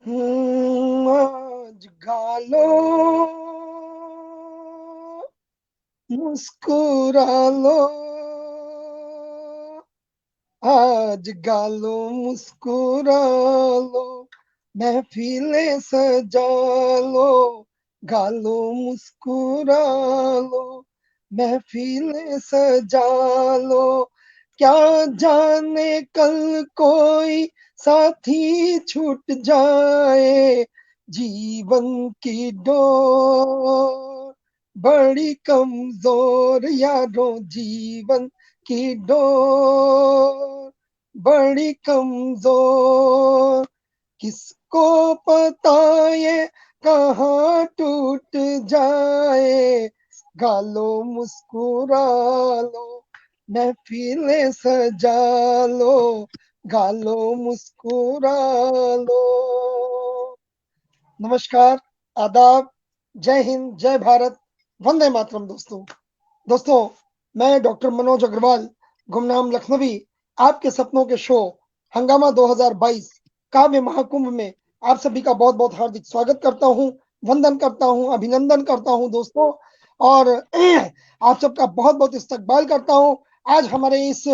आज गालो मुस्कुरा लो, आज गालो मुस्कुरा लो, महफिलें सजा लो, गालो मुस्कुरा लो, महफिलें सजा लो। क्या जाने कल कोई साथी छूट जाए, जीवन की डोर बड़ी कमजोर यारों, जीवन की डोर बड़ी कमजोर। किसको पता ये कहाँ टूट जाए, गालो मुस्कुरा लो, महफिलें सजा लो, गालो मुस्कुरा लो। नमस्कार, आदाब, जय हिंद, जय भारत, वंदे मातरम। दोस्तों, मैं डॉक्टर मनोज अग्रवाल, गुमनाम लखनवी, आपके सपनों के शो हंगामा 2022 काव्य महाकुंभ में आप सभी का बहुत बहुत हार्दिक स्वागत करता हूं, वंदन करता हूं, अभिनंदन करता हूं दोस्तों, और आप सबका बहुत बहुत इस्तकबाल करता हूं। आज हमारे इस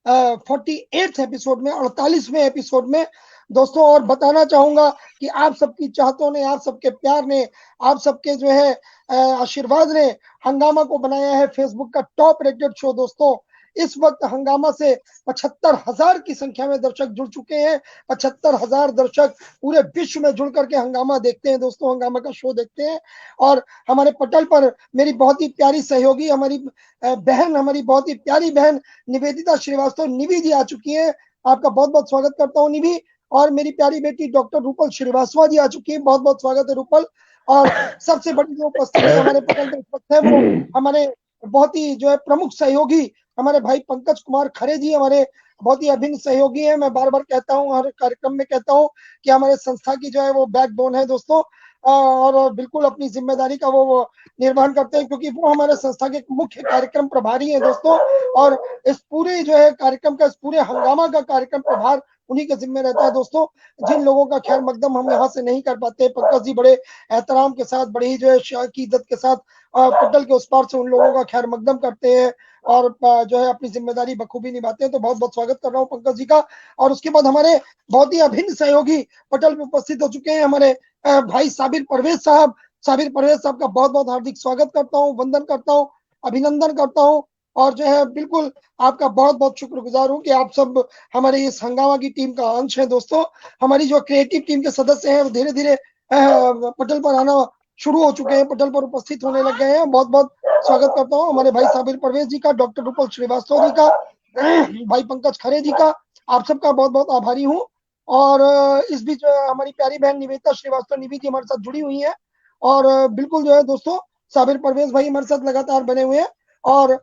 48th एपिसोड में, 48वें एपिसोड में दोस्तों, और बताना चाहूंगा कि आप सबकी चाहतों ने, आप सबके प्यार ने, आप सबके जो है आशीर्वाद ने हंगामा को बनाया है फेसबुक का टॉप रेटेड शो। दोस्तों, इस वक्त हंगामा से 75,000 की संख्या में दर्शक जुड़ चुके हैं। 75,000 दर्शक पूरे विश्व में जुड़ करके हंगामा देखते हैं दोस्तों, हंगामा का शो देखते हैं। और हमारे पटल पर मेरी बहुत ही प्यारी सहयोगी, हमारी बहन, हमारी बहुत ही प्यारी बहन निवेदिता श्रीवास्तव, निवि जी आ चुकी है। आपका बहुत बहुत स्वागत करता हूँ निवि। और मेरी प्यारी बेटी डॉक्टर रूपल श्रीवास्तव जी आ चुकी है, बहुत बहुत स्वागत है रूपल। और सबसे बड़ी जो उपस्थिति हमारे पटल पर इस वक्त है, वो हमारे बहुत ही जो है प्रमुख सहयोगी हमारे भाई पंकज कुमार खरे जी, हमारे बहुत ही अभिन्न सहयोगी हैं। मैं बार बार कहता हूँ, हर कार्यक्रम में कहता हूँ कि हमारे संस्था की जो है वो बैकबोन है दोस्तों, और बिल्कुल अपनी जिम्मेदारी का वो निर्वहन करते हैं, क्योंकि वो हमारे संस्था के मुख्य कार्यक्रम प्रभारी हैं दोस्तों। और इस पूरे जो है कार्यक्रम का, इस पूरे हंगामा का कार्यक्रम प्रभार उन्हीं के जिम्मे रहता है दोस्तों। जिन लोगों का खैर मकदम हम यहाँ से नहीं कर पाते, पंकज जी बड़े एहतराम के साथ, बड़ी ही जो है की इज्जत के साथ पटल के उस पार से उन लोगों का खैर मकदम करते हैं और जो है अपनी जिम्मेदारी बखूबी निभाते हैं। तो बहुत बहुत स्वागत कर रहा हूँ पंकज जी का। और उसके बाद हमारे बहुत ही अभिन्न सहयोगी पटल में उपस्थित हो चुके हैं, हमारे भाई साबिर परवेज साहब। साबिर परवेज साहब का बहुत बहुत हार्दिक स्वागत करता हूँ, वंदन करता हूँ, अभिनंदन करता हूँ। और जो है बिल्कुल आपका बहुत बहुत शुक्रगुजार हूँ कि आप सब हमारे इस हंगामा की टीम का अंश है दोस्तों। हमारी जो क्रिएटिव टीम के सदस्य हैं वो धीरे धीरे पटल पर आना शुरू हो चुके हैं, पटल पर उपस्थित होने लग गए हैं। बहुत बहुत स्वागत करता हूँ हमारे भाई साबिर परवेज जी का, डॉक्टर रूपल श्रीवास्तव जी का, भाई पंकज खरे जी का। आप सबका बहुत बहुत आभारी हूँ। और इस बीच हमारी प्यारी बहन निवेदिता श्रीवास्तव, निवि जी हमारे साथ जुड़ी हुई है। और बिल्कुल जो है दोस्तों, साबिर परवेज भाई हमारे साथ लगातार बने हुए हैं। और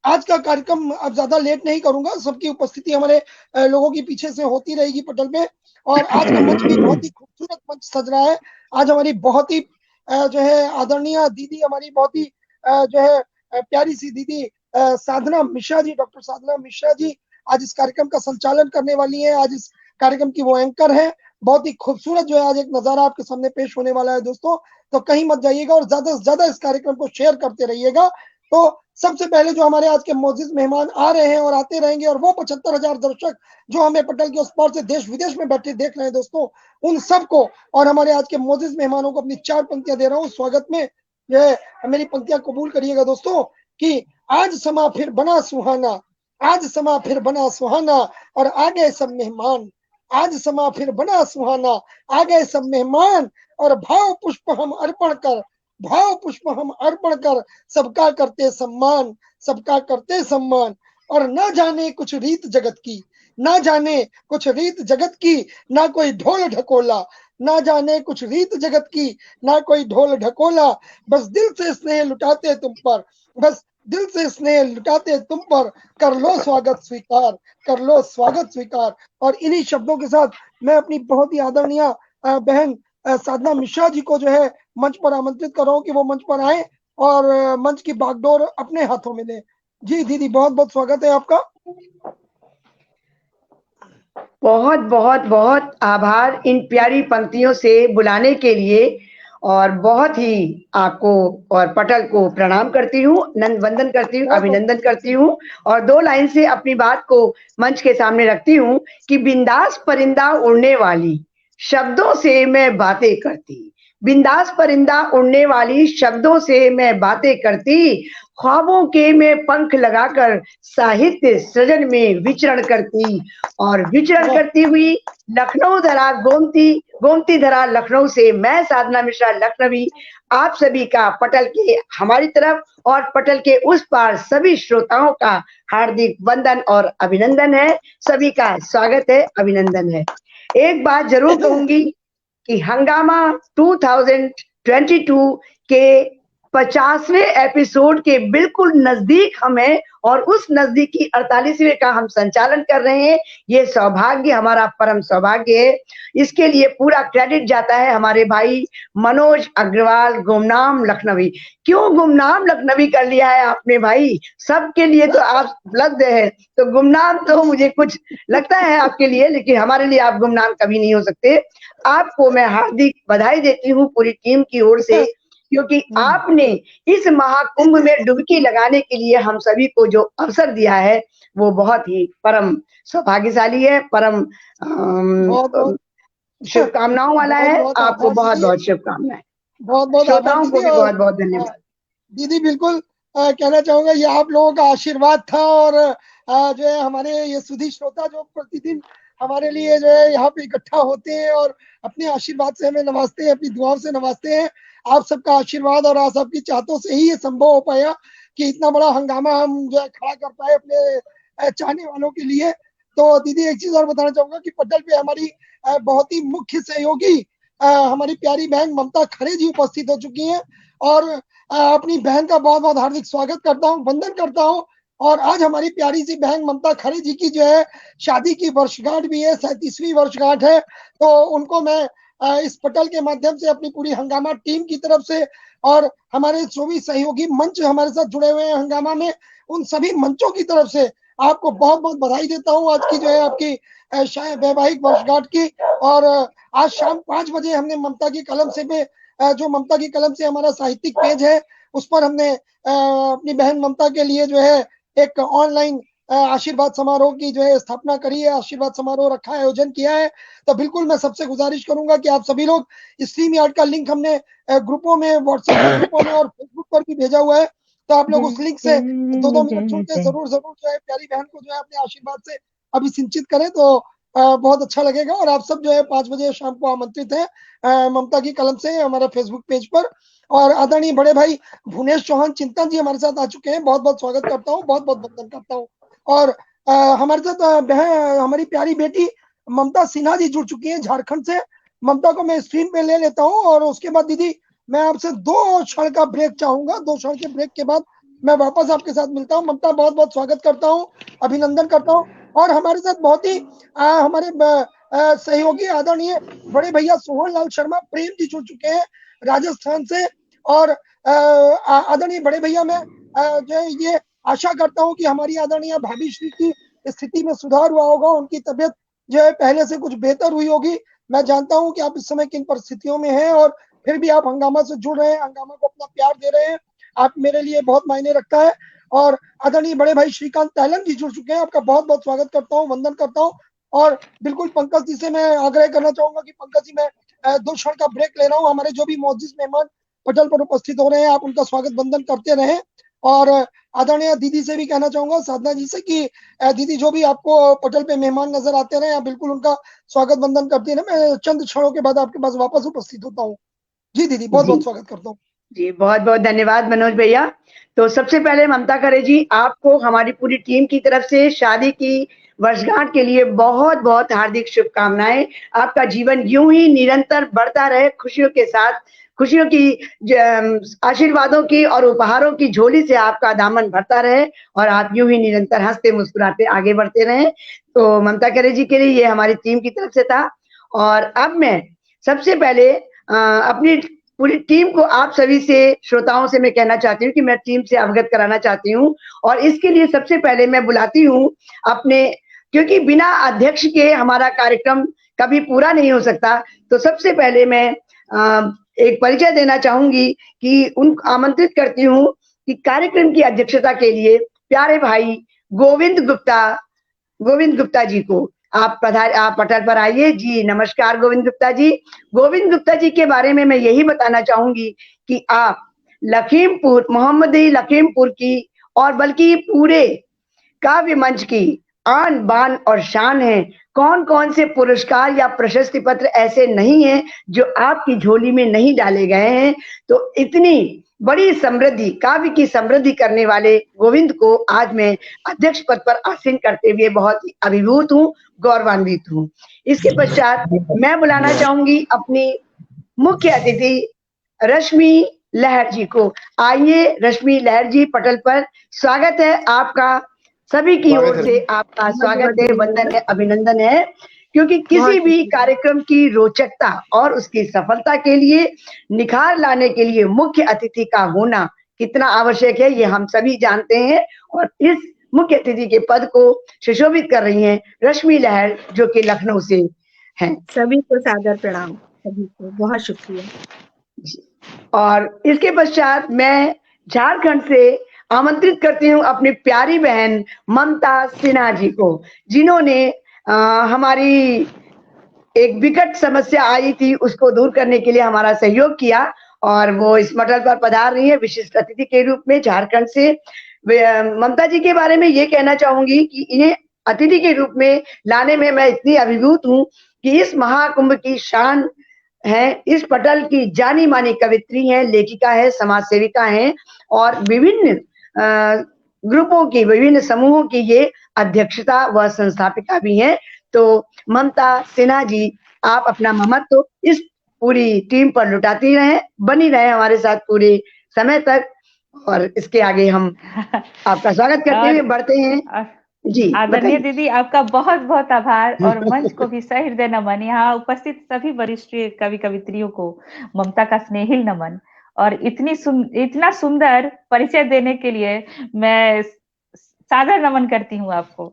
आज का कार्यक्रम अब ज्यादा लेट नहीं करूंगा, सबकी उपस्थिति हमारे लोगों की पीछे से होती रहेगी पटल पे। और आज का मंच भी बहुत ही खूबसूरत मंच सज रहा है। आज हमारी बहुत ही जो है आदरणीय दीदी, हमारी बहुत ही जो है प्यारी सी दीदी साधना मिश्रा जी, डॉक्टर साधना मिश्रा जी आज इस कार्यक्रम का संचालन करने वाली है। आज इस कार्यक्रम की वो एंकर है। बहुत ही खूबसूरत जो है आज एक नजारा आपके सामने पेश होने वाला है दोस्तों। तो कहीं मत जाइएगा और ज्यादा से ज्यादा इस कार्यक्रम को शेयर करते रहिएगा। तो सबसे पहले जो हमारे आज के मोजिज मेहमान आ रहे हैं और आते रहेंगे, और वो 75,000 दर्शक जो हमें पटल के उस पार से देश विदेश में बैठे देख रहे हैं दोस्तों, उन सबको और हमारे आज के मोजिज मेहमानों को अपनी 4 पंक्तियां दे रहा हूँ स्वागत में। ये मेरी पंक्तियां कबूल करिएगा दोस्तों कि आज समा फिर बना सुहाना, आज समा फिर बना सुहाना, और आ गए सब मेहमान। आज समा फिर बना सुहाना, आ गए सब मेहमान, और भाव पुष्प हम अर्पण कर, भाव पुष्प हम अर्पण कर, सबका करते सम्मान, सबका करते सम्मान। और न जाने कुछ रीत जगत की, ना जाने कुछ रीत जगत की, ना कोई ढोल ढकोला, ना जाने कुछ रीत जगत की, ना कोई ढोल ढकोला, बस दिल से स्नेह लुटाते तुम पर, बस दिल से स्नेह लुटाते तुम पर, कर लो स्वागत स्वीकार, कर लो स्वागत स्वीकार। और इन्हीं शब्दों के साथ मैं अपनी बहुत ही आदरणीय बहन साधना मिश्रा जी को जो है मंच पर आमंत्रित कर रहा हूँ कि वो मंच पर आए और मंच की बागडोर अपने हाथों में ले। जी दीदी, बहुत बहुत स्वागत है आपका। बहुत बहुत बहुत आभार इन प्यारी पंक्तियों से बुलाने के लिए, और बहुत ही आपको और पटल को प्रणाम करती हूँ, वंदन करती हूँ, बहुत बहुत अभिनंदन करती हूँ। और 2 लाइन से अपनी बात को मंच के सामने रखती हूँ कि बिंदास परिंदा उड़ने वाली, शब्दों से मैं बातें करती। बिंदास परिंदा उड़ने वाली, शब्दों से मैं बातें करती। ख्वाबों के मैं पंख लगाकर साहित्य सृजन में विचरण करती, और विचरण वाह। करती हुई लखनऊ धरा गोमती, गोमती धरा लखनऊ से मैं साधना मिश्रा लखनवी आप सभी का पटल के हमारी तरफ और पटल के उस पार सभी श्रोताओं का हार्दिक वंदन और अभिनंदन है। सभी का स्वागत है, अभिनंदन है। एक बात जरूर कहूंगी कि हंगामा 2022 के 50वें एपिसोड के बिल्कुल नजदीक हम हैं, और उस नजदीकी 48वें का हम संचालन कर रहे हैं। ये सौभाग्य हमारा परम सौभाग्य है। इसके लिए पूरा क्रेडिट जाता है हमारे भाई मनोज अग्रवाल, गुमनाम लखनवी। क्यों गुमनाम लखनवी कर लिया है आपने भाई? सबके लिए तो आप उपलब्ध है, तो गुमनाम तो मुझे कुछ लगता है आपके लिए, लेकिन हमारे लिए आप गुमनाम कभी नहीं हो सकते। आपको मैं हार्दिक बधाई देती हूँ पूरी टीम की ओर से, क्योंकि आपने इस महाकुंभ में डुबकी लगाने के लिए हम सभी को जो अवसर दिया है, वो बहुत ही परम सौभाग्यशाली है, परम बहुत बहुत शुभकामनाओं वाला बहुत है। बहुत आपको आभार बहुत दीदी। बहुत शुभकामनाएं। बहुत बहुत आभार श्रोताओं को दीदी। भी और बहुत बहुत धन्यवाद। दीदी बिल्कुल कहना चाहूंगा ये आप लोगों का आशीर्वाद था। और जो है हमारे ये सुधी श्रोता जो प्रतिदिन हमारे लिए जो है यहाँ पे इकट्ठा होते हैं और अपने आशीर्वाद से हमें नवाजते हैं, अपनी दुआओं से नवाजते हैं। आप सबका आशीर्वाद और आप सबकी चाहतों से ही ये संभव हो पाया कि इतना बड़ा हंगामा हम जो है खड़ा कर पाए अपने चाहने वालों के लिए। तो दीदी एक चीज और बताना चाहूंगा कि पटल पे हमारी बहुत ही मुख्य सहयोगी हमारी प्यारी बहन ममता खरे जी उपस्थित हो चुकी हैं। और अपनी बहन का बहुत बहुत हार्दिक स्वागत करता हूँ, वंदन करता हूँ। और आज हमारी प्यारी सी बहन ममता खरे जी की जो है शादी की वर्षगांठ भी है, 37वीं वर्षगांठ है। तो उनको मैं इस पटल के माध्यम से अपनी पूरी हंगामा टीम की तरफ से और हमारे जो भी सहयोगी मंच हमारे साथ जुड़े हुए हैं हंगामा में, उन सभी मंचों की तरफ से आपको बहुत बहुत बधाई देता हूँ आज की जो है आपकी वैवाहिक वर्षगांठ की। और आज शाम 5 बजे हमने ममता की कलम से पे जो ममता की कलम से हमारा साहित्यिक पेज है उस पर हमने अपनी बहन ममता के लिए जो है एक ऑनलाइन आशीर्वाद समारोह की जो है स्थापना करी है, आशीर्वाद समारोह रखा है, आयोजन किया है। तो बिल्कुल मैं सबसे गुजारिश करूंगा कि आप सभी लोग स्ट्रीम यार्ड का लिंक हमने ग्रुपों में, व्हाट्सएप के ग्रुपों में और फेसबुक पर भी भेजा हुआ है। तो आप लोग उस लिंक से 2-2 मिनट जुड़ के जरूर जरूर जो है प्यारी बहन को जो है अपने आशीर्वाद से अभिसिंचित करें तो बहुत अच्छा लगेगा। और आप सब जो है 5 बजे शाम को आमंत्रित है ममता की कलम से हमारे फेसबुक पेज पर। और आदरणीय बड़े भाई भुवनेश चौहान चिंतन जी हमारे साथ आ चुके हैं, बहुत बहुत स्वागत करता हूँ, बहुत बहुत वंदन करता हूँ। और हमारे साथ बहन हमारी प्यारी बेटी ममता सिन्हा जी जुड़ चुकी है झारखंड से। ममता को मैं स्क्रीन पे ले लेता हूँ और उसके बाद दीदी मैं आपसे 2 क्षण का ब्रेक चाहूंगा। 2 क्षण के ब्रेक के बाद मैं वापस आपके साथ मिलता हूँ। ममता बहुत बहुत स्वागत करता हूँ, अभिनंदन करता हूँ। और हमारे साथ बहुत ही हमारे सहयोगी आदरणीय बड़े भैया सोहन लाल शर्मा प्रेम जी जुड़ चुके हैं राजस्थान से। और आदरणीय बड़े भैया मैं जो है ये आशा करता हूँ कि हमारी आदरणीय भाभी श्री की स्थिति में सुधार हुआ होगा, उनकी तबियत जो है पहले से कुछ बेहतर हुई होगी। मैं जानता हूँ कि आप इस समय किन परिस्थितियों में हैं और फिर भी आप हंगामा से जुड़ रहे हैं, हंगामा को अपना प्यार दे रहे हैं। आप मेरे लिए बहुत मायने रखता है। और आदरणीय बड़े भाई श्रीकांत तैलन जी जुड़ चुके हैं, आपका बहुत बहुत स्वागत करता हूँ, वंदन करता हूँ। और बिल्कुल पंकज जी से मैं आग्रह करना चाहूंगा कि पंकज जी मैं 2 क्षण का ब्रेक ले रहा हूँ। हमारे जो भी मौजूद मेहमान पटल पर उपस्थित हो रहे हैं आप उनका स्वागत वंदन करते रहें। और आदरणीय दीदी से भी कहना चाहूंगा, साधना जी से, कि दीदी जो भी आपको पटल पे मेहमान नजर आते रहे आप बिल्कुल उनका स्वागत वंदन करती रहे। मैं चंद क्षणों के बाद आपके पास वापस उपस्थित होता हूँ। जी दीदी बहुत जी बहुत स्वागत करता हूँ। जी, बहुत बहुत धन्यवाद मनोज भैया। तो सबसे पहले ममता खरे जी, आपको हमारी पूरी टीम की तरफ से शादी की वर्षगांठ के लिए बहुत बहुत हार्दिक शुभकामनाएं। आपका जीवन यूं ही निरंतर बढ़ता रहे, खुशियों के साथ, खुशियों की आशीर्वादों की और उपहारों की झोली से आपका दामन भरता रहे, और आप यूं ही निरंतर हंसते मुस्कुराते आगे बढ़ते रहें। तो ममता खरे जी के लिए ये हमारी टीम की तरफ से था। और अब मैं सबसे पहले अपनी पूरी टीम को आप सभी से, श्रोताओं से मैं कहना चाहती हूँ कि मैं टीम से अवगत कराना चाहती हूँ। और इसके लिए सबसे पहले मैं बुलाती हूँ अपने क्योंकि बिना अध्यक्ष के हमारा कार्यक्रम कभी पूरा नहीं हो सकता। तो सबसे पहले मैं एक परिचय देना चाहूंगी कि उन आमंत्रित करती हूँ कि कार्यक्रम की अध्यक्षता के लिए प्यारे भाई गोविंद गुप्ता जी को आप पटल पर आइए जी। नमस्कार गोविंद गुप्ता जी। गोविंद गुप्ता जी के बारे में मैं यही बताना चाहूंगी कि आप मोहम्मदी लखीमपुर की और बल्कि पूरे काव्य मंच की आन बान और शान है। कौन कौन से पुरस्कार या प्रशस्ति पत्र ऐसे नहीं है जो आपकी झोली में नहीं डाले गए हैं। तो इतनी बड़ी समृद्धि, काव्य की समृद्धि करने वाले गोविंद को आज मैं अध्यक्ष पद पर आसीन करते हुए बहुत ही अभिभूत हूँ, गौरवान्वित हूँ। इसके पश्चात मैं बुलाना चाहूंगी अपनी मुख्य अतिथि रश्मि लहर जी को। आइए रश्मि लहर जी, पटल पर स्वागत है आपका। सभी की ओर से आपका स्वागत है, वंदन है, अभिनंदन है। क्योंकि किसी भी कार्यक्रम की रोचकता और उसकी सफलता के लिए, निखार लाने के लिए मुख्य अतिथि का होना कितना आवश्यक है ये हम सभी जानते हैं। और इस मुख्य अतिथि के पद को सुशोभित कर रही हैं रश्मि लहर, जो कि लखनऊ से हैं। सभी को सादर प्रणाम, सभी को बहुत शुक्रिया। और इसके पश्चात मैं झारखंड से आमंत्रित करती हूँ अपनी प्यारी बहन ममता सिन्हा जी को, जिन्होंने हमारी एक विकट समस्या आई थी उसको दूर करने के लिए हमारा सहयोग किया और वो इस मटल पर पधार रही है विशिष्ट अतिथि के रूप में झारखंड से। ममता जी के बारे में ये कहना चाहूंगी कि इन्हें अतिथि के रूप में लाने में मैं इतनी अभिभूत हूँ कि इस महाकुंभ की शान है, इस पटल की जानी मानी कवित्री है, लेखिका है, समाज सेविका है और विभिन्न ग्रुपों की, विभिन्न समूहों की ये अध्यक्षता व संस्थापिका भी हैं। तो ममता सिन्हा जी, आप अपना ममत्व इस पूरी टीम पर लुटाती रहे, बनी रहे हमारे साथ पूरे समय तक। और इसके आगे हम आपका स्वागत करते हुए बढ़ते हैं जी। आदरणीय दीदी, आपका बहुत बहुत आभार और मंच को भी सहृदय नमन। यहाँ उपस्थित सभी वरिष्ठ कवि कवित्रियों को ममता का स्नेहिल नमन। और इतना सुंदर परिचय देने के लिए मैं सादर नमन करती हूँ आपको।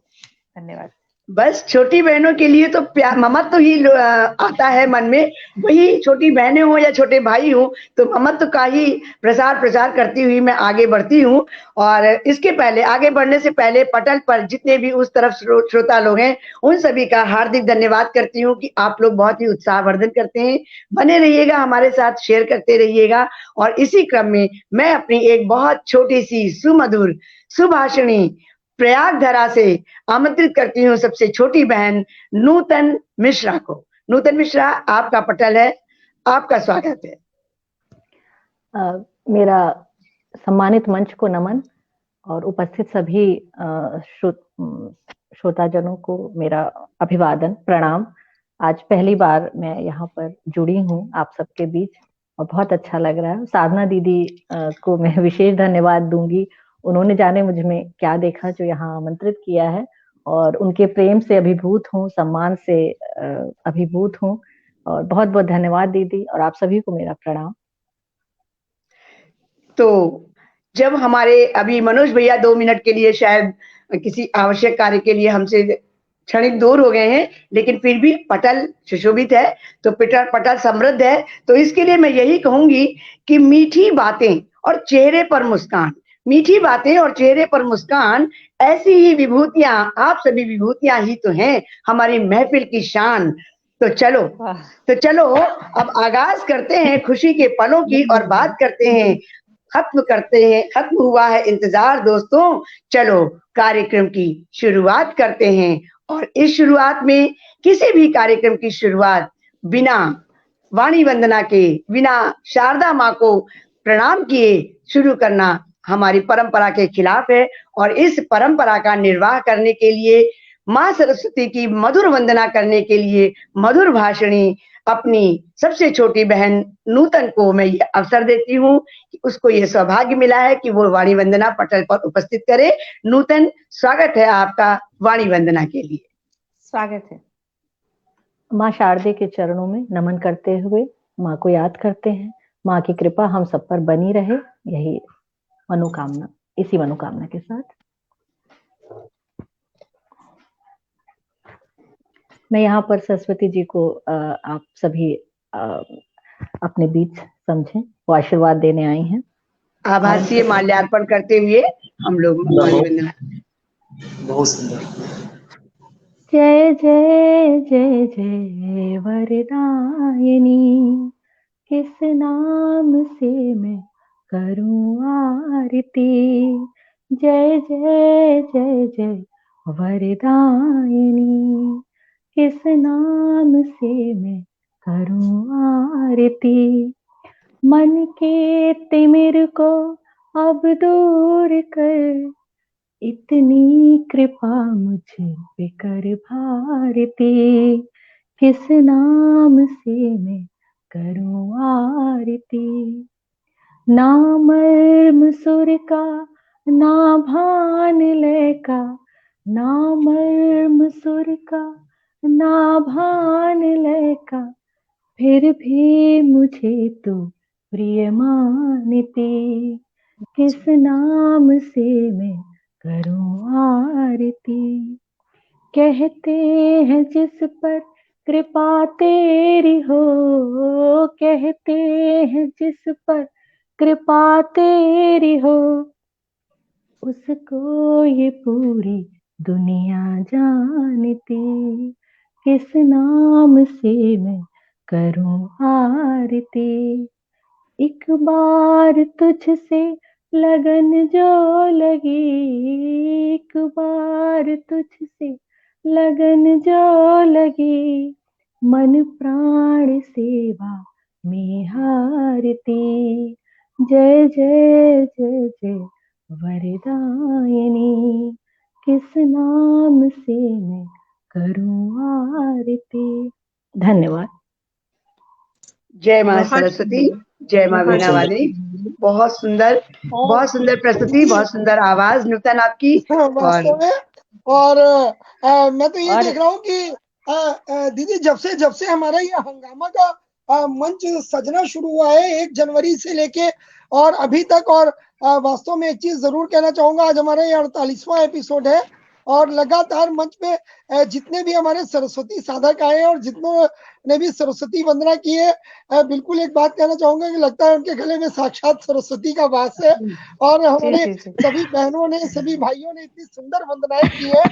धन्यवाद। बस छोटी बहनों के लिए तो ममत्व ही आता है मन में, वही छोटी बहनें हो या छोटे भाई हो, तो ममत्व का ही प्रचार करती हुई मैं आगे बढ़ती हूँ। और इसके पहले, आगे बढ़ने से पहले पटल पर जितने भी उस तरफ श्रोता लोग हैं उन सभी का हार्दिक धन्यवाद करती हूँ कि आप लोग बहुत ही उत्साहवर्धन करते हैं। बने रहिएगा हमारे साथ, शेयर करते रहिएगा। और इसी क्रम में मैं अपनी एक बहुत छोटी सी सुमधुर सुभाषिणी प्रयागधरा से आमंत्रित करती हूँ सबसे छोटी बहन नूतन मिश्रा को। नूतन मिश्रा, आपका पटल है, आपका स्वागत है। मेरा सम्मानित मंच को नमन और उपस्थित सभी श्रोताजनों को मेरा अभिवादन, प्रणाम। आज पहली बार मैं यहाँ पर जुड़ी हूँ आप सबके बीच और बहुत अच्छा लग रहा है। साधना दीदी को मैं विशेष धन्यवाद दूंगी, उन्होंने जाने मुझ में क्या देखा जो यहाँ आमंत्रित किया है। और उनके प्रेम से अभिभूत हूँ, सम्मान से अभिभूत हूँ और बहुत बहुत धन्यवाद दीदी और आप सभी को मेरा प्रणाम। तो जब हमारे अभी मनोज भैया 2 मिनट के लिए शायद किसी आवश्यक कार्य के लिए हमसे क्षणिक दूर हो गए हैं, लेकिन फिर भी पटल सुशोभित है, तो पटल समृद्ध है। तो इसके लिए मैं यही कहूंगी कि मीठी बातें और चेहरे पर मुस्कान, मीठी बातें और चेहरे पर मुस्कान, ऐसी ही विभूतियां, आप सभी विभूतियां ही तो हैं हमारी महफिल की शान। तो चलो अब आगाज करते हैं खुशी के पलों की और बात करते हैं, खत्म हुआ है इंतजार दोस्तों, चलो कार्यक्रम की शुरुआत करते हैं। और इस शुरुआत में, किसी भी कार्यक्रम की शुरुआत बिना वाणी वंदना के, बिना शारदा माँ को प्रणाम किए शुरू करना हमारी परंपरा के खिलाफ है। और इस परंपरा का निर्वाह करने के लिए, माँ सरस्वती की मधुर वंदना करने के लिए मधुर भाषणी अपनी सबसे छोटी बहन नूतन को मैं ये अवसर देती हूँ कि उसको ये सौभाग्य मिला है कि वो वाणी वंदना पटल पर उपस्थित करे। नूतन, स्वागत है आपका वाणी वंदना के लिए। स्वागत है। माँ शारदे के चरणों में नमन करते हुए माँ को याद करते हैं। माँ की कृपा हम सब पर बनी रहे, यही मनोकामना, इसी मनोकामना के साथ। मैं यहाँ पर सरस्वती जी को आप सभी अपने बीच समझें, वो आशीर्वाद देने आई हैं। आभासीय माल्यार्पण करते हुए हम लोग वंदना। बहुत सुंदर। जय जय जय जय वरदायिनी, किस नाम से मैं करूं आरती। जय जय जय जय वरदायिनी, किस नाम से मैं करूं आरती। मन के तिमिर को अब दूर कर, इतनी कृपा मुझ पे कर भारती। किस नाम से मैं करूं आरती। ना मर्म सुर का ना भान लय का, ना मर्म सुर का ना भान लय का, फिर भी मुझे तो प्रिय मानती। किस नाम से मैं करूं आरती। कहते हैं जिस पर कृपा तेरी हो, कहते हैं जिस पर कृपा तेरी हो, उसको ये पूरी दुनिया जानती। किस नाम से मैं करूं आरती। एक बार तुझसे लगन जो लगी, एक बार तुझसे लगन जो लगी, मन प्राण सेवा में हारती। जय जय जय जय वरदायिनी, किस नाम से मैं करूं आरती। धन्यवाद। जय माँ बहुत सरस्वती, सुंदर, जय माँ बहुत वीणा वाली। सुंदर। बहुत सुंदर प्रस्तुति, बहुत सुंदर आवाज नूतन आपकी। और वास्तव में। और मैं तो ये और देख रहा हूँ कि दीदी जब से हमारा ये हंगामा का मंच सजना शुरू हुआ है 1 जनवरी से लेके और अभी तक, और वास्तव में एक चीज जरूर कहना चाहूंगा, आज हमारा ये 48वां एपिसोड है और लगातार मंच पे जितने भी हमारे सरस्वती साधक आए और जितनों ने भी सरस्वती वंदना की है, बिल्कुल एक बात कहना चाहूंगा कि लगता है उनके गले में साक्षात सरस्वती का वास है। और जी हमारे जी जी सभी बहनों ने, सभी भाइयों ने इतनी सुंदर वंदनाएं की है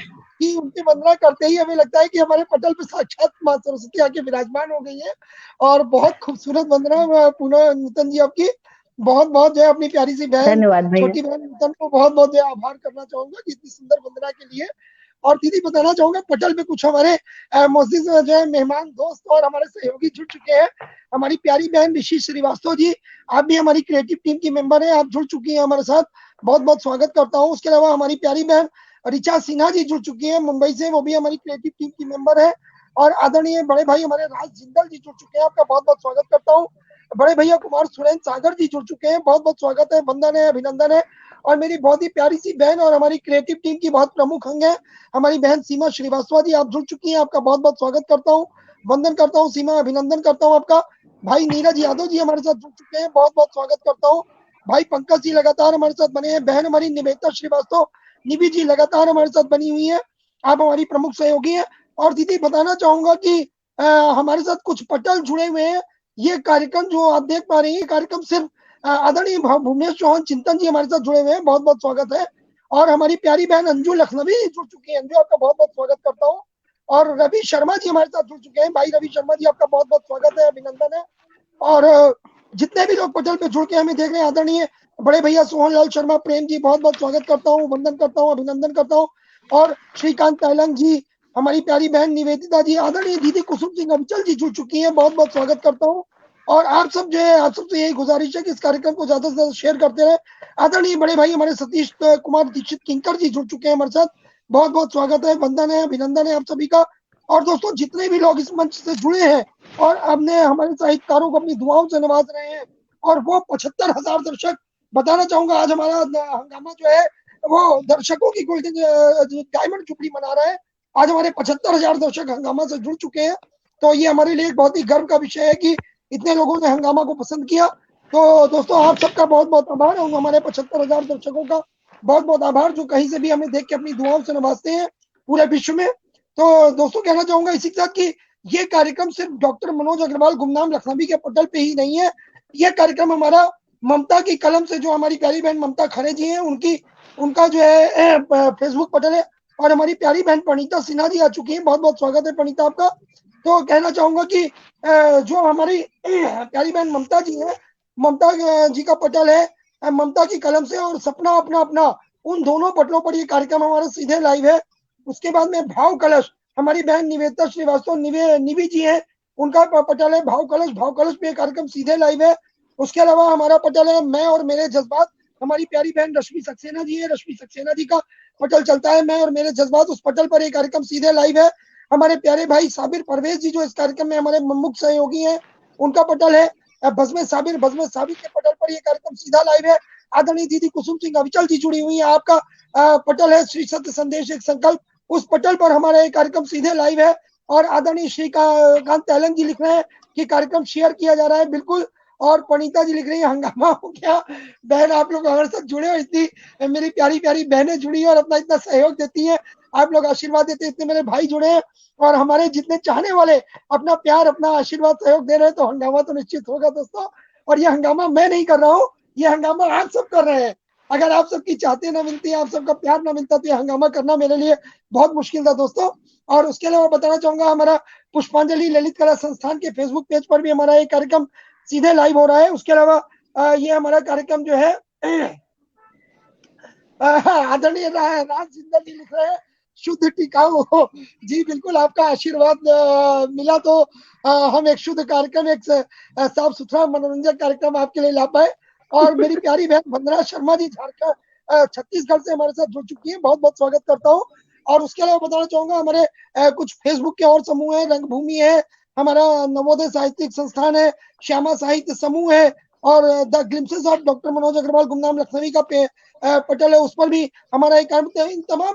कि उनकी वंदना करते ही हमें लगता है कि हमारे पटल पे साक्षात माँ सरस्वती आके विराजमान हो गई है। और बहुत खूबसूरत वंदना पुनः नूतन जी आपकी। बहुत बहुत जो है अपनी प्यारी सी बहन, धन्यवाद भैया। छोटी बहन नूतन को बहुत बहुत जो है आभार करना चाहूंगा कि इतनी सुंदर वंदना के लिए। और दीदी बताना चाहूंगा पटल पे कुछ हमारे मोअज़्ज़िज़ जो है मेहमान दोस्त और हमारे सहयोगी जुड़ चुके हैं। हमारी प्यारी बहन ऋषि श्रीवास्तव जी, आप भी हमारी क्रिएटिव टीम की मेंबर हैं, आप जुड़ चुकी हैं हमारे साथ, बहुत बहुत स्वागत करता हूँ। उसके अलावा हमारी प्यारी बहन ऋचा सिन्हा जी जुड़ चुकी है मुंबई से, वो भी हमारी क्रिएटिव टीम की मेंबर है। और आदरणीय बड़े भाई हमारे राज जिंदल जी जुड़ चुके हैं, आपका बहुत बहुत स्वागत करता हूँ। बड़े भैया कुमार सुरेंद्र सागर जी जुड़ चुके हैं, बहुत बहुत स्वागत है, वंदन है, अभिनंदन है। और मेरी बहुत ही प्यारी सी बहन और हमारी क्रिएटिव टीम की बहुत प्रमुख अंग है हमारी बहन सीमा श्रीवास्तव जी, आप जुड़ चुकी हैं, आपका बहुत बहुत स्वागत करता हूँ, वंदन करता हूँ सीमा, अभिनंदन करता हूँ आपका। भाई नीरज यादव जी हमारे साथ जुड़ चुके हैं, बहुत बहुत स्वागत करता हूँ। भाई पंकज जी लगातार हमारे साथ बने हैं। बहन हमारी निवेदिता श्रीवास्तव निवि जी लगातार हमारे साथ बनी हुई है, आप हमारी प्रमुख सहयोगी हैं। और दीदी बताना चाहूंगा कि हमारे साथ कुछ पटल जुड़े हुए हैं। ये कार्यक्रम जो आप देख पा रहे हैं, ये कार्यक्रम सिर्फ आदरणीय भूमेश चौहान चिंतन जी हमारे साथ जुड़े हुए हैं, बहुत बहुत स्वागत है। और हमारी प्यारी बहन अंजू लखनवी जुड़ चुकी है, अंजू आपका बहुत बहुत स्वागत करता हूँ। और रवि शर्मा जी हमारे साथ जुड़ चुके हैं, भाई रवि शर्मा जी आपका बहुत बहुत स्वागत है, अभिनंदन है। और जितने भी लोग पटल पे जुड़ के हमें देख रहे हैं, आदरणीय बड़े भैया सोहन लाल शर्मा प्रेम जी, बहुत बहुत स्वागत करता हूँ, वंदन करता हूँ, अभिनंदन करता हूँ। और श्रीकांत तैलंग जी, हमारी प्यारी बहन निवेदिता जी, आदरणीय दीदी कुसुम सिंह अविचल जी जुड़ चुकी है, बहुत बहुत स्वागत करता हूँ। और आप सब जो है, आप सबसे यही गुजारिश है कि इस कार्यक्रम को ज्यादा से ज्यादा शेयर करते रहे। आदरणीय बड़े भाई हमारे सतीश कुमार दीक्षित किंकर जी जुड़ चुके हैं हमारे साथ, बहुत बहुत स्वागत है, वंदन है, अभिनंदन है आप सभी का। और दोस्तों जितने भी लोग इस मंच से जुड़े हैं और अपने हमारे साहित्यकारों को अपनी दुआओं से नवाज रहे हैं, और वो 75,000 दर्शक, बताना चाहूंगा आज हमारा हंगामा जो है वो दर्शकों की गोल्डन डायमंड जुबली मना रहा है। आज हमारे 75,000 दर्शक हंगामा से जुड़ चुके हैं, तो ये हमारे लिए एक बहुत ही गर्व का विषय है कि इतने लोगों ने हंगामा को पसंद किया। तो दोस्तों आप सबका बहुत बहुत आभार, और हमारे 75,000 दर्शकों का बहुत बहुत आभार जो कहीं से भी हमें देख के अपनी दुआओं से नवाजते हैं पूरे विश्व में। तो दोस्तों कहना चाहूंगा इसी के साथ कि ये कार्यक्रम सिर्फ डॉक्टर मनोज अग्रवाल गुमनाम लखनवी के पटल पे ही नहीं है, यह कार्यक्रम हमारा ममता की कलम से जो हमारी प्यारी बहन ममता खरे जी हैं उनका जो है फेसबुक पटल है, और हमारी प्यारी बहन प्रणीता सिन्हा जी आ चुकी हैं। बहुत बहुत स्वागत है प्रणीता आपका। तो कहना चाहूंगा कि जो हमारी प्यारी बहन ममता जी है, ममता जी का पटल है ममता की कलम से, और सपना अपना अपना, उन दोनों पटलों पर ये कार्यक्रम हमारा सीधे लाइव है। उसके बाद में भाव कलश, हमारी बहन निवेदिता श्रीवास्तव निवी जी है, उनका पटल है भाव कलश पे कार्यक्रम सीधे लाइव है। उसके अलावा हमारा पटल है मैं और मेरे जज्बात, हमारी प्यारी बहन रश्मि सक्सेना जी है, रश्मि सक्सेना जी का पटल चलता है मैं और मेरे जज्बात, उस पटल पर एक कार्यक्रम सीधे लाइव है। हमारे प्यारे भाई साबिर परवेज जी जो इस कार्यक्रम में हमारे मुख्य सहयोगी हैं, उनका पटल है बज़्म साबिर के पटल पर यह कार्यक्रम सीधा लाइव है। आदरणीय दीदी कुसुम सिंह अविचल जी जुड़ी हुई है, आपका पटल है श्री सत्य संदेश एक संकल्प, उस पटल पर हमारा ये कार्यक्रम सीधे लाइव है। और आदरणीय श्रीकांत तेलंग जी लिख रहे हैं कि कार्यक्रम शेयर किया जा रहा है, बिल्कुल। और पनीता जी लिख रही है हंगामा हो गया। बहन आप लोग हमारे साथ जुड़े हो, इतनी मेरी प्यारी प्यारी बहनें जुड़ी है और अपना इतना सहयोग देती हैं, आप लोग आशीर्वाद देते हैं, इतने मेरे भाई जुड़े हैं और हमारे जितने चाहने वाले अपना प्यार अपना आशीर्वाद सहयोग दे रहे हैं, तो हंगामा तो निश्चित होगा दोस्तों। और ये हंगामा मैं नहीं कर रहा हूँ, ये हंगामा आप सब कर रहे हैं। अगर आप सबकी चाहते ना मिलती, आप सबका प्यार ना मिलता, तो ये हंगामा करना मेरे लिए बहुत मुश्किल था दोस्तों। और उसके अलावा बताना चाहूंगा हमारा पुष्पांजलि ललित कला संस्थान के फेसबुक पेज पर भी हमारा ये कार्यक्रम सीधे लाइव हो रहा है। उसके अलावा ये हमारा कार्यक्रम जो है आदरणीय राज जिंदल जी लिख रहे हैं शुद्ध टिकाऊ जी, बिल्कुल आपका आशीर्वाद मिला तो हम एक शुद्ध कार्यक्रम, एक साफ सुथरा मनोरंजक कार्यक्रम आपके लिए ला पाए। और मेरी प्यारी बहन वंदना शर्मा जी झारखंड छत्तीसगढ़ से हमारे साथ जुड़ चुकी है, बहुत बहुत स्वागत करता हूँ। और उसके अलावा बताना चाहूंगा हमारे कुछ फेसबुक के और समूह है, रंगभूमि है, हमारा नवोदय साहित्यिक संस्थान है, श्यामा साहित्य समूह है, और the glimpses of doctor Manoj Agrawal Gumnam Lakhnavi का पटल है, उस पर भी हमारा एक कार्यक्रम, इन तमाम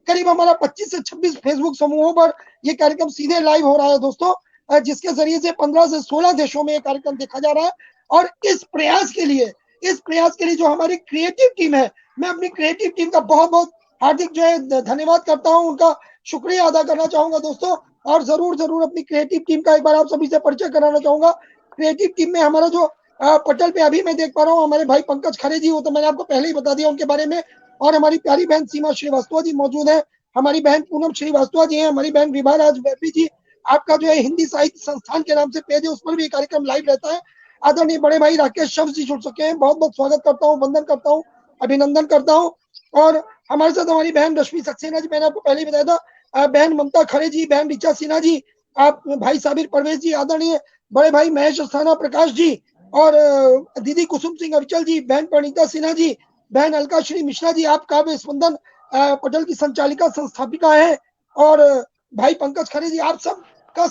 करीब हमारा 25 से 26 फेसबुक समूहों पर ये कार्यक्रम सीधे लाइव हो रहा है दोस्तों, जिसके जरिए से 15 से 16 देशों में ये कार्यक्रम देखा जा रहा है। और इस प्रयास के लिए जो हमारी क्रिएटिव टीम है, मैं अपनी क्रिएटिव टीम का बहुत बहुत हार्दिक जो है धन्यवाद करता हूं, उनका शुक्रिया अदा करना चाहूंगा दोस्तों। और जरूर अपनी क्रिएटिव टीम का एक बार आप सभी से परिचय कराना चाहूंगा। क्रिएटिव टीम में हमारा जो पटल पे अभी मैं देख पा रहा हूँ हमारे भाई पंकज खरे जी, वो तो मैंने आपको पहले ही बता दिया उनके बारे में। और हमारी प्यारी बहन सीमा श्रीवास्तव जी मौजूद है, हमारी बहन पूनम श्रीवास्तव जी है, हमारी बहन विभा राज वैपी जी, आपका जो है हिंदी साहित्य संस्थान के नाम से पेज है, उस पर भी कार्यक्रम लाइव रहता है। आदरणीय बड़े भाई राकेश शब्द जी जुड़ चुके हैं, बहुत बहुत स्वागत करता हूँ, वंदन करता हूँ, अभिनंदन करता हूँ। और हमारे साथ हमारी बहन रश्मि सक्सेना जी, मैंने आपको पहले ही बताया था, बहन ममता खरे जी, बहन ऋचा सिन्हा जी, आप भाई साबिर परवेज जी, आदरणीय बड़े भाई महेश अस्थाना प्रकाश जी, और दीदी कुसुम सिंह अविचल जी, बहन प्रणीता सिन्हा जी, बहन अलका श्री मिश्रा जी, आप काव्य स्पंदन पटल की संचालिका संस्थापिका है, और भाई पंकज खरे जी, आप सबका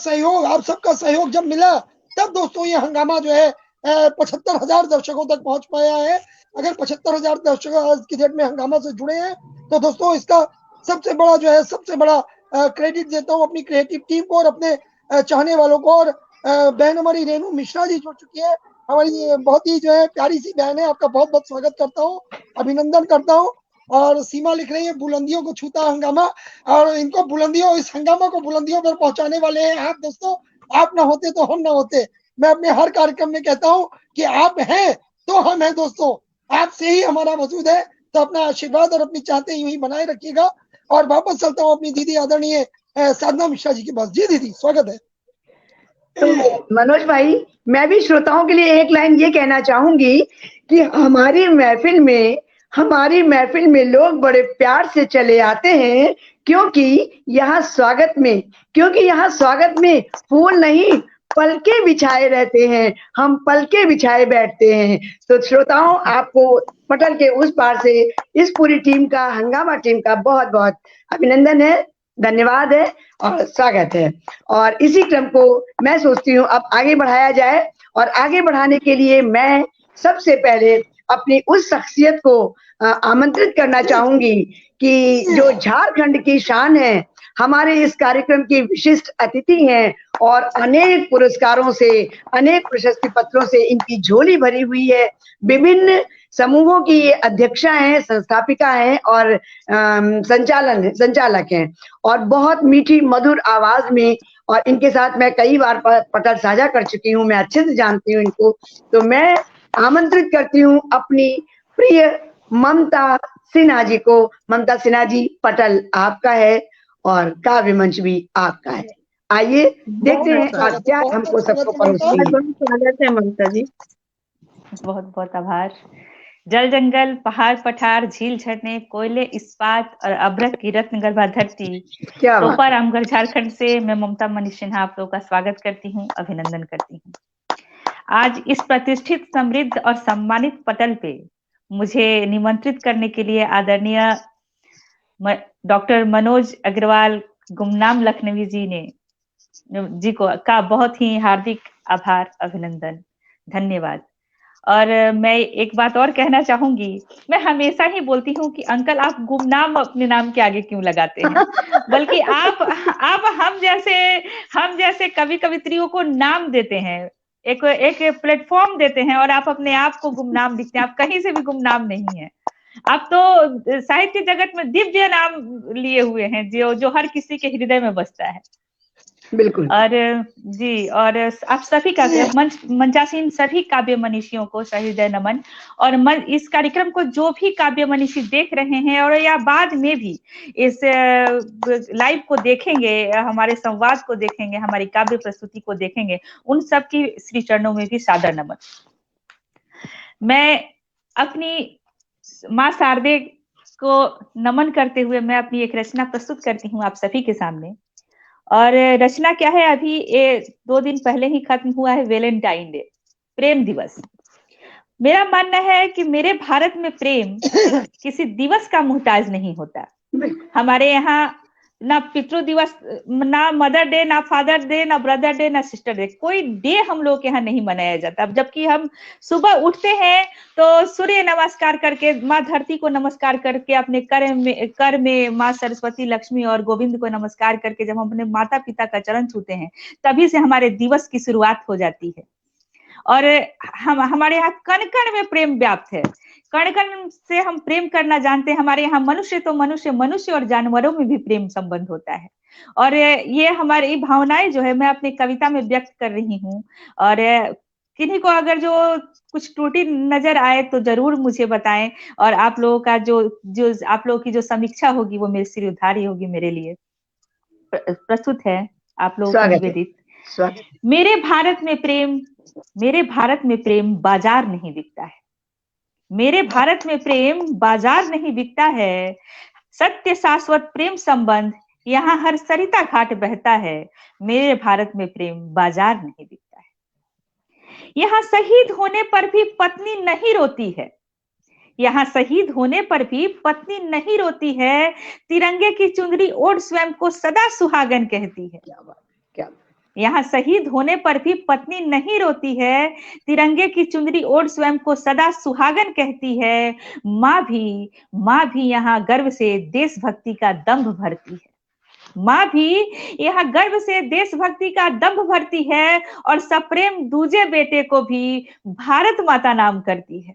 सहयोग जब मिला तब दोस्तों ये हंगामा जो है 75,000 दर्शकों तक पहुंच पाया है। अगर 75,000 दर्शक आज की डेट में हंगामा से जुड़े हैं, तो दोस्तों इसका सबसे बड़ा क्रेडिट देता हूं अपनी क्रिएटिव टीम को और अपने चाहने वालों को। और बहन हमारी रेणु मिश्रा जी जुड़ चुकी है, हमारी बहुत ही जो है प्यारी सी बहन है, आपका बहुत बहुत स्वागत करता हूँ, अभिनंदन करता हूँ। और सीमा लिख रही है बुलंदियों को छूता हंगामा, और इनको बुलंदियों, इस हंगामा को बुलंदियों पर पहुंचाने वाले हैं आप दोस्तों। आप ना होते तो हम ना होते, मैं अपने हर कार्यक्रम में कहता हूँ कि आप हैं तो हम हैं दोस्तों, आपसे ही हमारा वजूद है। तो अपना आशीर्वाद और अपनी चाहते यूं ही बनाए रखिएगा। और वापस चलता हूँ अपनी दीदी आदरणीय साधना मिश्रा जी के पास। जी दीदी, स्वागत है। तो मनोज भाई, मैं भी श्रोताओं के लिए एक लाइन ये कहना चाहूंगी कि हमारी महफिल में लोग बड़े प्यार से चले आते हैं, क्योंकि यहाँ स्वागत में फूल नहीं पलके बिछाए रहते हैं, हम पलके बिछाए बैठते हैं। तो श्रोताओं, आपको पटल के उस पार से इस पूरी टीम का, हंगामा टीम का बहुत बहुत अभिनंदन है, धन्यवाद है और स्वागत है। और इसी क्रम को मैं सोचती हूँ अब आगे बढ़ाया जाए, और आगे बढ़ाने के लिए मैं सबसे पहले अपनी उस शख्सियत को आमंत्रित करना चाहूंगी कि जो झारखंड की शान है, हमारे इस कार्यक्रम की विशिष्ट अतिथि हैं, और अनेक पुरस्कारों से, अनेक प्रशस्ति पत्रों से इनकी झोली भरी हुई है। विभिन्न समूहों की ये अध्यक्षा हैं, संस्थापिका हैं और संचालक हैं, और बहुत मीठी मधुर आवाज में, और इनके साथ मैं कई बार पटल साझा कर चुकी हूँ, मैं अच्छे से जानती हूँ इनको। तो मैं आमंत्रित करती हूँ अपनी प्रिय ममता सिन्हा जी को। ममता सिन्हा जी, पटल आपका है और काव्य मंच भी आपका है। आइए देखते हैं आप क्या हमको सबको परोसती हैं। बहुत स्वागत है ममता जी। बहुत बहुत आभार। जल जंगल, पहाड़ पठार, झील झरने, कोयले, इस्पात और अभ्रक की रत्न गर्भा धरती, क्या बात टोपा रामगढ़ झारखंड से मैं ममता मनीष सिन्हा आप लोगों का स्वागत करती हूँ, अभिनंदन करती हूँ। आज इस प्रतिष्ठित, समृद्ध और सम्मानित पटल पे मुझे निमंत्रित करने के लिए आदरणीय डॉक्टर मनोज अग्रवाल गुमनाम लखनवी जी को का बहुत ही हार्दिक आभार, अभिनंदन, धन्यवाद। और मैं एक बात और कहना चाहूंगी, मैं हमेशा ही बोलती हूँ कि अंकल आप गुमनाम अपने नाम के आगे क्यों लगाते हैं, बल्कि आप हम जैसे कवि कवित्रियों को नाम देते हैं, एक प्लेटफॉर्म देते हैं, और आप अपने आप को गुमनाम दिखते हैं। आप कहीं से भी गुमनाम नहीं है, आप तो साहित्य जगत में दिव्य नाम लिए हुए हैं जो हर किसी के हृदय में बसता है। बिल्कुल। और जी, और आप सभी का मंचासीन सभी काव्य मनीषियों को सहृदय नमन। और इस कार्यक्रम को जो भी काव्य मनीषी देख रहे हैं और या बाद में भी इस लाइव को देखेंगे, हमारे संवाद को देखेंगे, हमारी काव्य प्रस्तुति को देखेंगे, उन सब की श्री चरणों में भी सादर नमन। मैं अपनी माँ शारदे को नमन करते हुए मैं अपनी एक रचना प्रस्तुत करती हूँ आप सभी के सामने। और रचना क्या है, अभी 2 दिन पहले ही खत्म हुआ है वैलेंटाइन डे, प्रेम दिवस। मेरा मानना है कि मेरे भारत में प्रेम किसी दिवस का मुहताज नहीं होता। हमारे यहाँ ना पितृ दिवस, ना मदर डे, ना फादर डे, ना ब्रदर डे, ना सिस्टर डे, कोई डे हम लोग के यहाँ नहीं मनाया जाता। जबकि हम सुबह उठते हैं तो सूर्य नमस्कार करके, माँ धरती को नमस्कार करके, अपने कर में माँ सरस्वती, लक्ष्मी और गोविंद को नमस्कार करके जब हम अपने माता पिता का चरण छूते हैं, तभी से हमारे दिवस की शुरुआत हो जाती है। और हमारे यहाँ कण कण में प्रेम व्याप्त है, कण कण से हम प्रेम करना जानते हैं। हमारे यहाँ मनुष्य तो मनुष्य और जानवरों में भी प्रेम संबंध होता है। और ये हमारी भावनाएं जो है मैं अपनी कविता में व्यक्त कर रही हूँ। और किन्हीं को अगर जो कुछ त्रुटि नजर आए तो जरूर मुझे बताएं, और आप लोगों का जो आप लोगों की जो समीक्षा होगी वो मेरे सिर उधार ही होगी। मेरे लिए प्रस्तुत है आप लोगों को निवेदित। मेरे भारत में प्रेम बाजार नहीं बिकता है। मेरे भारत में प्रेम बाजार नहीं बिकता है। सत्य शाश्वत प्रेम संबंध यहाँ हर सरिता घाट बहता है। मेरे भारत में प्रेम बाजार नहीं बिकता है। यहाँ शहीद होने पर भी पत्नी नहीं रोती है। यहाँ शहीद होने पर भी पत्नी नहीं रोती है। तिरंगे की चुनरी ओढ़ स्वयं को सदा सुहागन कहती है। क्या यहाँ शहीद होने पर भी पत्नी नहीं रोती है। तिरंगे की चुनरी ओढ़ स्वयं को सदा सुहागन कहती है। माँ भी यहाँ गर्व से देशभक्ति का दंभ भरती है। माँ भी यहाँ गर्व से देशभक्ति का दंभ भरती है और सप्रेम दूजे बेटे को भी भारत माता नाम करती है।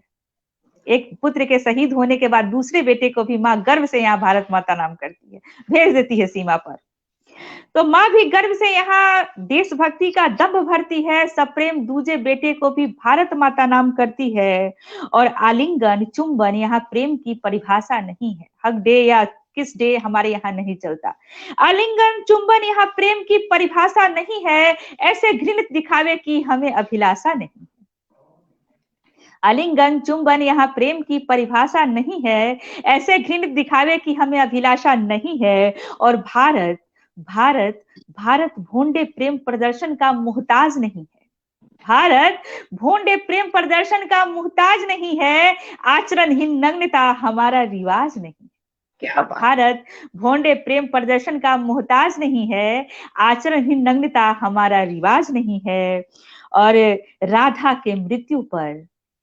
एक पुत्र के शहीद होने के बाद दूसरे बेटे को भी माँ गर्व से यहाँ भारत माता नाम करती है, भेज देती है सीमा पर। तो माँ भी गर्व से यहाँ देशभक्ति का दंभ भरती है, सप्रेम दूजे बेटे को भी भारत माता नाम करती है। और आलिंगन चुंबन यहाँ प्रेम की परिभाषा नहीं है। हक डे या किस डे हमारे यहाँ नहीं चलता। आलिंगन चुंबन यहाँ प्रेम की परिभाषा नहीं है। ऐसे घृणित दिखावे की हमें अभिलाषा नहीं। आलिंगन चुंबन यहाँ प्रेम की परिभाषा नहीं है। ऐसे घृणित दिखावे की हमें अभिलाषा नहीं है। और भारत भोंडे प्रेम प्रदर्शन का मुहताज नहीं है। भारत भोंडे प्रेम प्रदर्शन का मुहताज नहीं है। आचरणहीन नग्नता हमारा रिवाज नहीं है। भारत भोंडे प्रेम प्रदर्शन का मुहताज नहीं है। आचरणहीन नग्नता हमारा रिवाज नहीं है। और राधा के मृत्यु पर,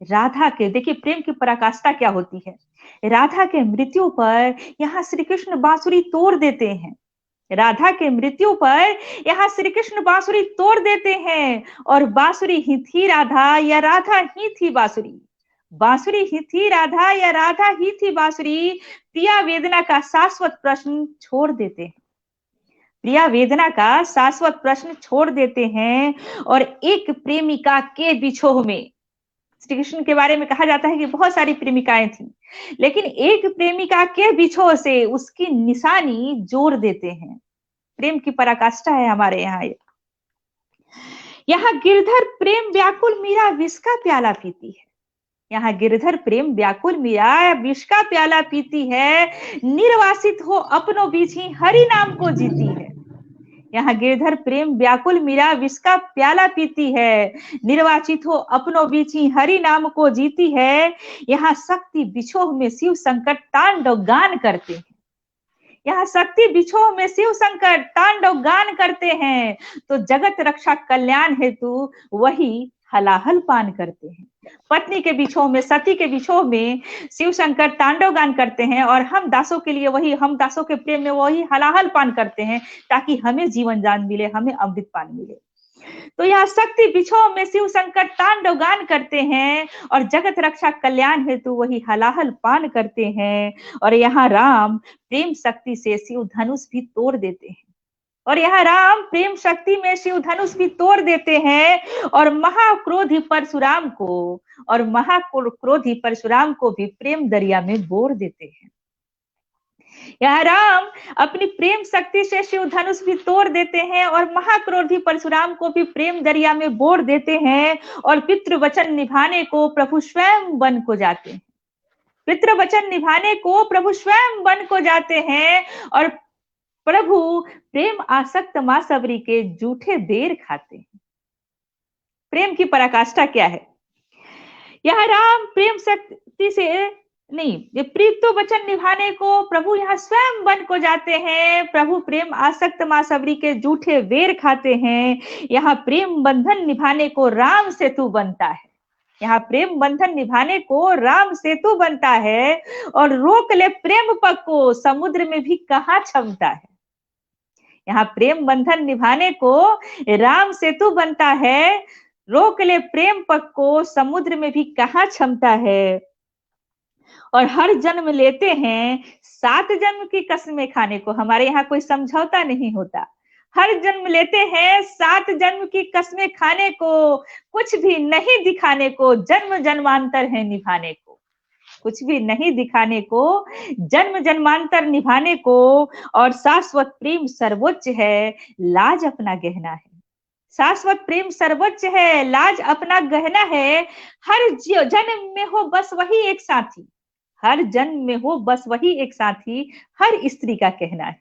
देखिए प्रेम की पराकाष्ठा क्या होती है। राधा के मृत्यु पर यहाँ श्री कृष्ण बांसुरी तोड़ देते हैं। राधा के मृत्यु पर यहाँ श्री कृष्ण बांसुरी तोड़ देते हैं और बांसुरी ही थी राधा या राधा ही थी बांसुरी, बांसुरी ही थी राधा या राधा ही थी बांसुरी, प्रिया वेदना का शाश्वत प्रश्न छोड़ देते हैं, प्रिया वेदना का शाश्वत प्रश्न छोड़ देते हैं। और एक प्रेमिका के बिछोह में, श्री कृष्ण के बारे में कहा जाता है कि बहुत सारी प्रेमिकाएं थी, लेकिन एक प्रेमिका के बिछोह से उसकी निशानी जोड़ देते हैं। प्रेम की पराकाष्ठा है हमारे यहाँ। यहाँ गिरधर प्रेम व्याकुल मीरा विष का प्याला पीती है, यहाँ गिरधर प्रेम व्याकुल मीरा विष का प्याला पीती है, निर्वासित हो अपनों बीच ही हरि नाम को जीती है। यहाँ गिरधर प्रेम व्याकुल मीरा विष का प्याला पीती है, निर्वाचित हो अपनों बीच ही हरि नाम को जीती है। यहाँ शक्ति बिछोह में शिव संकट तांडव गान करते हैं, यहाँ शक्ति बिछोह में शिव संकट तांडव गान करते हैं, तो जगत रक्षा कल्याण हेतु वही हलाहल पान करते हैं। पत्नी के बिछोह में, सती के बिछोह में शिव शंकर तांडव गान करते हैं और हम दासों के लिए वही, हम दासों के प्रेम में वही हलाहल पान करते हैं, ताकि हमें जीवन दान मिले, हमें अमृत पान मिले। तो यहाँ शक्ति बिछोह में शिव शंकर तांडव गान करते हैं और जगत रक्षा कल्याण हेतु वही हलाहल पान करते हैं। और यहाँ राम प्रेम शक्ति से शिव धनुष भी तोड़ देते हैं, और यहाँ राम प्रेम शक्ति में शिव धनुष भी तोड़ देते हैं और महाक्रोधी परशुराम को, और महाक्रोधी परशुराम को भी प्रेम दरिया में बोर देते हैं। यहाँ राम अपनी प्रेम शक्ति से शिव धनुष भी तोड़ देते हैं और महाक्रोधी परशुराम को भी प्रेम दरिया में बोर देते हैं, और पितृवचन निभाने को प्रभु स्वयं वन को जाते हैं, पितृवचन निभाने को प्रभु स्वयं वन को जाते हैं। और प्रभु प्रेम आसक्त मां सबरी के जूठे बेर खाते हैं। प्रेम की पराकाष्ठा क्या है? यहाँ राम प्रेम शक्ति से नहीं, ये प्रीतो वचन निभाने को प्रभु यहाँ स्वयं वन को जाते हैं, प्रभु प्रेम आसक्त मां सबरी के जूठे बेर खाते हैं। यहाँ प्रेम बंधन निभाने को राम सेतु बनता है, यहाँ प्रेम बंधन निभाने को राम सेतु बनता है, और रोक ले प्रेम पग को समुद्र में भी कहाँ क्षमता है। यहाँ प्रेम बंधन निभाने को राम सेतु बनता है, रोक ले प्रेम पग को समुद्र में भी कहाँ क्षमता है। और हर जन्म लेते हैं 7 जन्म की कसमें खाने को, हमारे यहाँ कोई समझौता नहीं होता। हर जन्म लेते हैं 7 जन्म की कसमें खाने को, कुछ भी नहीं दिखाने को जन्म जन्मांतर है निभाने को, कुछ भी नहीं दिखाने को जन्म जन्मांतर निभाने को। और शाश्वत प्रेम सर्वोच्च है, लाज अपना गहना है, शाश्वत प्रेम सर्वोच्च है, लाज अपना गहना है। हर जन्म में हो बस वही एक साथी, हर जन्म में हो बस वही एक साथी, हर स्त्री का कहना है।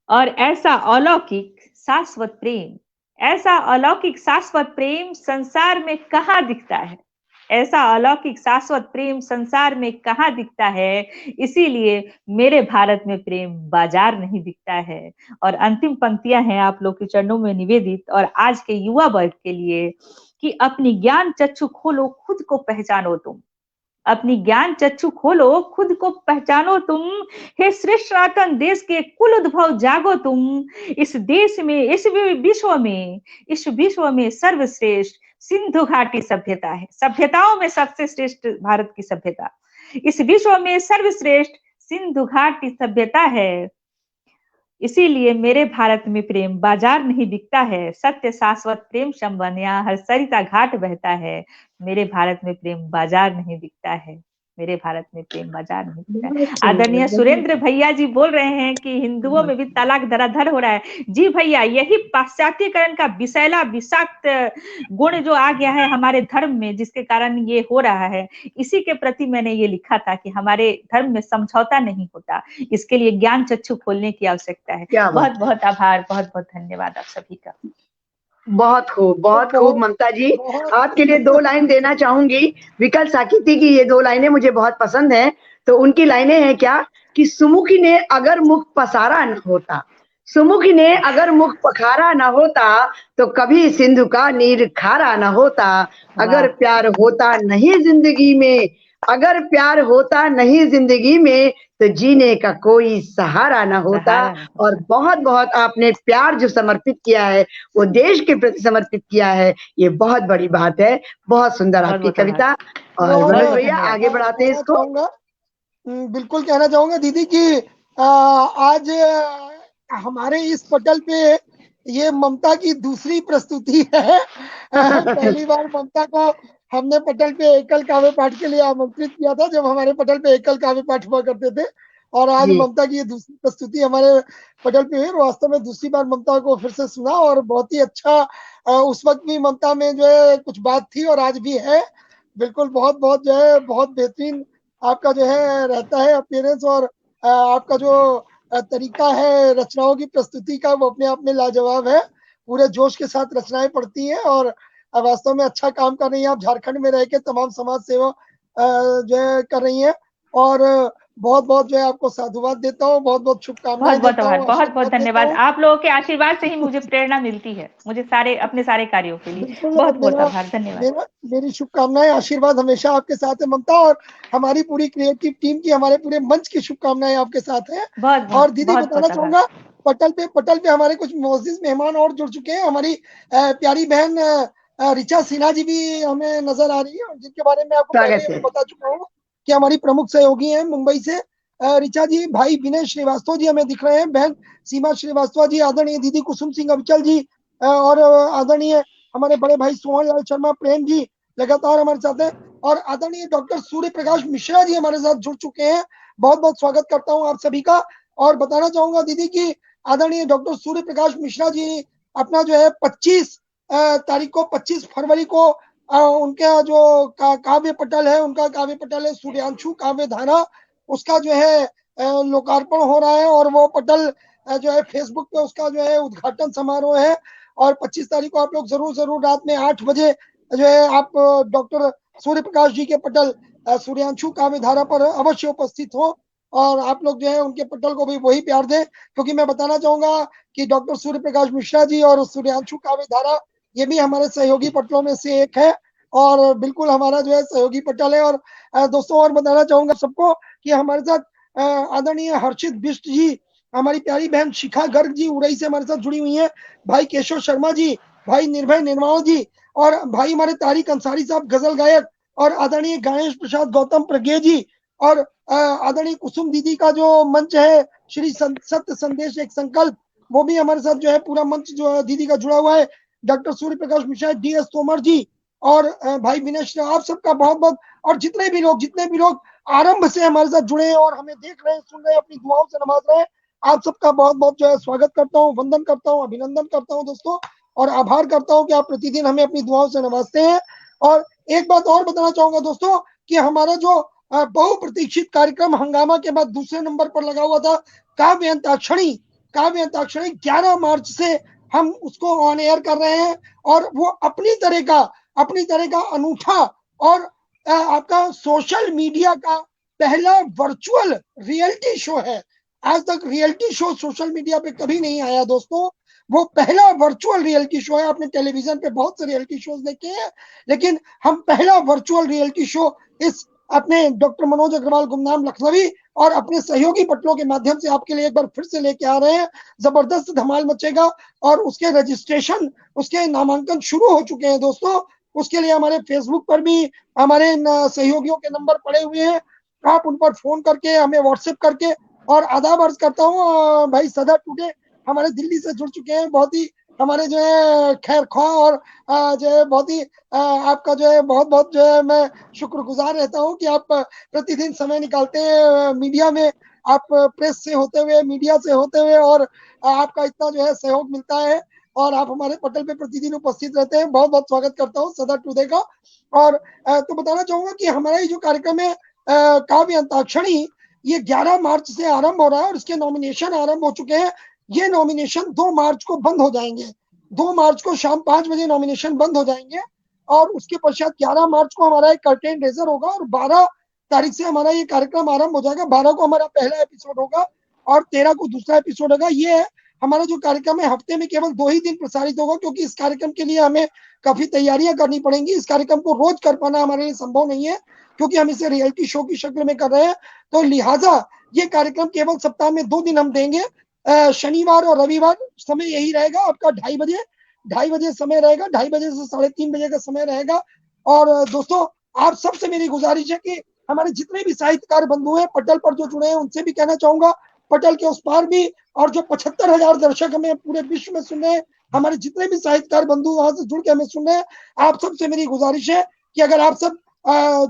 और ऐसा अलौकिक शाश्वत प्रेम, ऐसा अलौकिक शाश्वत प्रेम संसार में कहाँ दिखता है, ऐसा अलौकिक शाश्वत प्रेम संसार में कहाँ दिखता है। इसीलिए मेरे भारत में प्रेम बाजार नहीं दिखता है। और अंतिम पंक्तियां हैं आप लोग के चरणों में निवेदित, और आज के युवा वर्ग के लिए, कि अपनी ज्ञान चक्षु खोलो, खुद को पहचानो तुम, अपनी ज्ञान चक्षु खोलो, खुद को पहचानो तुम। हे श्रेष्ठ सनातन देश के कुल उद्भव जागो तुम, इस देश में, इस विश्व में सर्वश्रेष्ठ सिंधु घाटी सभ्यता है, सभ्यताओं में सबसे श्रेष्ठ भारत की सभ्यता, इस विश्व में सर्वश्रेष्ठ सिंधु घाटी सभ्यता है। इसीलिए मेरे भारत में प्रेम बाजार नहीं बिकता है, सत्य शाश्वत प्रेम संबंध यहाँ हर सरिता घाट बहता है। मेरे भारत में प्रेम बाजार नहीं बिकता है, मेरे भारत में प्रेम बाजार नहीं बिकता है। आदरणीय सुरेंद्र भैया जी बोल रहे हैं कि हिंदुओं में भी तलाक धराधर हो रहा है। जी भैया, यही पाश्चात्यकरण का विषैला विषाक्त गुण जो आ गया है हमारे धर्म में, जिसके कारण ये हो रहा है, इसी के प्रति मैंने ये लिखा था कि हमारे धर्म में समझौता नहीं होता, इसके लिए ज्ञान चक्षु खोलने की आवश्यकता है। बहुत बहुत आभार, बहुत बहुत धन्यवाद आप सभी का। बहुत खूब ममता जी, आपके लिए 2 लाइन देना चाहूंगी। विकल साकिती की ये 2 लाइनें मुझे बहुत पसंद हैं। तो उनकी लाइनें हैं क्या, कि सुमुखी ने अगर मुख पसारा न होता, सुमुखी ने अगर मुख पखारा न होता, तो कभी सिंधु का नीर खारा न होता। अगर प्यार होता नहीं जिंदगी में, अगर प्यार होता नहीं जिंदगी में तो जीने का कोई सहारा ना होता। और बहुत बहुत आपने प्यार जो समर्पित किया है वो देश के प्रति समर्पित किया है, ये बहुत बड़ी बात है। बहुत सुंदर आपकी कविता। और मनोज भैया आगे बढ़ाते हैं इसको। बिल्कुल कहना चाहूंगा दीदी कि आज हमारे इस पटल पे ये ममता की दूसरी प्रस्तुति है। पहली बार ममता को हमने पटल पे एकल काव्य पाठ के लिए आमंत्रित किया था जब हमारे पटल पे एकल काव्य पाठ हुआ करते थे, और आज ममता की ये दूसरी प्रस्तुति हमारे पटल पे हुई। वास्तव में दूसरी बार ममता को फिर से सुना और बहुत ही अच्छा, उस वक्त भी ममता में जो है कुछ बात थी और आज भी है। बिल्कुल बहुत बहुत जो है बहुत बेहतरीन आपका जो है रहता है अपीयरेंस, और आपका जो तरीका है रचनाओं की प्रस्तुति का वो अपने आप में लाजवाब है। पूरे जोश के साथ रचनाएं पढ़ती हैं और वास्तव में अच्छा काम कर रही हैं। आप झारखंड में रह के तमाम समाज सेवा जो है कर रही हैं, और बहुत बहुत जो है आपको साधुवाद देता हूँ, बहुत बहुत शुभकामनाएं देता हूँ। बहुत बहुत धन्यवाद। आप लोगों के आशीर्वाद से ही मुझे प्रेरणा मिलती है, मुझे अपने सारे कार्यों के लिए बहुत बहुत आभार, धन्यवाद। मेरी शुभकामनाएं, आशीर्वाद हमेशा आपके साथ है ममता, और हमारी पूरी क्रिएटिव टीम की, हमारे पूरे मंच की शुभकामनाएं आपके साथ है। और दीदी बताना चाहूंगा पटल पे हमारे कुछ मोअज़्ज़िज़ मेहमान और जुड़ चुके हैं। हमारी प्यारी बहन ऋचा सिन्हा जी भी हमें नजर आ रही है, जिनके बारे में आपको पहले बता चुका हूँ कि हमारी प्रमुख सहयोगी हैं मुंबई से ऋचा जी। भाई विनय श्रीवास्तव जी हमें दिख रहे हैं, बहन सीमा श्रीवास्तव जी, आदरणीय दीदी कुसुम सिंह अविचल जी, और आदरणीय हमारे बड़े भाई सोहन लाल शर्मा प्रेम जी लगातार हमारे साथ हैं, और आदरणीय डॉक्टर सूर्य प्रकाश मिश्रा जी हमारे साथ जुड़ चुके हैं। बहुत बहुत स्वागत करता हूँ आप सभी का। और बताना चाहूंगा दीदी की आदरणीय डॉक्टर सूर्य प्रकाश मिश्रा जी अपना जो है 25 तारीख को 25 फरवरी को उनका जो काव्य पटल है, उनका काव्य पटल है सूर्यांशु काव्य धारा, उसका जो है लोकार्पण हो रहा है, और वो पटल जो है फेसबुक पे उसका जो है उद्घाटन समारोह है। और 25 तारीख को आप लोग जरूर रात में 8 बजे जो है आप डॉक्टर सूर्य प्रकाश जी के पटल सूर्यांशु काव्य धारा पर अवश्य उपस्थित हो, और आप लोग जो है उनके पटल को भी वही प्यार दें, क्योंकि मैं बताना चाहूंगा कि डॉक्टर सूर्य प्रकाश मिश्रा जी और सूर्यांशु काव्य धारा ये भी हमारे सहयोगी पटलों में से एक है, और बिल्कुल हमारा जो है सहयोगी पटल है। और दोस्तों और बताना चाहूंगा सबको कि हमारे साथ आदरणीय हर्षित बिष्ट जी, हमारी प्यारी बहन शिखा गर्ग जी उड़ई से हमारे साथ जुड़ी हुई हैं, भाई केशव शर्मा जी, भाई निर्भय निर्माण जी, और भाई हमारे तारिक अंसारी साहब गजल गायक, और आदरणीय गणेश प्रसाद गौतम प्रज्ञे जी, और आदरणीय कुसुम दीदी का जो मंच है श्री सत्य संदेश एक संकल्प, वो भी हमारे साथ जो है पूरा मंच जो है दीदी का जुड़ा हुआ है। डॉक्टर सूर्य प्रकाश मिश्रा, DS तोमर जी, और भाई विनय श्री, आप सबका बहुत बहुत, और जितने भी लोग आरंभ से हमारे साथ जुड़े हैं और हमें देख रहे हैं, सुन रहे हैं, अपनी दुआओं से नवाज रहे हैं, आप सबका बहुत बहुत जो है स्वागत करता हूँ, वंदन करता हूँ, अभिनंदन करता हूँ दोस्तों, और आभार करता हूँ कि आप प्रतिदिन हमें अपनी दुआओं से नवाजते हैं। और एक बात और बताना चाहूंगा दोस्तों कि हमारा जो बहुप्रतीक्षित कार्यक्रम हंगामा के बाद दूसरे नंबर पर लगा हुआ था काव्य अंताक्षरी 11 मार्च से हम उसको ऑन एयर कर रहे हैं, और वो अपनी तरह का अनूठा और आपका सोशल मीडिया का पहला वर्चुअल रियलिटी शो है। आज तक रियलिटी शो सोशल मीडिया पे कभी नहीं आया दोस्तों, वो पहला वर्चुअल रियलिटी शो है। आपने टेलीविजन पे बहुत से रियलिटी शोज देखे हैं, लेकिन हम पहला वर्चुअल रियलिटी शो इस अपने डॉक्टर मनोज अग्रवाल गुमनाम लखनवी और अपने सहयोगी पटलों के माध्यम से आपके लिए एक बार फिर से लेके आ रहे हैं। जबरदस्त धमाल मचेगा, और उसके रजिस्ट्रेशन, उसके नामांकन शुरू हो चुके हैं दोस्तों। उसके लिए हमारे फेसबुक पर भी हमारे सहयोगियों के नंबर पड़े हुए हैं, आप उन पर फोन करके हमें व्हाट्सएप करके, और आदाब अर्ज करता हूँ भाई सदा टुडे हमारे दिल्ली से जुड़ चुके हैं, बहुत ही हमारे जो है खैर ख्वाह, और जो है बहुत ही आपका जो है बहुत बहुत जो है मैं शुक्रगुजार रहता हूँ कि आप प्रतिदिन समय निकालते हैं मीडिया में, आप प्रेस से होते हुए, मीडिया से होते हुए, और आपका इतना जो है सहयोग मिलता है, और आप हमारे पटल पे प्रतिदिन उपस्थित रहते हैं। बहुत बहुत स्वागत करता हूँ सदा टुडे का। और तो बताना चाहूंगा कि हमारा ये जो कार्यक्रम है काव्य अंताक्षरी, ये 11 मार्च से आरंभ हो रहा है, और इसके नॉमिनेशन आरंभ हो चुके हैं। ये नॉमिनेशन 2 मार्च को बंद हो जाएंगे, 2 मार्च को शाम 5 बजे नॉमिनेशन बंद हो जाएंगे, और उसके पश्चात 11 मार्च को हमारा एक कर्टेन रेजर होगा, और 12 तारीख से हमारा ये कार्यक्रम आरंभ हो जाएगा। 12 को हमारा पहला एपिसोड होगा, और 13 को दूसरा एपिसोड होगा। ये हमारा जो कार्यक्रम है हफ्ते में केवल 2 ही दिन प्रसारित होगा, क्योंकि इस कार्यक्रम के लिए हमें काफी तैयारियां करनी पड़ेंगी। इस कार्यक्रम को रोज कर पाना हमारे लिए संभव नहीं है, क्योंकि हम इसे रियलिटी शो की शक्ल में कर रहे हैं। तो लिहाजा ये कार्यक्रम केवल सप्ताह में 2 दिन हम देंगे, शनिवार और रविवार। समय यही रहेगा आपका 2:30 बजे समय रहेगा, 2:30 बजे से 3:30 बजे का समय रहेगा। और दोस्तों, आप सबसे मेरी गुजारिश है कि हमारे जितने भी साहित्यकार बंधु हैं पटल पर जो जुड़े हैं, उनसे भी कहना चाहूंगा, पटल के उस पार भी, और जो 75,000 दर्शक हमें पूरे विश्व में सुन रहे हैं, हमारे जितने भी साहित्यकार बंधु वहां से जुड़ के हमें सुन रहे हैं, आप सबसे मेरी गुजारिश है कि अगर आप सब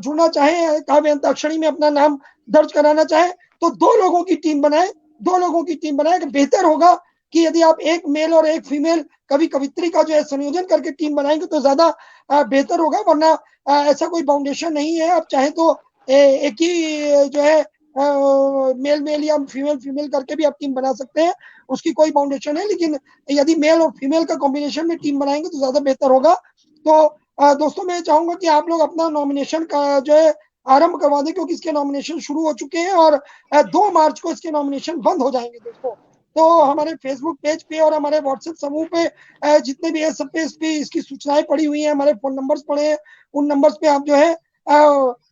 जुड़ना चाहें, काव्य अंताक्षरी में अपना नाम दर्ज कराना चाहें, तो 2 लोगों की टीम बनाए, 2 लोगों की टीम बनाए। बेहतर होगा कि यदि आप एक मेल और एक फीमेल कवि कवित्री का जो है संयोजन करके टीम बनाएंगे तो ज्यादा बेहतर होगा, वरना ऐसा कोई बाउंडेशन नहीं है। आप चाहे तो एक ही जो है मेल मेल या फीमेल फीमेल करके भी आप टीम बना सकते हैं, उसकी कोई बाउंडेशन है। लेकिन यदि मेल और फीमेल का कॉम्बिनेशन में टीम बनाएंगे तो ज्यादा बेहतर होगा। तो दोस्तों, मैं चाहूंगा कि आप लोग अपना नॉमिनेशन का जो है आरंभ करवा दें, क्योंकि इसके नॉमिनेशन शुरू हो चुके हैं और 2 मार्च को इसके नॉमिनेशन बंद हो जाएंगे दोस्तों। तो हमारे फेसबुक पेज पे और हमारे व्हाट्सएप समूह पे जितने भी है सब पे इसकी सूचनाएं पड़ी हुई हैं, हमारे फोन नंबर्स पड़े हैं। उन नंबर्स पे आप जो है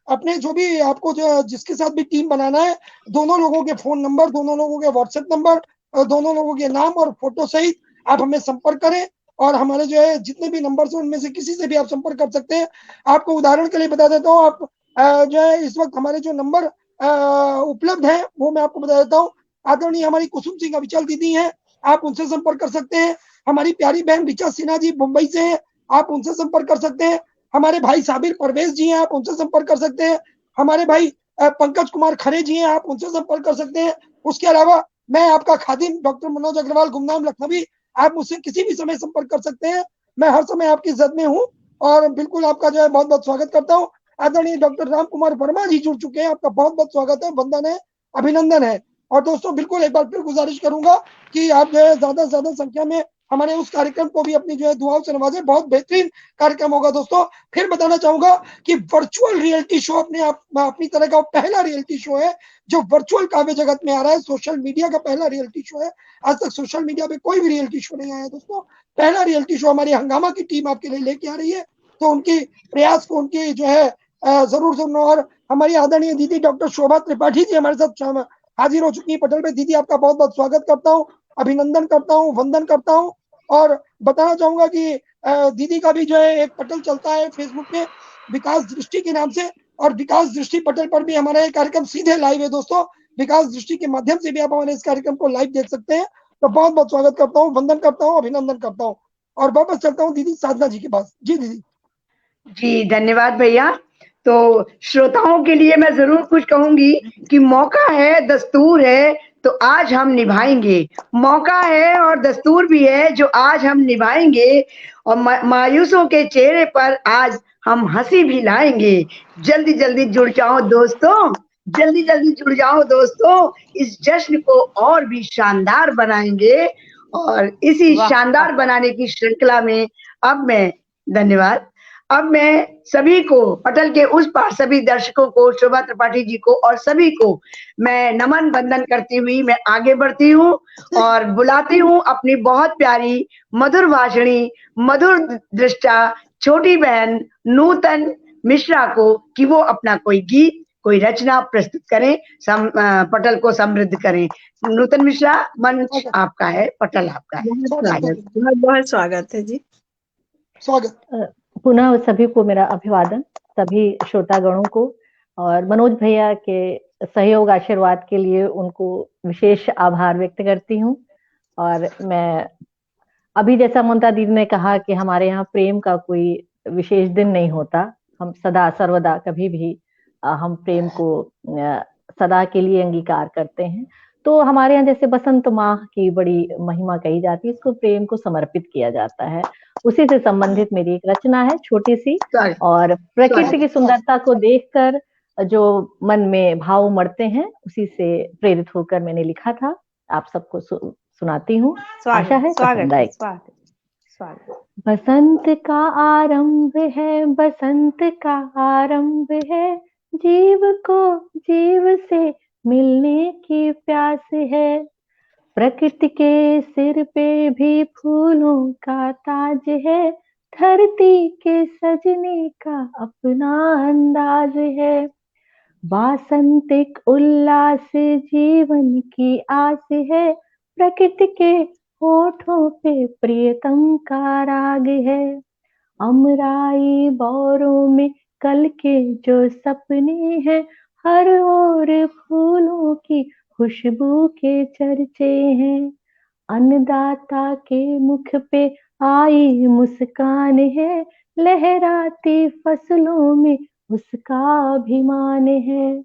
अपने जो भी आपको जो जिसके साथ भी टीम बनाना है, दोनों लोगों के फोन नंबर, दोनों लोगों के व्हाट्सएप नंबर, दोनों लोगों के नाम और फोटो सहित आप हमें संपर्क करें। और हमारे जो है जितने भी नंबर हैं उनमें से किसी से भी आप संपर्क कर सकते हैं। आपको उदाहरण के लिए बता देता हूँ, आप जो है इस वक्त हमारे जो नंबर उपलब्ध है वो मैं आपको बता देता हूँ। आदरणीय हमारी कुसुम सिंह अविचल दीदी हैं, आप उनसे संपर्क कर सकते हैं। हमारी प्यारी बहन ऋचा सिन्हा जी मुंबई से हैं, आप उनसे संपर्क कर सकते हैं। हमारे भाई साबिर परवेज जी हैं, आप उनसे संपर्क कर सकते हैं। हमारे भाई पंकज कुमार खरे जी हैं, आप उनसे संपर्क कर सकते हैं। उसके अलावा मैं आपका खादिम डॉक्टर मनोज अग्रवाल गुमनाम लखनवी, आप मुझसे किसी भी समय संपर्क कर सकते हैं। मैं हर समय आपकी इज्जत में हूँ और बिल्कुल आपका जो है बहुत बहुत स्वागत करता हूँ। आदरणीय डॉक्टर राम कुमार वर्मा जी जुड़ चुके हैं, आपका बहुत बहुत स्वागत है, वंदन है, अभिनंदन है। और दोस्तों, बिल्कुल एक बार फिर गुजारिश करूंगा कि आप जो है ज्यादा से ज्यादा संख्या में हमारे उस कार्यक्रम को भी अपनी जो है दुआओं से नवाजे। बहुत बेहतरीन कार्यक्रम होगा दोस्तों। फिर बताना चाहूंगा कि वर्चुअल रियलिटी शो अपनी तरह का पहला रियलिटी शो है जो वर्चुअल काव्य जगत में आ रहा है। सोशल मीडिया का पहला रियलिटी शो है। आज तक सोशल मीडिया पे कोई भी रियलिटी शो नहीं आया दोस्तों। पहला रियलिटी शो हमारी हंगामा की टीम आपके लिए लेके आ रही है, तो उनकी प्रयास को उनकी जो है जरूर सुनना। और हमारी आदरणीय दीदी डॉक्टर शोभा त्रिपाठी जी हमारे साथ हाजिर हो चुकी है पटल पे। दीदी, आपका बहुत बहुत स्वागत करता हूँ, अभिनंदन करता हूँ, वंदन करता हूँ। और बताना चाहूंगा कि दीदी का भी जो है एक पटल चलता है फेसबुक पे विकास दृष्टि के नाम से, और विकास दृष्टि पटल पर भी हमारा कार्यक्रम सीधे लाइव है दोस्तों। विकास दृष्टि के माध्यम से भी आप हमारे इस कार्यक्रम को लाइव देख सकते हैं। तो बहुत बहुत स्वागत करता हूँ, वंदन करता हूँ, अभिनंदन करता हूँ। और वापस चलता हूँ दीदी साधना जी के पास। जी दीदी। जी धन्यवाद भैया। तो श्रोताओं के लिए मैं जरूर कुछ कहूंगी कि मौका है, दस्तूर है, तो आज हम निभाएंगे। मौका है और दस्तूर भी है जो आज हम निभाएंगे, और मायूसों के चेहरे पर आज हम हंसी भी लाएंगे। जल्दी जल्दी जुड़ जाओ दोस्तों, जल्दी जल्दी जुड़ जाओ दोस्तों, इस जश्न को और भी शानदार बनाएंगे। और इसी शानदार बनाने की श्रृंखला में अब मैं सभी को, पटल के उस पार सभी दर्शकों को, शोभा त्रिपाठी जी को और सभी को मैं नमन वंदन करती हुई मैं आगे बढ़ती हूँ और बुलाती हूँ अपनी बहुत प्यारी मधुर भाषणी, मधुर दृष्टा छोटी बहन नूतन मिश्रा को कि वो अपना कोई गीत, कोई रचना प्रस्तुत करें, पटल को समृद्ध करें। नूतन मिश्रा, मंच आपका है, पटल आपका है। बहुत बहुत स्वागत है जी। स्वागत। पुनः सभी को मेरा अभिवादन, सभी श्रोतागणों को, और मनोज भैया के सहयोग आशीर्वाद के लिए उनको विशेष आभार व्यक्त करती हूँ। और मैं अभी जैसा ममता दीदी ने कहा कि हमारे यहाँ प्रेम का कोई विशेष दिन नहीं होता, हम सदा सर्वदा कभी भी हम प्रेम को सदा के लिए अंगीकार करते हैं। तो हमारे यहाँ जैसे बसंत माह की बड़ी महिमा कही जाती है, इसको प्रेम को समर्पित किया जाता है। उसी से संबंधित मेरी एक रचना है छोटी सी, और प्रकृति की सुंदरता को देखकर जो मन में भाव उमड़ते हैं उसी से प्रेरित होकर मैंने लिखा था। आप सबको सुनाती हूँ, आशा है पसंद आएगी। बसंत का आरंभ है, बसंत का आरंभ है, जीव को जीव से मिलने की प्यास है। प्रकृति के सिर पे भी फूलों का ताज है, धरती के सजने का अपना अंदाज है। वासंतिक उल्लास जीवन की आस है, प्रकृति के होठों पे प्रियतम का राग है। अमराई बौरों में कल के जो सपने हैं, हर ओर फूलों की खुशबू के चर्चे हैं। अन्नदाता के मुख पे आई मुस्कान है, लहराती फसलों में उसका अभिमान है।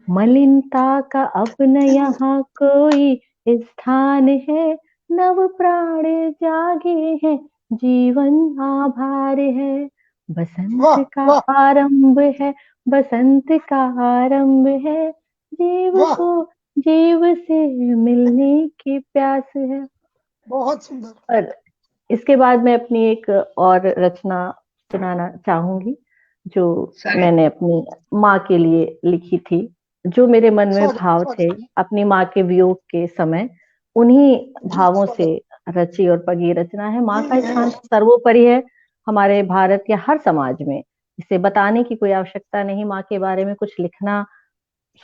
मलिनता का अब न यहाँ कोई स्थान है, नव प्राण जागे हैं, जीवन आभार है। बसंत का आरंभ है, बसंत का आरंभ है, जीव को जीव से मिलने की प्यास है। बहुत सुंदर। और इसके बाद मैं अपनी एक और रचना सुनाना चाहूंगी जो मैंने अपनी माँ के लिए लिखी थी। जो मेरे मन में भाव थे अपनी माँ के वियोग के समय, उन्हीं भावों से रची और पगी रचना है। माँ का स्थान सर्वोपरि है हमारे भारत या हर समाज में, इसे बताने की कोई आवश्यकता नहीं। माँ के बारे में कुछ लिखना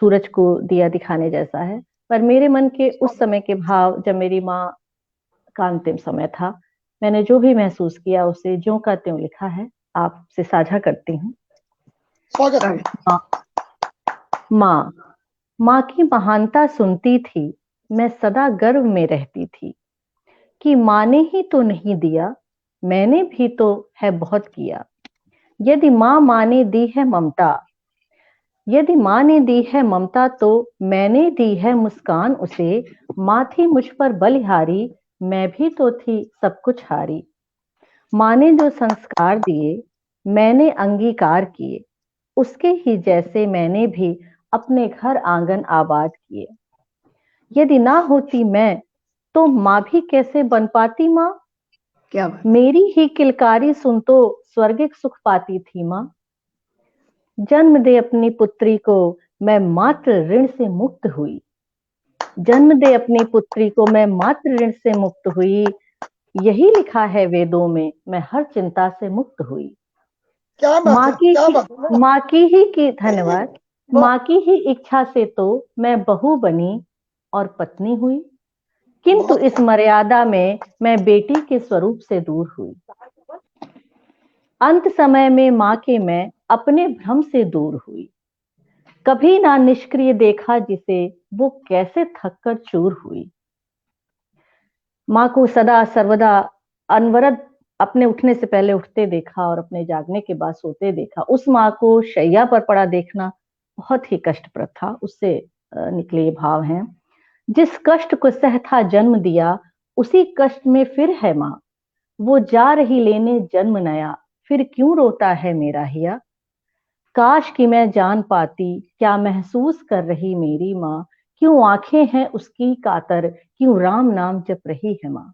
सूरज को दिया दिखाने जैसा है। पर मेरे मन के उस समय के भाव, जब मेरी माँ का अंतिम समय था, मैंने जो भी महसूस किया उसे ज्यों का त्यों लिखा है, आपसे साझा करती हूँ। माँ की महानता सुनती थी, मैं सदा गर्व में रहती थी कि माँ ने ही तो नहीं दिया, मैंने भी तो है बहुत किया। यदि माँ ने दी है ममता, यदि माँ ने दी है ममता, तो मैंने दी है मुस्कान उसे। माँ थी मुझ पर बलिहारी, मैं भी तो थी सब कुछ हारी। माँ ने जो संस्कार दिए मैंने अंगीकार किए, उसके ही जैसे मैंने भी अपने घर आंगन आबाद किए। यदि ना होती मैं तो माँ भी कैसे बन पाती माँ? क्या बात? मेरी ही किलकारी सुन तो स्वर्गिक सुख पाती थी माँ। जन्म दे अपनी पुत्री को मैं मात्र ऋण से मुक्त हुई। जन्म दे अपनी पुत्री को मैं मात्र ऋण से मुक्त हुई। यही लिखा है वेदों में, मैं हर चिंता से मुक्त हुई। माँ की ही धन्यवाद। माँ की ही इच्छा से तो मैं बहू बनी और पत्नी हुई, किंतु इस मर्यादा में मैं बेटी के स्वरूप से दूर हुई। अंत समय में माँ के मैं अपने भ्रम से दूर हुई। कभी ना निष्क्रिय देखा जिसे, वो कैसे थककर चूर हुई। माँ को सदा सर्वदा अनवरत अपने उठने से पहले उठते देखा और अपने जागने के बाद सोते देखा। उस माँ को शैया पर पड़ा देखना बहुत ही कष्टप्रद था। उससे निकले ये भाव हैं। जिस कष्ट को सह था जन्म दिया, उसी कष्ट में फिर है माँ। वो जा रही लेने जन्म नया, फिर क्यों रोता है मेरा हिया। काश कि मैं जान पाती क्या महसूस कर रही मेरी माँ। क्यों आंखें हैं उसकी कातर, क्यों राम नाम जप रही है माँ।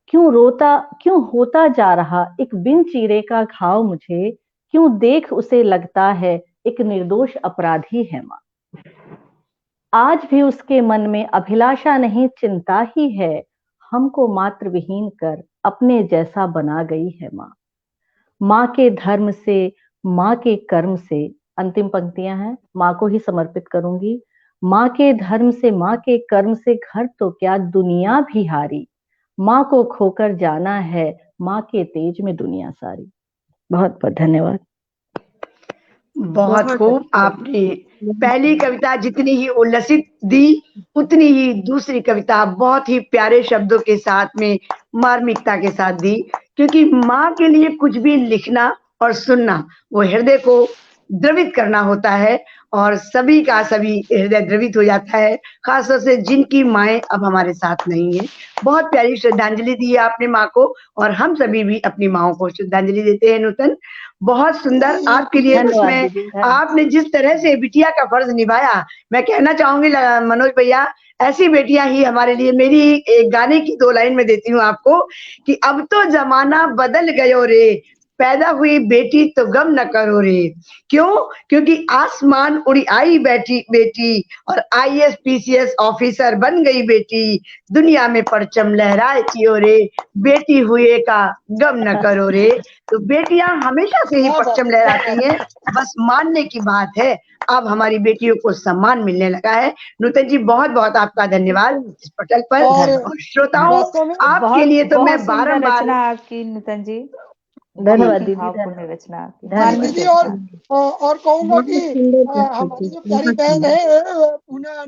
क्यों होता जा रहा एक बिन चीरे का घाव मुझे। क्यों देख उसे लगता है एक निर्दोष अपराधी है माँ। आज भी उसके मन में अभिलाषा नहीं चिंता ही है। हमको मात्र विहीन कर अपने जैसा बना गई है माँ। माँ के धर्म से, माँ के कर्म से, अंतिम पंक्तियां हैं, माँ को ही समर्पित करूंगी। माँ के धर्म से, माँ के कर्म से घर तो क्या दुनिया भी हारी। माँ को खोकर जाना है, माँ के तेज में दुनिया सारी। बहुत बहुत धन्यवाद। बहुत खूब। आपने पहली कविता जितनी ही उल्लसित दी, उतनी ही दूसरी कविता बहुत ही प्यारे शब्दों के साथ में मार्मिकता के साथ दी। क्योंकि माँ के लिए कुछ भी लिखना और सुनना वो हृदय को द्रवित करना होता है, और सभी का सभी हृदय द्रवित हो जाता है, खासतौर से जिनकी माएँ अब हमारे साथ नहीं है। बहुत प्यारी श्रद्धांजलि दी है आपने माँ को, और हम सभी भी अपनी माँओं को श्रद्धांजलि देते हैं। नूतन, बहुत सुंदर आपके लिए उसमें आपने जिस तरह से बिटिया का फर्ज निभाया, मैं कहना चाहूंगी मनोज भैया, ऐसी बेटियां ही हमारे लिए। मेरी एक गाने की 2 लाइन में देती हूँ आपको कि अब तो जमाना बदल गयो रे, पैदा हुई बेटी तो गम न करो रे। क्यों? क्योंकि आसमान उड़ी आई बैठी बेटी और IAS PCS ऑफिसर बन गई बेटी, दुनिया में परचम लहराए चियो रे, बेटी हुए का गम न करो रे। तो बेटियां हमेशा से ही परचम लहराती हैं, बस मानने की बात है। अब हमारी बेटियों को सम्मान मिलने लगा है। नूतन जी बहुत बहुत आपका धन्यवाद इस पटल पर। और और श्रोताओं आपके लिए तो मैं बारंबार रचना आपकी नूतन जी, धन्यवाद दीदी, भावपूर्ण रचना आपकी, जी मार्मिक दीदी। रचना। और कहूंगा कि बहुत सुंदर प्रस्तुति, हमारी जो प्यारी बहुत बहन सुंदर। है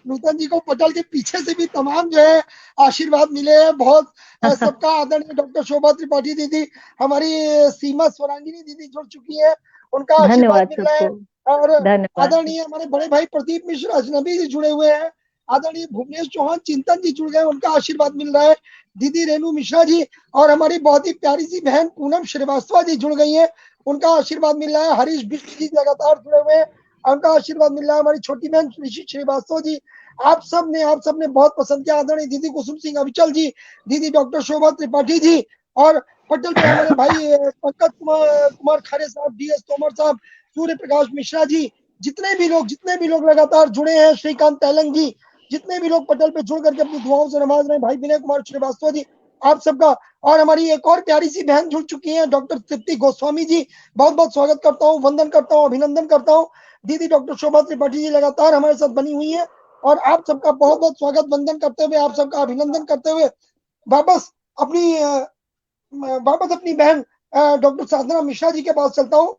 नूतन जी को पटल के पीछे से भी तमाम जो है आशीर्वाद मिले हैं बहुत। सबका आदरणीय डॉक्टर शोभा त्रिपाठी दीदी, हमारी सीमा स्वरांगिनी दीदी जुड़ चुकी है, उनका आशीर्वाद धन्यवाद मिल रहा है। सबको, और धन्यवाद। आदरणीय हमारे बड़े भाई प्रदीप मिश्र अजनबी जी जुड़े हुए हैं, आदरणीय भुवनेश चौहान चिंतन जी जुड़ गए, उनका आशीर्वाद मिल रहा है। दीदी रेणु मिश्रा जी और हमारी बहुत ही प्यारी सी बहन पूनम श्रीवास्तव जी जुड़ गई हैं, उनका आशीर्वाद मिल रहा है। हरीश बिष्ट जी लगातार जुड़े हुए हैं, उनका आशीर्वाद मिल रहा है। हमारी छोटी बहन ऋषि श्रीवास्तव जी, आप सब ने बहुत पसंद किया। आदरणीय दीदी कुसुम सिंह अविचल जी, दीदी डॉक्टर शोभा त्रिपाठी जी, और पटल पे हमारे भाई पंकज कुमार खरे साहब, DS तोमर साहब, सूर्य प्रकाश मिश्रा जी, जितने भी लोग लगातार जुड़े हैं, श्रीकांत तैलंग जी, जितने भी लोग पटल पे जुड़ करके अपनी दुआओं से नवाज रहे हैं, भाई विनय कुमार श्रीवास्तव जी, आप सबका। और हमारी एक और प्यारी सी बहन जुड़ चुकी हैं, डॉक्टर तृप्ति गोस्वामी जी, बहुत बहुत स्वागत करता हूँ, वंदन करता हूँ, अभिनंदन करता हूँ। दीदी डॉक्टर शोभा त्रिपाठी जी लगातार हमारे साथ बनी हुई है, और आप सबका बहुत बहुत स्वागत वंदन करते हुए, आप सबका अभिनंदन करते हुए वापस अपनी बहन डॉक्टर साधना मिश्रा जी के पास चलता हूँ।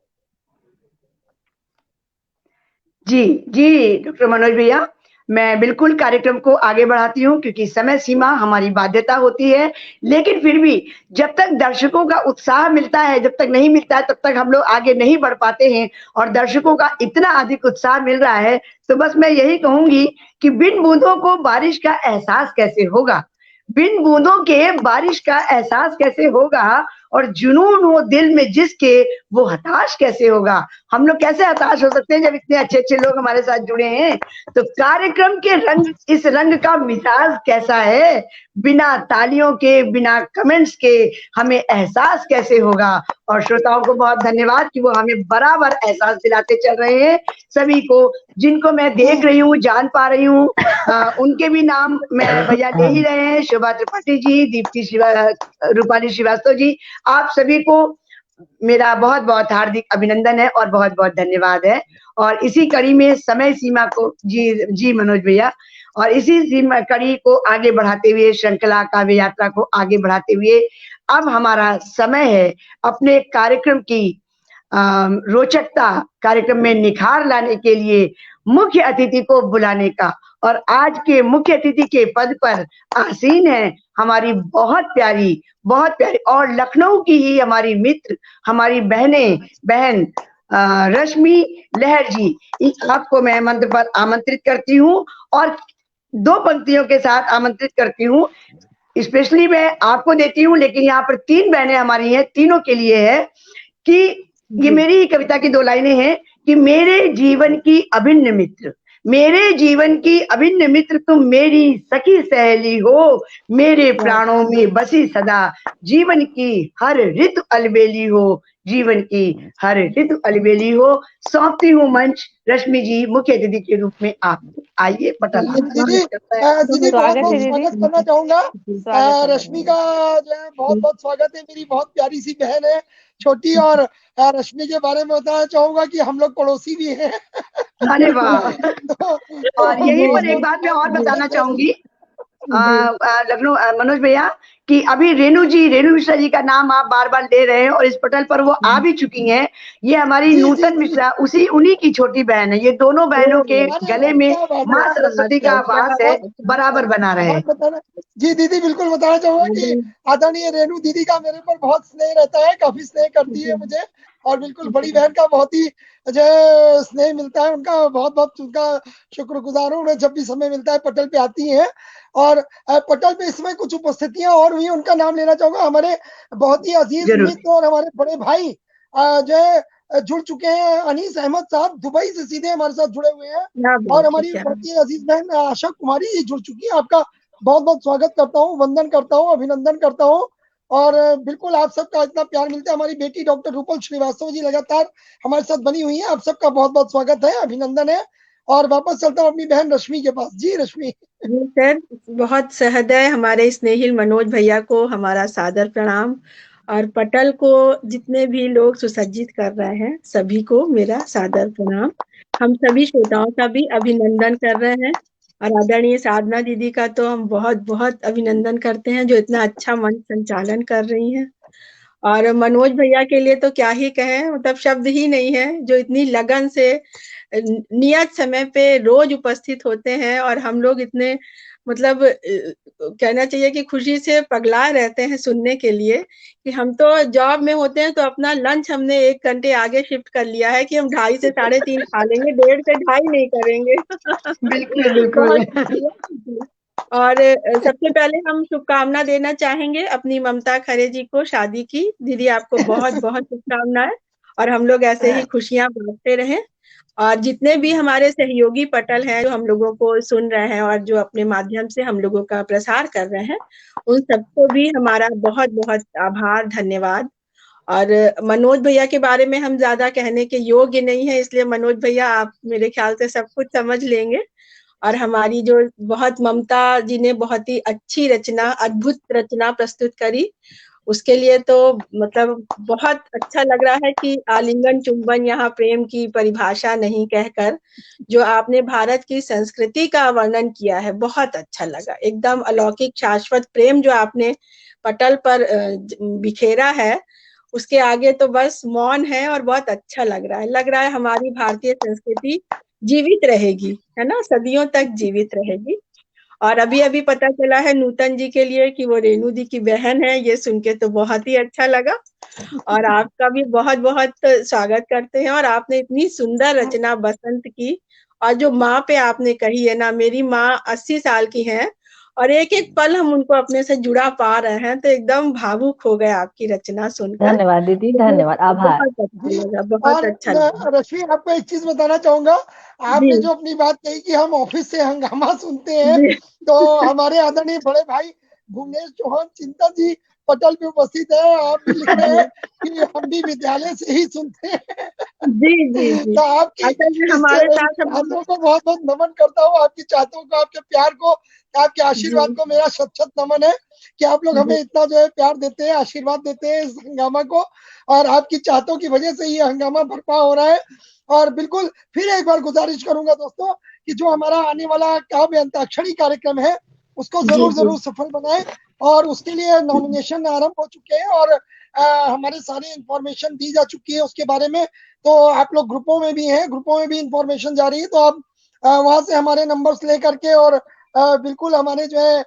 जी जी डॉक्टर मनोज भैया, मैं बिल्कुल कार्यक्रम को आगे बढ़ाती हूँ क्योंकि समय सीमा हमारी बाध्यता होती है, लेकिन फिर भी जब तक दर्शकों का उत्साह मिलता है, जब तक नहीं मिलता है तब तक हम लोग आगे नहीं बढ़ पाते हैं। और दर्शकों का इतना अधिक उत्साह मिल रहा है तो बस मैं यही कहूंगी कि बिन बूंदों को बारिश का एहसास कैसे होगा, बिन बूंदों के बारिश का एहसास कैसे होगा, और जुनून हो दिल में जिसके वो हताश कैसे होगा। हम लोग कैसे हताश हो सकते हैं जब इतने अच्छे अच्छे लोग हमारे साथ जुड़े हैं। तो कार्यक्रम के रंग, इस रंग का मिजाज कैसा है, बिना तालियों के, बिना कमेंट्स के हमें एहसास कैसे होगा। और श्रोताओं को बहुत धन्यवाद कि वो हमें बराबर एहसास दिलाते चल रहे हैं। सभी को जिनको मैं देख रही हूँ, जान पा रही हूँ, उनके भी नाम मैं भैया ले ही रहे हैं, शोभा त्रिपाठी जी, दीप्ति रूपाली श्रीवास्तव जी, आप सभी को मेरा बहुत बहुत हार्दिक अभिनंदन है और बहुत बहुत धन्यवाद है। और इसी कड़ी में समय सीमा को जी मनोज भैया, और इसी सीमा कड़ी को आगे बढ़ाते हुए, श्रृंखला काव्य यात्रा को आगे बढ़ाते हुए अब हमारा समय है अपने कार्यक्रम की रोचकता, कार्यक्रम में निखार लाने के लिए मुख्य अतिथि को बुलाने का। और आज के मुख्य अतिथि के पद पर आसीन है हमारी बहुत प्यारी और लखनऊ की ही हमारी मित्र, हमारी बहन रश्मि लहर जी। आपको मैं मंच पर आमंत्रित करती हूँ और 2 पंक्तियों के साथ आमंत्रित करती हूँ। स्पेशली मैं आपको देती हूँ, लेकिन यहाँ पर 3 बहनें हमारी हैं, तीनों के लिए है कि ये मेरी कविता की 2 लाइनें हैं कि मेरे जीवन की अभिन्न मित्र, मेरे जीवन की अभिन्न मित्र तुम मेरी सखी सहेली हो, मेरे प्राणों में बसी सदा, जीवन की हर ऋतु अलबेली हो, जीवन की हर ऋतु अलबेली हो। सौंपती हूँ मंच रश्मि जी मुख्य अतिथि के रूप में आपको। आइए पटल दीदी बहुत बहुत स्वागत करना चाहूंगा। रश्मि का जो है बहुत बहुत स्वागत है, मेरी बहुत प्यारी सी बहन है, छोटी। और रश्मि के बारे में बताना चाहूंगा कि हम लोग पड़ोसी भी हैं। अरे वाह। और यहीं पर एक बात मैं और बताना चाहूंगी लखनऊ मनोज भैया कि अभी रेणु मिश्रा जी का नाम आप बार बार ले रहे हैं और इस पटल पर वो आ भी चुकी हैं। ये हमारी नूतन मिश्रा उन्हीं की छोटी बहन है। ये दोनों बहनों के गले में माँ सरस्वती का वास है, बराबर बना रहे। जी दीदी बिल्कुल बताना चाहूंगा कि आदरणीय रेणु दीदी का मेरे पर बहुत स्नेह रहता है, काफी स्नेह करती है मुझे, और बिल्कुल बड़ी बहन का बहुत ही जो स्नेह मिलता है, उनका बहुत बहुत उनका शुक्रगुजार हूँ। उन्हें जब भी समय मिलता है पटल पे आती हैं। और पटल पे इसमें कुछ उपस्थितियां और हुई, उनका नाम लेना चाहूंगा। हमारे बहुत ही अजीज मित्र और हमारे बड़े भाई जो जुड़ चुके हैं, अनीस अहमद साहब दुबई से सीधे हमारे साथ जुड़े हुए हैं, और हमारी बहुत ही अजीज बहन आशा कुमारी जुड़ चुकी है। आपका बहुत बहुत स्वागत करता हूँ, वंदन करता हूँ, अभिनंदन करता हूँ। और बिल्कुल आप सबका इतना प्यार मिलता है। हमारी बेटी डॉक्टर रूपल श्रीवास्तव जी लगातार हमारे साथ बनी हुई है। आप सबका बहुत बहुत स्वागत है, अभिनंदन है। और वापस चलता हूँ अपनी बहन रश्मि के पास। जी रश्मि। जी सर, बहुत सहृदय हमारे स्नेहिल मनोज भैया को हमारा सादर प्रणाम, और पटल को जितने भी लोग सुसज्जित कर रहे हैं सभी को मेरा सादर प्रणाम। हम सभी श्रोताओं का भी अभिनंदन कर रहे हैं, और आदरणीय साधना दीदी का तो हम बहुत बहुत अभिनंदन करते हैं जो इतना अच्छा मंच संचालन कर रही हैं। और मनोज भैया के लिए तो क्या ही कहें, मतलब शब्द ही नहीं है, जो इतनी लगन से नियत समय पे रोज उपस्थित होते हैं, और हम लोग इतने मतलब कहना चाहिए कि खुशी से पगला रहते हैं सुनने के लिए, कि हम तो जॉब में होते हैं तो अपना लंच हमने 1 घंटे आगे शिफ्ट कर लिया है कि हम 2:30 से 3:30 खा लेंगे, 1:30 से 2:30 नहीं करेंगे। बिल्कुल बिल्कुल। बहुत शुक्रिया। और सबसे पहले हम शुभकामना देना चाहेंगे अपनी ममता खरे जी को शादी की। दीदी आपको बहुत बहुत शुभकामनाएं, और हम लोग ऐसे ही खुशियां बांटते रहें। और जितने भी हमारे सहयोगी पटल हैं जो हम लोगों को सुन रहे हैं और जो अपने माध्यम से हम लोगों का प्रसार कर रहे हैं, उन सबको भी हमारा बहुत बहुत आभार, धन्यवाद। और मनोज भैया के बारे में हम ज्यादा कहने के योग्य नहीं है, इसलिए मनोज भैया आप मेरे ख्याल से सब कुछ समझ लेंगे। और हमारी जो बहुत ममता जी ने बहुत ही अच्छी रचना, अद्भुत रचना प्रस्तुत करी, उसके लिए तो मतलब बहुत अच्छा लग रहा है कि आलिंगन चुंबन यहाँ प्रेम की परिभाषा नहीं कहकर जो आपने भारत की संस्कृति का वर्णन किया है, बहुत अच्छा लगा। एकदम अलौकिक शाश्वत प्रेम जो आपने पटल पर बिखेरा है, उसके आगे तो बस मौन है, और बहुत अच्छा लग रहा है हमारी भारतीय संस्कृति जीवित रहेगी, है ना, सदियों तक जीवित रहेगी। और अभी अभी पता चला है नूतन जी के लिए कि वो रेणु दी की बहन है, ये सुन के तो बहुत ही अच्छा लगा। और आपका भी बहुत बहुत स्वागत करते हैं। और आपने इतनी सुंदर रचना बसंत की, और जो माँ पे आपने कही है ना, मेरी माँ 80 साल की है, और एक एक पल हम उनको अपने से जुड़ा पा रहे हैं, तो एकदम भावुक हो गए आपकी रचना सुनकर। धन्यवाद दीदी, तो धन्यवाद, आभार। बहुत अच्छा जी। लगा, बहुत और अच्छा लगा। रश्मि आपको एक चीज बताना चाहूंगा। जी आपने जो अपनी बात कही कि हम ऑफिस से हंगामा सुनते हैं, जी तो हमारे आदरणीय बड़े भाई भुवनेश चौहान चिंतन जी पटल पे उपस्थित है। आप भी लिख रहे हैं कि हम भी विद्यालय से ही सुनते हैं। जी जी जी। तो आपकी असल में इस हमारे साथ हम, चाहतों को बहुत बहुत नमन करता हूँ। आपकी चाहतों को, आपके प्यार को, आपके जी आशीर्वाद को मेरा शत शत नमन है कि आप लोग जी हमें इतना जो है प्यार देते हैं, आशीर्वाद देते हैं इस हंगामा को। और आपकी चाहतों की वजह से ये हंगामा बर्पा हो रहा है। और बिल्कुल फिर एक बार गुजारिश करूंगा दोस्तों कि जो हमारा आने वाला काव्य अंताक्षरी कार्यक्रम है उसको जी जरूर जी जरूर सफल बनाएं। और उसके लिए नॉमिनेशन आरंभ हो चुके हैं, और हमारे सारे इंफॉर्मेशन दी जा चुकी है उसके बारे में। तो आप लोग ग्रुपों में भी हैं, ग्रुपों में भी इंफॉर्मेशन जा रही है, तो आप वहां से हमारे नंबर्स लेकर के और बिल्कुल हमारे जो है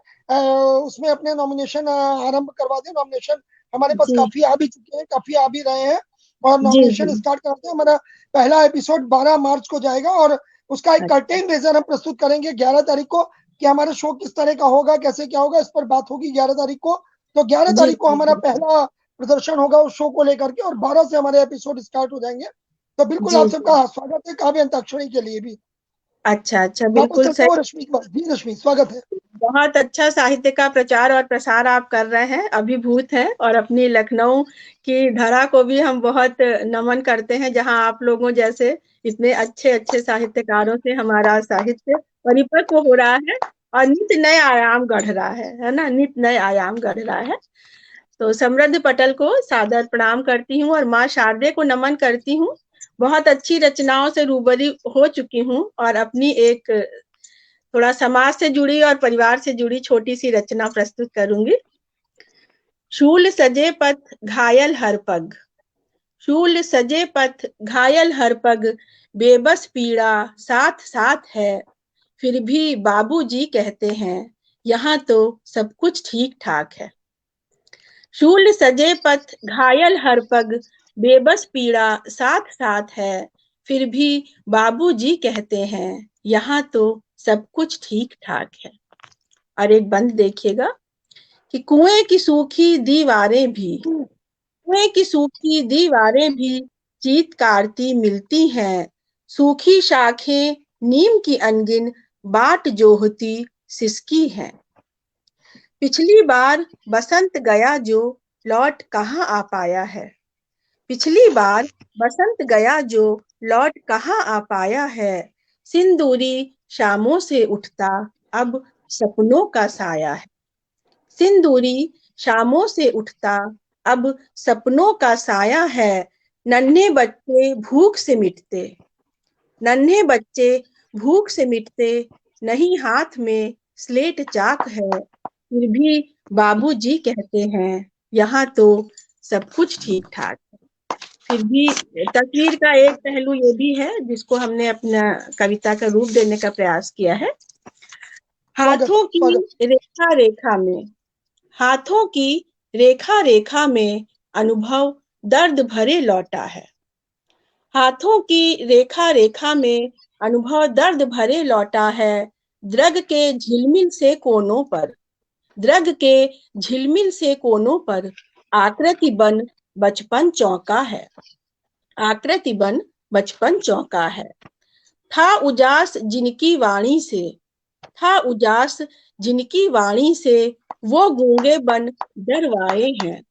उसमें अपने नॉमिनेशन आरंभ करवा दें। नॉमिनेशन हमारे पास जी काफी आ भी चुके हैं, काफी आ भी रहे हैं, और जी जी। नॉमिनेशन स्टार्ट करते हैं। हमारा पहला एपिसोड 12 मार्च को जाएगा, और उसका एक अच्छा कर्टेन रेजर हम प्रस्तुत करेंगे 11 तारीख को कि हमारा शो किस तरह का होगा, कैसे क्या होगा, इस पर बात होगी 11 तारीख को। तो 11 जी तारीख को जी हमारा जी पहला प्रदर्शन होगा उस शो को लेकर के, और 12 से हमारे एपिसोड स्टार्ट हो जाएंगे। तो बिल्कुल जी आप जी। सबका स्वागत है काव्य अंताक्षरी के लिए भी। अच्छा अच्छा, वापस बिल्कुल चलता सही। हूँ रश्मि के पास। जी रश्मि, स्वागत है। बहुत अच्छा साहित्य का प्रचार और प्रसार आप कर रहे हैं, अभिभूत है। और अपनी लखनऊ की धरा को भी हम बहुत नमन करते हैं, जहां आप लोगों जैसे इतने अच्छे अच्छे साहित्यकारों से हमारा साहित्य परिपक्व हो रहा है, और नित नए आयाम गढ़ रहा है ना, नित नए आयाम गढ़ रहा है। तो समृद्ध पटल को सादर प्रणाम करती हूँ, और माँ शारदे को नमन करती हूँ। बहुत अच्छी रचनाओं से रूबरू हो चुकी हूँ, और अपनी एक थोड़ा समाज से जुड़ी और परिवार से जुड़ी छोटी सी रचना प्रस्तुत करूंगी। शूल सजे पथ घायल हर पग, शूल सजे पथ घायल हर पग, बेबस पीड़ा साथ साथ है, फिर भी बाबूजी कहते हैं यहाँ तो सब कुछ ठीक ठाक है। शूल सजे पथ घायल हर पग, बेबस पीड़ा साथ साथ है, फिर भी बाबूजी कहते हैं यहाँ तो सब कुछ ठीक ठाक है। और एक बंद देखिएगा कि कुएं की सूखी दीवारें भी, कुएं की सूखी दीवारें भी चीतकारती मिलती हैं, सूखी शाखें नीम की अनगिन बाट जोहती सिसकी हैं। पिछली बार बसंत गया जो लौट कहाँ आ पाया है। पिछली बार बसंत गया जो लौट कहाँ आ पाया है। सिंदूरी शामों से उठता अब सपनों का साया है। सिंदूरी शामों से उठता अब सपनों का साया है। नन्हे बच्चे भूख से मिटते, नन्हे बच्चे भूख से मिटते, नहीं हाथ में स्लेट चाक है। फिर भी बाबूजी कहते हैं यहाँ तो सब कुछ ठीक ठाक है। फिर भी तस्वीर का एक पहलू ये भी है जिसको हमने अपना कविता का रूप देने का प्रयास किया है। हाथों की रेखा रेखा में, हाथों की रेखा रेखा में अनुभव दर्द भरे लौटा है। हाथों की रेखा रेखा में अनुभव दर्द भरे लौटा है। द्रग के झिलमिल से कोनों पर, द्रग के झिलमिल से कोनों पर आकृति बन बचपन चौंका है। आकृति बन बचपन चौंका है। था उजास जिनकी वाणी से, था उजास जिनकी वाणी से वो गूंगे बन डरवाए हैं।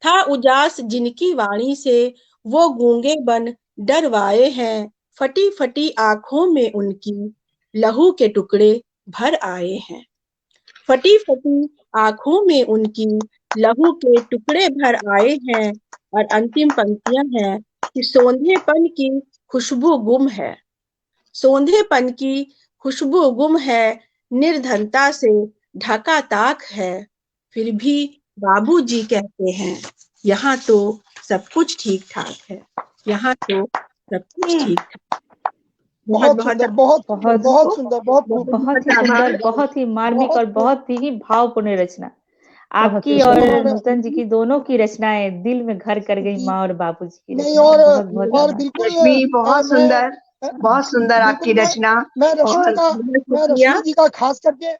था उजास जिनकी वाणी से वो गूंगे बन डरवाए हैं। फटी फटी आंखों में उनकी लहू के टुकड़े भर आए हैं। फटी फटी आंखों में उनकी लहू के टुकड़े भर आए हैं। और अंतिम पंक्तियां हैं कि सोंधेपन की खुशबू गुम है, सोंधेपन की खुशबू गुम है, निर्धनता से ढका ताक है। फिर भी बाबूजी कहते हैं यहाँ तो सब कुछ ठीक ठाक है, यहाँ तो सब कुछ ठीक ठाक। बहुत सुंदर, बहुत सुंदर, बहुत सुंदर, बहुत बहुत ही सुंदर, बहुत ही मार्मिक और बहुत ही भावपूर्ण रचना आपकी और नूतन जी की दोनों की रचनाएं दिल में घर कर गई। माँ और बाबूजी की नहीं, रचना और बिल्कुल बहुत सुंदर आपकी रचना। मैं रश्मि जी का खास करके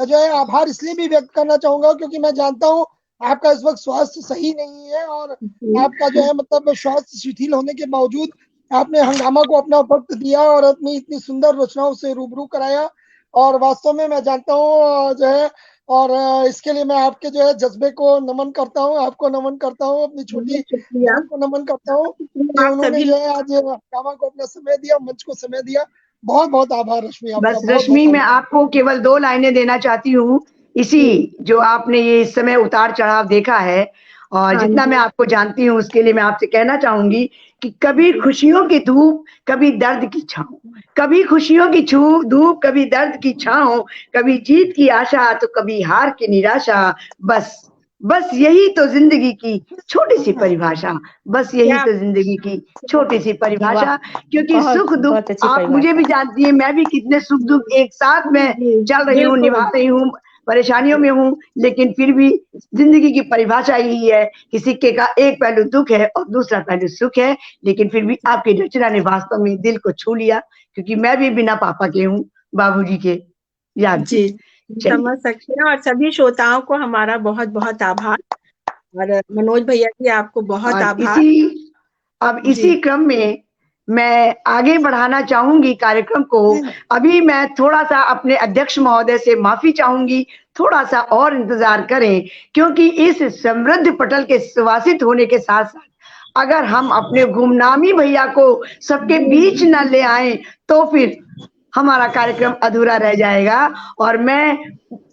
जो है आभार इसलिए भी व्यक्त करना चाहूंगा क्योंकि मैं जानता हूँ आपका इस वक्त स्वास्थ्य सही नहीं है और आपका जो है मतलब स्वास्थ्य शिथिल होने के बावजूद आपने हंगामा को अपना वक्त दिया और अपनी इतनी सुंदर रचनाओं से रूबरू कराया। और वास्तव में मैं जानता हूँ जो है, और इसके लिए मैं आपके जो है जज्बे को नमन करता हूँ, आपको नमन करता हूँ, अपनी छोटी बहन को नमन करता हूँ कि उन्होंने जो है आज हंगामा को अपना समय दिया, मंच को समय दिया। बहुत बहुत आभार रश्मि आपका। बस रश्मि, मैं आपको केवल 2 लाइनें देना चाहती हूँ। इसी जो आपने ये इस समय उतार चढ़ाव देखा है और जितना मैं आपको जानती हूँ उसके लिए मैं आपसे कहना चाहूंगी कि कभी खुशियों की धूप, कभी दर्द की छाँव, कभी खुशियों की धूप, कभी दर्द की छाँव, कभी जीत की आशा तो कभी हार की निराशा। बस यही तो जिंदगी की छोटी सी परिभाषा, बस यही तो जिंदगी की छोटी सी परिभाषा। क्योंकि सुख दुख आप मुझे भी जानती है, मैं भी कितने सुख दुख एक साथ में चल रही हूँ, निभा रही हूँ, परेशानियों में हूँ, लेकिन फिर भी जिंदगी की परिभाषा यही है कि सिक्के का एक पहलू दुख है और दूसरा पहलू सुख है। लेकिन फिर भी आपकी रचना ने वास्तव में दिल को छू लिया, क्योंकि मैं भी बिना पापा के हूँ, बाबूजी के याद। जी, समझ सकते हैं। और सभी श्रोताओं को हमारा बहुत बहुत आभार। और मनोज भैया जी आपको बहुत आभार। इसी क्रम में मैं आगे बढ़ाना चाहूंगी कार्यक्रम को। अभी मैं थोड़ा सा अपने अध्यक्ष महोदय से माफी चाहूंगी, थोड़ा सा और इंतजार करें, क्योंकि इस समृद्ध पटल के सुवासित होने के साथ साथ अगर हम अपने गुमनामी भैया को सबके बीच न ले आए तो फिर हमारा कार्यक्रम अधूरा रह जाएगा। और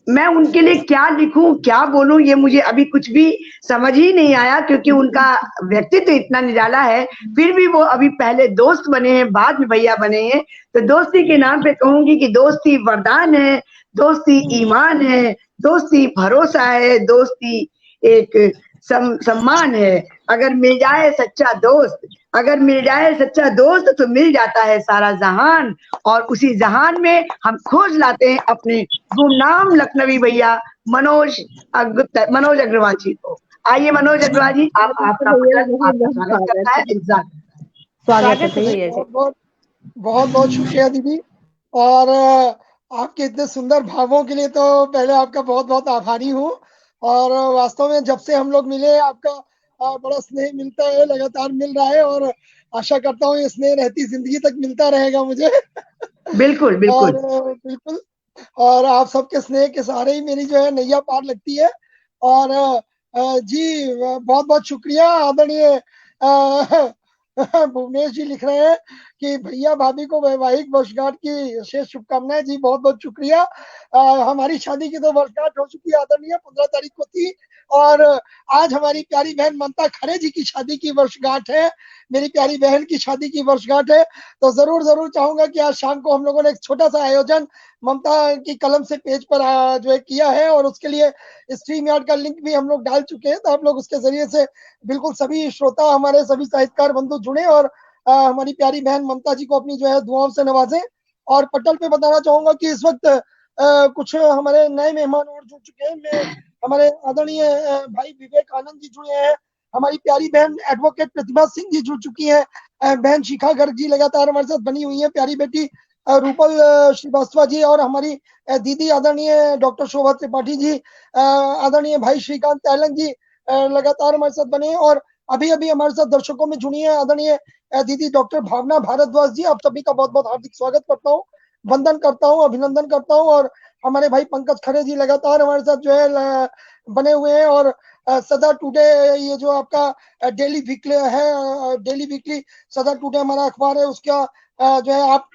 मैं उनके लिए क्या लिखूं, क्या बोलूं, ये मुझे अभी कुछ भी समझ ही नहीं आया, क्योंकि उनका व्यक्तित्व इतना निराला है। फिर भी वो अभी पहले दोस्त बने हैं, बाद में भैया बने हैं। तो दोस्ती के नाम पे कहूंगी कि दोस्ती वरदान है, दोस्ती ईमान है, दोस्ती भरोसा है, दोस्ती एक सम्मान है। अगर मिल जाए सच्चा दोस्त, अगर मिल जाए सच्चा दोस्त तो मिल जाता है सारा जहान। और उसी जहान में हम खोज लाते हैं अपने गुमनाम लखनवी भैया मनोज अग्रवाल जी को। आइए मनोज अग्रवाल जी, आपका स्वागत करता है। स्वागत है भैया जी। बहुत बहुत शुक्रिया दीदी। और आपके इतने सुंदर भावों के लिए तो पहले आपका बहुत बहुत आभारी हूँ। और वास्तव में जब से हम लोग मिले आपका बड़ा स्नेह मिलता है, लगातार मिल रहा है और आशा करता हूँ ये स्नेह रहती जिंदगी तक मिलता रहेगा मुझे। बिल्कुल बिल्कुल बिल्कुल। और आप सबके स्नेह के सहारे ही मेरी जो है नैया पार लगती है। और जी बहुत बहुत शुक्रिया आदरणीय भुवनेश जी लिख रहे हैं कि भैया भाभी को वैवाहिक वर्षगांठ की विशेष शुभकामनाएं। जी बहुत बहुत शुक्रिया। हमारी शादी की तो वर्षगांठ हो चुकी है आदरणीय, 15 तारीख को थी, और आज हमारी प्यारी बहन ममता खरे जी की शादी की वर्षगांठ है। मेरी प्यारी बहन की शादी की वर्षगांठ है, तो जरूर जरूर चाहूंगा कि आज शाम को हम लोगों ने एक छोटा सा आयोजन ममता की कलम से पेज पर जो है किया है, और उसके लिए स्ट्रीम यार्ड का लिंक भी हम लोग डाल चुके हैं, तो आप लोग उसके जरिए से बिल्कुल सभी श्रोता, हमारे सभी साहित्यकार बंधु जुड़े और हमारी प्यारी बहन ममता जी को अपनी जो है दुआओं से नवाजें। और पटल पे बताना चाहूंगा कि इस वक्त कुछ हमारे नए मेहमान और जुड़ चुके हैं। मैं हमारे आदरणीय भाई विवेक आनंद जी जुड़े हैं, हमारी प्यारी बहन एडवोकेट प्रतिभा सिंह जी जुड़ चुकी है, बहन शिखा गर्ग जी लगातार हमारे साथ बनी हुई है, प्यारी बेटी रूपल श्रीवास्तव जी, और हमारी दीदी आदरणीय डॉक्टर शोभा त्रिपाठी जी, आदरणीय भाई श्रीकांत तैलंग जी लगातार हमारे साथ बने, और अभी अभी हमारे साथ दर्शकों में जुड़ी है आदरणीय दीदी डॉक्टर भावना भारद्वाज जी। आप सभी का बहुत बहुत हार्दिक स्वागत करता हूँ, वंदन करता हूँ, अभिनंदन करता हूँ। और हमारे भाई पंकज खरे जी लगातार हमारे साथ जो है बने हुए हैं, और सदा टुडे, ये जो आपका डेली वीकली है, डेली वीकली सदा टुडे हमारा अखबार है, उसका जो है आप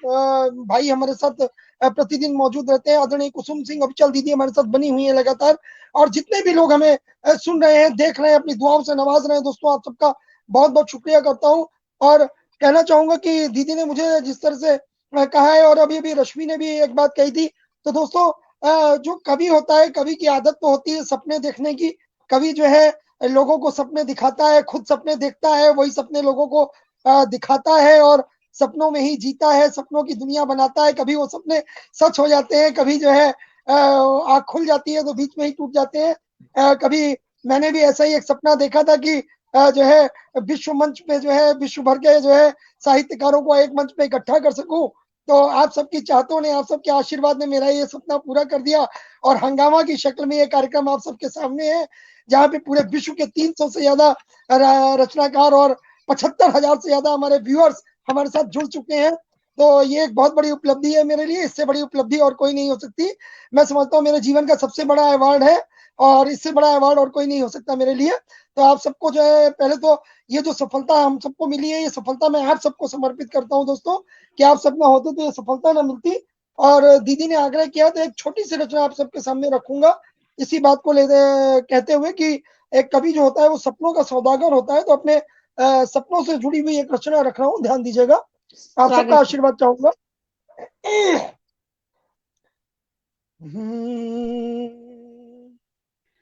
भाई हमारे साथ प्रतिदिन मौजूद रहते हैं। आदरणीय कुसुम सिंह अभिचल दीदी हमारे साथ बनी हुई है लगातार, और जितने भी लोग हमें सुन रहे हैं, देख रहे हैं, अपनी दुआओं से नवाज रहे हैं, दोस्तों आप सबका बहुत बहुत शुक्रिया करता हूँ। और कहना चाहूंगा कि दीदी ने मुझे जिस तरह से कहा है, और अभी अभी रश्मि ने भी एक बात कही थी, तो दोस्तों जो कवि होता है, कवि की आदत तो होती है सपने देखने की। कवि जो है लोगों को सपने दिखाता है, खुद सपने देखता है, वही सपने लोगों को दिखाता है, और सपनों में ही जीता है, सपनों की दुनिया बनाता है। कभी वो सपने सच हो जाते हैं, कभी जो है आंख खुल जाती है तो बीच में ही टूट जाते हैं। कभी मैंने भी ऐसा ही एक सपना देखा था कि जो है विश्व मंच पे जो है विश्व भर के जो है साहित्यकारों को एक मंच पे इकट्ठा कर सकूं, तो आप सबकी चाहतों ने, आप सबके आशीर्वाद ने मेरा ये सपना पूरा कर दिया, और हंगामा की शक्ल में ये कार्यक्रम आप सबके सामने है, जहाँ पे पूरे विश्व के 300 से ज्यादा रचनाकार और 75,000 से ज्यादा हमारे व्यूअर्स हमारे साथ जुड़ चुके हैं। तो ये एक बहुत बड़ी उपलब्धि है मेरे लिए, इससे बड़ी उपलब्धि और कोई नहीं हो सकती। मैं समझता हूँ मेरे जीवन का सबसे बड़ा अवार्ड है, और इससे बड़ा अवार्ड और कोई नहीं हो सकता मेरे लिए। तो आप सबको जो है, पहले तो ये जो सफलता हम सबको मिली है, ये सफलता मैं आप सबको समर्पित करता हूँ दोस्तों, कि आप सब ना होते तो ये सफलता ना मिलती। और दीदी ने आग्रह किया तो एक छोटी सी रचना आप सबके सामने रखूंगा, इसी बात को कहते हुए कि एक कवि जो होता है वो सपनों का सौदागर होता है, तो अपने सपनों से जुड़ी हुई एक रचना रख रहा हूँ, ध्यान दीजिएगा, आप सबका आशीर्वाद चाहूंगा।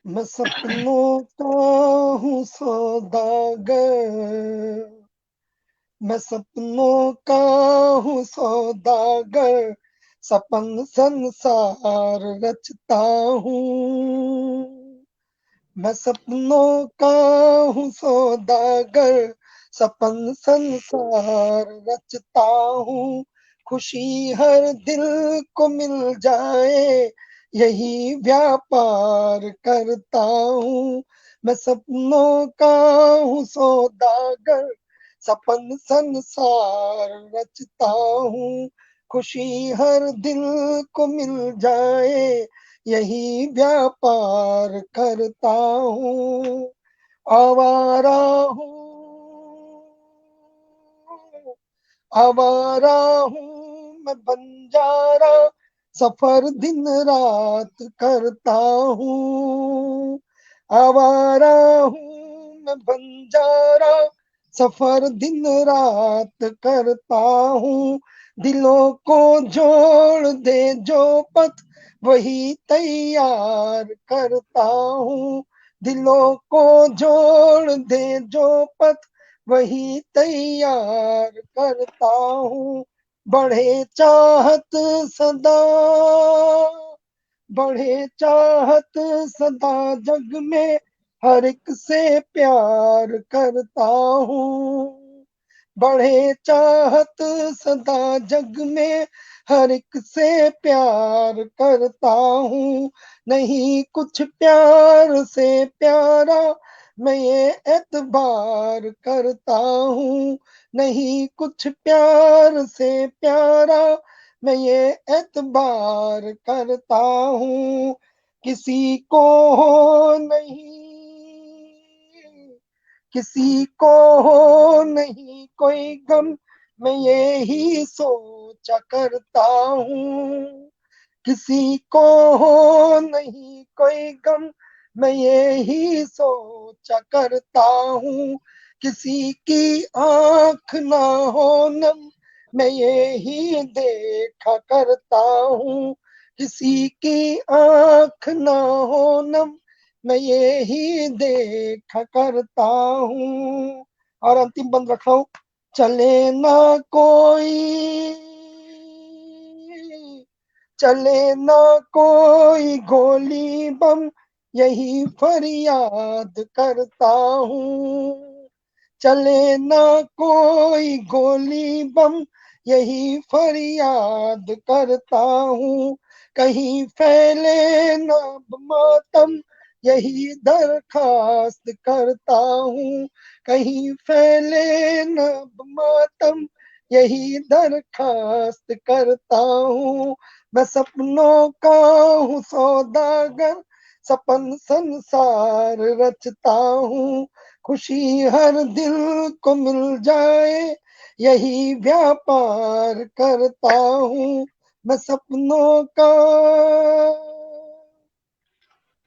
मैं सपनों का हूँ सौदागर, मैं सपनों का हूँ सौदागर, सपन संसार रचता हूँ। मैं सपनों का हूँ सौदागर, सपन संसार रचता हूँ। खुशी हर दिल को मिल जाए, यही व्यापार करता हूँ। मैं सपनों का हूँ सौदागर, सपन संसार रचता हूँ। खुशी हर दिल को मिल जाए, यही व्यापार करता हूँ। आवारा हूँ, आवारा हूँ मैं बंजारा, सफर दिन रात करता हूँ। आवारा हूँ मैं बंजारा, सफर दिन रात करता हूँ। दिलों को जोड़ दे जो पथ, वही तैयार करता हूँ। दिलों को जोड़ दे जो पथ, वही तैयार करता हूँ। बढ़े चाहत सदा, बढ़े चाहत सदा जग में, हर एक से प्यार करता हूँ। बढ़े चाहत सदा जग में, हर एक से प्यार करता हूँ। नहीं कुछ प्यार से प्यारा, मैं ये एतबार करता हूँ। नहीं कुछ प्यार से प्यारा, मैं ये एतबार करता हूँ। किसी को हो नहीं, किसी को हो नहीं कोई गम, मैं यही सोचा करता हूँ। किसी को हो नहीं कोई गम, मैं यही सोचा करता हूँ। किसी की आंख ना हो नम, मैं यही देखा करता हूँ। किसी की आंख ना हो नम, मैं यही देखा करता हूँ। और अंतिम बंद रख रहा हूँ, चले ना कोई, चले ना कोई गोली बम, यही फरियाद करता हूँ। चले ना कोई गोली बम, यही फरियाद करता हूँ। कहीं फैले ना मातम, यही दरखास्त करता हूँ। कहीं फैले ना मातम, यही दरखास्त करता हूँ। मैं सपनों का हूँ सौदागर, सपन संसार रचता हूँ। खुशी हर दिल को मिल जाए, यही व्यापार करता हूँ। मैं सपनों का।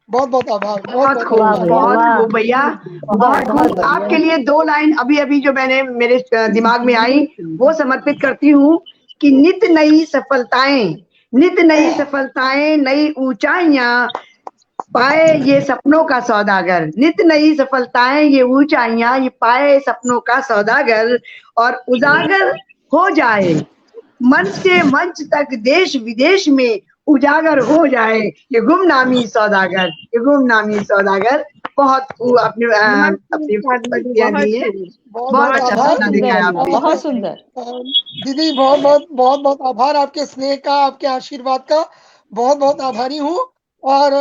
बहुत बहुत आभार। बहुत खूब भैया, बहुत खूब। आपके लिए 2 लाइन अभी अभी जो मैंने मेरे दिमाग में आई वो समर्पित करती हूँ कि नित नई सफलताएं, नित नई सफलताएं, नई ऊंचाइयां पाए ये सपनों का सौदागर। नित नई सफलताएं, ये ऊंचाइयां, ये पाए सपनों का सौदागर। और उजागर हो जाए मंच से मंच तक, देश विदेश में उजागर हो जाए ये गुमनामी सौदागर, ये गुमनामी सौदागर। बहुत अपनी अपनी पंक्तियां दी है। बहुत अच्छा सपना देखा है आपने। बहुत सुंदर। दीदी बहुत बहुत बहुत बहुत आभार आपके स्नेह का, आपके आशीर्वाद का। बहुत बहुत आभारी हूँ। और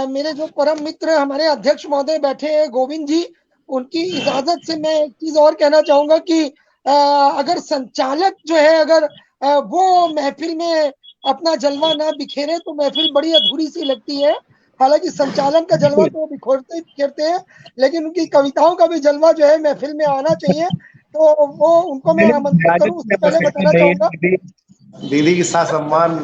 मेरे जो परम मित्र हमारे अध्यक्ष महोदय बैठे हैं गोविंद जी, उनकी इजाजत से मैं एक चीज और कहना चाहूंगा कि अगर संचालक जो है, अगर वो महफिल में अपना जलवा ना बिखेरे तो महफिल बड़ी अधूरी सी लगती है। हालांकि संचालन का जलवा तो बिखरते ही बिखेरते हैं, लेकिन उनकी कविताओं का भी जलवा जो है महफिल में आना चाहिए। तो वो उनको मैं आमंत्रित करूं उससे पहले बताना चाहूंगा दीदी के साथ सम्मान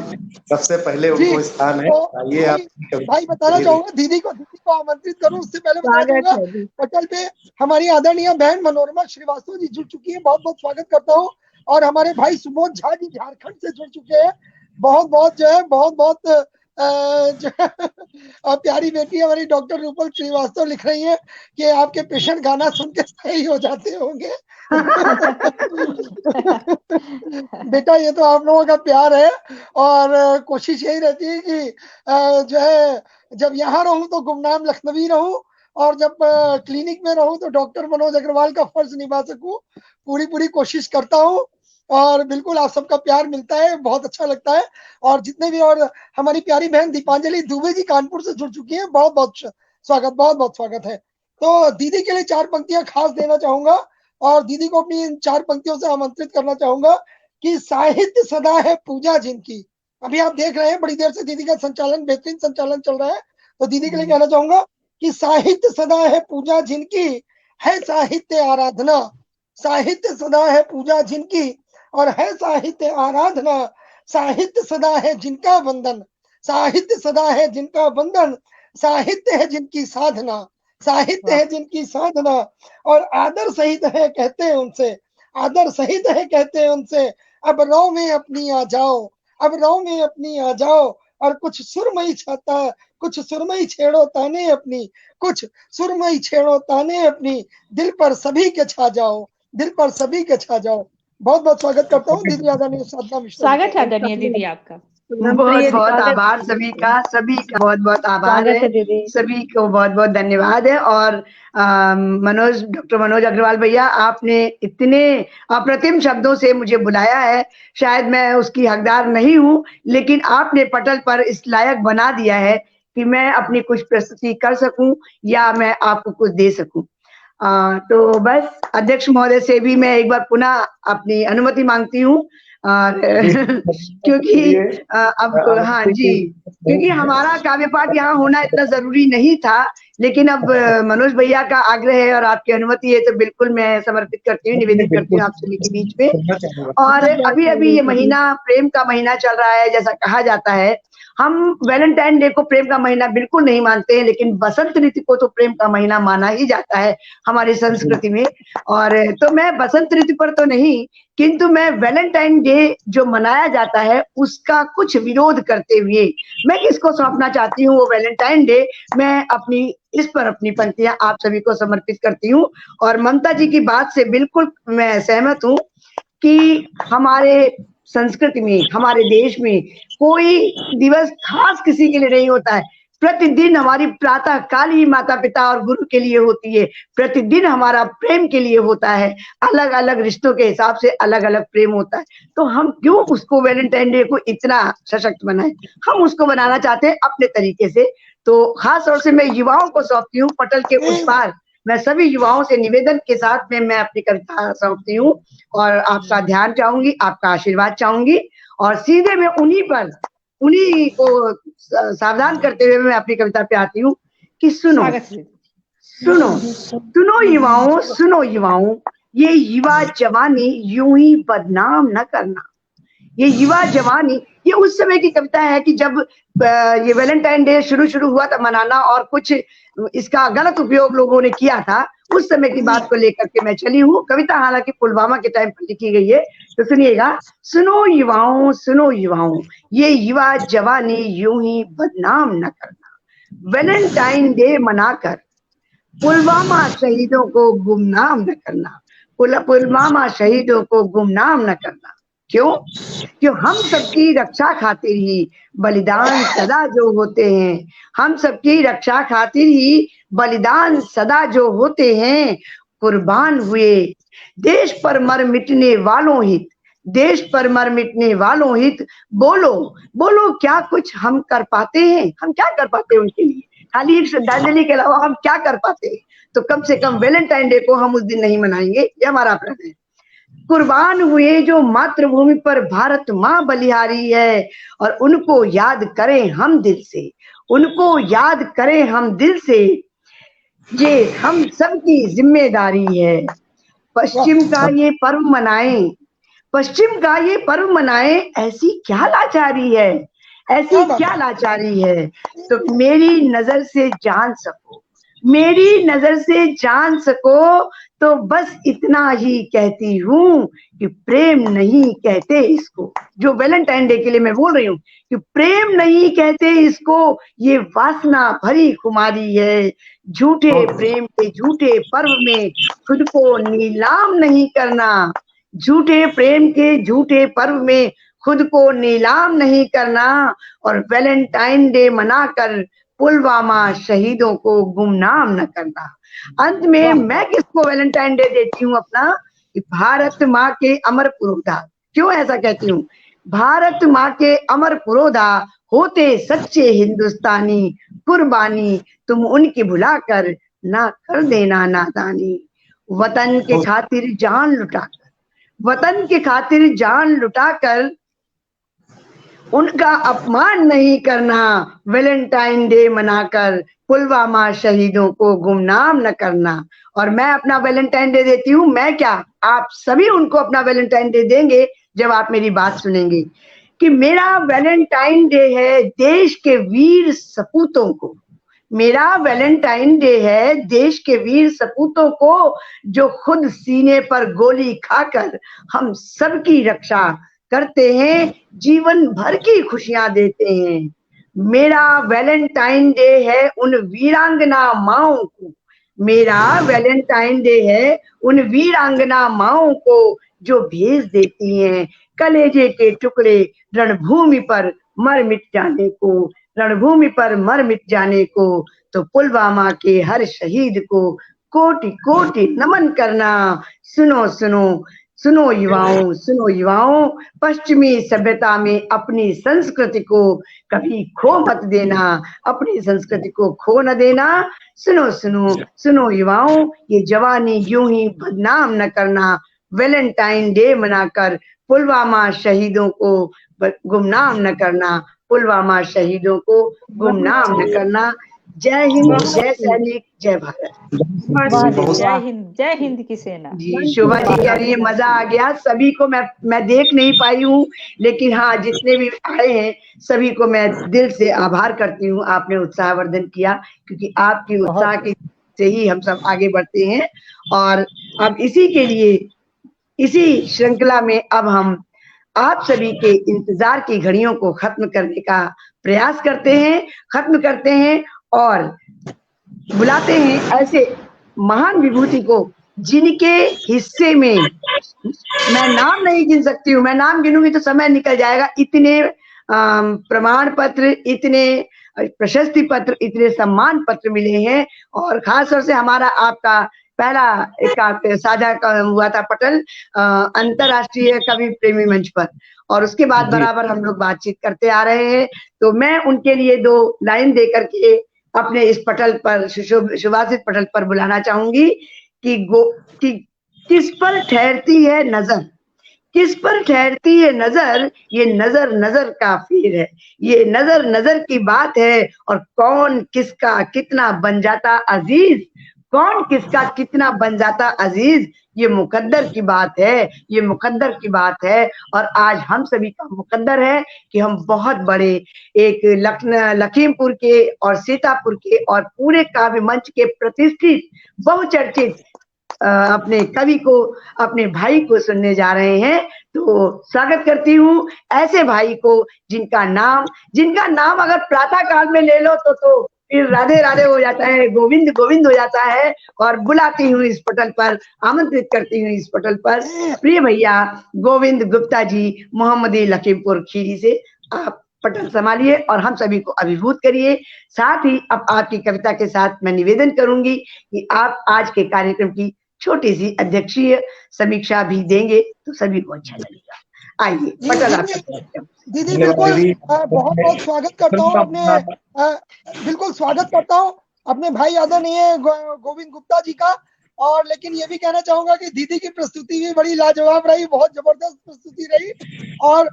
सबसे पहले उनको स्थान है। आइए आप भाई बताना चाहूंगा दीदी को आमंत्रित करूं उससे पहले बताना चाहूंगा पटल पे हमारी आदरणीय बहन मनोरमा श्रीवास्तव जी जुड़ चुकी है। बहुत बहुत स्वागत करता हूं। और हमारे भाई सुबोध झा जी झारखंड से जुड़ चुके हैं। बहुत बहुत जो है बहुत बहुत प्यारी बेटी हमारी डॉक्टर रूपल श्रीवास्तव लिख रही है कि आपके पेशेंट गाना सुन के सही हो जाते होंगे। बेटा ये तो आप लोगों का प्यार है। और कोशिश यही रहती है कि जो है जब यहाँ रहूं तो गुमनाम लखनवी रहूं, और जब क्लिनिक में रहूं तो डॉक्टर मनोज अग्रवाल का फर्ज निभा सकूं। पूरी पूरी कोशिश करता हूं और बिल्कुल आप सबका प्यार मिलता है, बहुत अच्छा लगता है। और जितने भी, और हमारी प्यारी बहन दीपांजलि दुबे जी कानपुर से जुड़ चुकी है। बहुत बहुत स्वागत, बहुत बहुत स्वागत है। तो दीदी के लिए 4 पंक्तियां खास देना चाहूंगा और दीदी को अपनी इन 4 पंक्तियों से आमंत्रित करना चाहूंगा कि साहित्य सदा है पूजा जिनकी। अभी आप देख रहे हैं बड़ी देर से दीदी का संचालन, बेहतरीन संचालन चल रहा है। तो दीदी के लिए कहना चाहूंगा कि साहित्य सदा है पूजा जिनकी, है साहित्य आराधना। साहित्य सदा है पूजा जिनकी और है साहित्य आराधना। साहित्य सदा है जिनका वंदन, साहित्य सदा है जिनका वंदन। साहित्य है जिनकी साधना, साहित्य है जिनकी साधना। और आदर सहित है कहते हैं उनसे, आदर सहित है कहते हैं उनसे, अब रौ में अपनी आ जाओ, अब रौ में अपनी आ जाओ। और कुछ सुरमई छाता, कुछ सुरमई छेड़ो ताने अपनी, कुछ सुरमई छेड़ो ताने अपनी, दिल पर सभी के छा जाओ, दिल पर सभी के छा जाओ। बहुत बहुत स्वागत करता हूँ दीदी आदरणीय साधना मिश्रा। स्वागत है आदरणीय दीदी आपका। बहुत बहुत आभार सभी का, सभी का बहुत बहुत आभार है सभी को, बहुत बहुत धन्यवाद है। और डॉक्टर मनोज अग्रवाल भैया, आपने इतने अप्रतिम शब्दों से मुझे बुलाया है। शायद मैं उसकी हकदार नहीं हूँ, लेकिन आपने पटल पर इस लायक बना दिया है कि मैं अपनी कुछ प्रस्तुति कर सकूं या मैं आपको कुछ दे सकूं। तो बस अध्यक्ष महोदय से भी मैं एक बार पुनः अपनी अनुमति मांगती हूँ और क्योंकि अब हाँ जी, क्योंकि हमारा काव्य पाठ यहाँ होना इतना जरूरी नहीं था, लेकिन अब मनोज भैया का आग्रह है और आपकी अनुमति है तो बिल्कुल मैं समर्पित करती हूँ, निवेदित करती हूँ आप सभी के बीच में। और अभी अभी ये महीना प्रेम का महीना चल रहा है, जैसा कहा जाता है। हम वैलेंटाइन डे को प्रेम का महीना बिल्कुल नहीं मानते हैं, लेकिन बसंत ऋतु को तो प्रेम का महीना माना ही जाता है हमारी संस्कृति में। और तो मैं बसंत ऋतु पर तो नहीं, किंतु मैं वैलेंटाइन डे जो मनाया जाता है उसका कुछ विरोध करते हुए मैं किसको सौंपना चाहती हूँ वो वैलेंटाइन डे, मैं अपनी इस पर अपनी पंक्तियां आप सभी को समर्पित करती हूँ। और ममता जी की बात से बिल्कुल मैं सहमत हूँ कि हमारे संस्कृति में, हमारे देश में कोई दिवस खास किसी के लिए नहीं होता है। प्रतिदिन हमारी प्रातः काल ही माता पिता और गुरु के लिए होती है, प्रतिदिन हमारा प्रेम के लिए होता है, अलग अलग रिश्तों के हिसाब से अलग अलग प्रेम होता है। तो हम क्यों उसको वैलेंटाइन डे को इतना सशक्त बनाएं, हम उसको बनाना चाहते हैं अपने तरीके से। तो खास तौर से मैं युवाओं को सौंपती हूँ, पटल के उस पार मैं सभी युवाओं से निवेदन के साथ में मैं अपनी कविता सौंपती हूँ और आपका ध्यान चाहूंगी, आपका आशीर्वाद चाहूंगी। और सीधे मैं उन्हीं को सावधान करते हुए मैं अपनी कविता पे आती हूँ कि सुनो सुनो सुनो युवाओं, सुनो युवाओं, ये युवा जवानी यूं ही बदनाम न करना। ये युवा जवानी, ये उस समय की कविता है कि जब ये वैलेंटाइन डे शुरू हुआ था मनाना और कुछ इसका गलत उपयोग लोगों ने किया था, उस समय की बात को लेकर के मैं चली हूँ। कविता हालांकि पुलवामा के टाइम पर लिखी गई है, तो सुनिएगा। सुनो युवाओं, सुनो युवाओं, ये युवा जवानी यूं ही बदनाम न करना। वैलेंटाइन डे मनाकर पुलवामा शहीदों को गुमनाम न करना। पुलवामा शहीदों को गुमनाम न करना। क्यों हम सबकी रक्षा खातिर ही बलिदान सदा जो होते हैं, हम सबकी रक्षा खातिर ही बलिदान सदा जो होते हैं, कुर्बान हुए देश पर मर मिटने वालों हित, देश पर मर मिटने वालों हित। बोलो बोलो क्या कुछ हम कर पाते हैं, हम क्या कर पाते हैं उनके लिए, खाली एक श्रद्धांजलि के अलावा हम क्या कर पाते हैं। तो कम से कम वैलेंटाइन डे को हम उस दिन नहीं मनाएंगे, ये हमारा प्रण है। कुर्बान हुए जो मातृभूमि पर भारत माँ बलिहारी है, और उनको याद करें हम दिल से, उनको याद करें हम दिल से, ये हम सबकी जिम्मेदारी है। पश्चिम का ये पर्व मनाएं, पश्चिम का ये पर्व मनाएं, ऐसी क्या लाचारी है, ऐसी क्या लाचारी है। तो मेरी नजर से जान सको, मेरी नजर से जान सको, तो बस इतना ही कहती हूँ कि प्रेम नहीं कहते इसको। जो वैलेंटाइन डे के लिए मैं बोल रही हूँ कि प्रेम नहीं कहते इसको, ये वासना भरी खुमारी है। झूठे प्रेम के झूठे पर्व में खुद को नीलाम नहीं करना, झूठे प्रेम के झूठे पर्व में खुद को नीलाम नहीं करना, और वैलेंटाइन डे मनाकर पुलवामा शहीदों को गुमनाम न करना। अंत में मैं किसको वैलेंटाइन डे देती हूँ अपना, कि भारत माँ के अमर पुरोधा। क्यों ऐसा कहती हूँ, भारत माँ के अमर पुरोधा होते सच्चे हिंदुस्तानी, कुर्बानी तुम उनकी भुलाकर ना कर देना नादानी। वतन के खातिर जान लुटाकर, वतन के खातिर जान लुटाकर उनका अपमान नहीं करना। वैलेंटाइन डे मनाकर पुलवामा शहीदों को गुमनाम न करना। और मैं अपना वैलेंटाइन डे देती हूँ, मैं क्या, आप सभी उनको अपना वैलेंटाइन डे देंगे जब आप मेरी बात सुनेंगे, कि मेरा वैलेंटाइन डे है देश के वीर सपूतों को, मेरा वैलेंटाइन डे है देश के वीर सपूतों को, जो खुद सीने पर गोली खाकर हम सबकी रक्षा करते हैं, जीवन भर की खुशियां देते हैं। मेरा वैलेंटाइन डे है उन वीरांगना माओं को, मेरा वैलेंटाइन डे है उन वीरांगना माओं को, जो भेज देती हैं कलेजे के टुकड़े रणभूमि पर मर मिट जाने को, रणभूमि पर मर मिट जाने को। तो पुलवामा के हर शहीद को कोटि कोटि नमन करना। सुनो सुनो सुनो युवाओं, सुनो युवाओं, पश्चिमी सभ्यता में अपनी संस्कृति को कभी खो मत देना, अपनी संस्कृति को खो न देना। सुनो सुनो सुनो युवाओं, ये जवानी यूं ही बदनाम न करना। वैलेंटाइन डे मनाकर पुलवामा शहीदों को गुमनाम न करना, पुलवामा शहीदों को गुमनाम न करना। जय हिंद, जय सैनिक, जय भारत। जय हिंद की सेना। जी, शोभा जी कह रही है मजा आ गया। सभी को मैं देख नहीं पाई हूँ, लेकिन हाँ जितने भी आए हैं सभी को मैं दिल से आभार करती हूँ। आपने उत्साहवर्धन किया, क्योंकि आपकी उत्साह की से ही हम सब आगे बढ़ते हैं। और अब इसी के लिए, इसी श्रृंखला में अब हम आप सभी के इंतजार की घड़ियों को खत्म करने का प्रयास करते हैं, खत्म करते हैं और बुलाते हैं ऐसे महान विभूति को जिनके हिस्से में मैं नाम नहीं गिन सकती हूँ। मैं नाम गिनूंगी तो समय निकल जाएगा। इतने प्रमाण पत्र, इतने प्रशस्ति पत्र, इतने सम्मान पत्र मिले हैं। और खास तौर से हमारा आपका पहला एक साझा हुआ था पटल अंतरराष्ट्रीय कवि प्रेमी मंच पर, और उसके बाद बराबर हम लोग बातचीत करते आ रहे हैं। तो मैं उनके लिए 2 लाइन दे करके अपने इस पटल पर, सुभाषित पटल पर बुलाना चाहूंगी कि किस पर ठहरती है नजर, किस पर ठहरती है नजर, ये नजर नजर का फेर है, ये नजर नजर की बात है। और कौन किसका कितना बन जाता अजीज, कौन किसका कितना बन जाता अजीज, ये मुकद्दर की बात है, ये मुकद्दर की बात है। और आज हम सभी का मुकद्दर है कि हम बहुत बड़े एक लखीमपुर के और सीतापुर के और पूरे काव्य मंच के प्रतिष्ठित बहुचर्चित अपने कवि को, अपने भाई को सुनने जा रहे हैं। तो स्वागत करती हूँ ऐसे भाई को जिनका नाम अगर प्रातः काल में ले लो तो फिर राधे राधे हो जाता है, गोविंद गोविंद हो जाता है। और बुलाती हूँ इस पटल पर, आमंत्रित करती हूँ इस पटल पर प्रिय भैया गोविंद गुप्ता जी, मोहम्मदी लखीमपुर खीरी से। आप पटल संभालिए और हम सभी को अभिभूत करिए। साथ ही अब आपकी कविता के साथ मैं निवेदन करूंगी कि आप आज के कार्यक्रम की छोटी सी अध्यक्षीय समीक्षा भी देंगे तो सभी को अच्छा लगेगा। आइए पटल आपका। दीदी बिल्कुल बहुत बहुत स्वागत करता हूँ अपने, बिल्कुल स्वागत करता हूँ अपने भाई आदरणीय गोविंद गुप्ता जी का। और लेकिन ये भी कहना चाहूंगा कि दीदी की प्रस्तुति भी बड़ी लाजवाब रही, बहुत जबरदस्त प्रस्तुति रही। और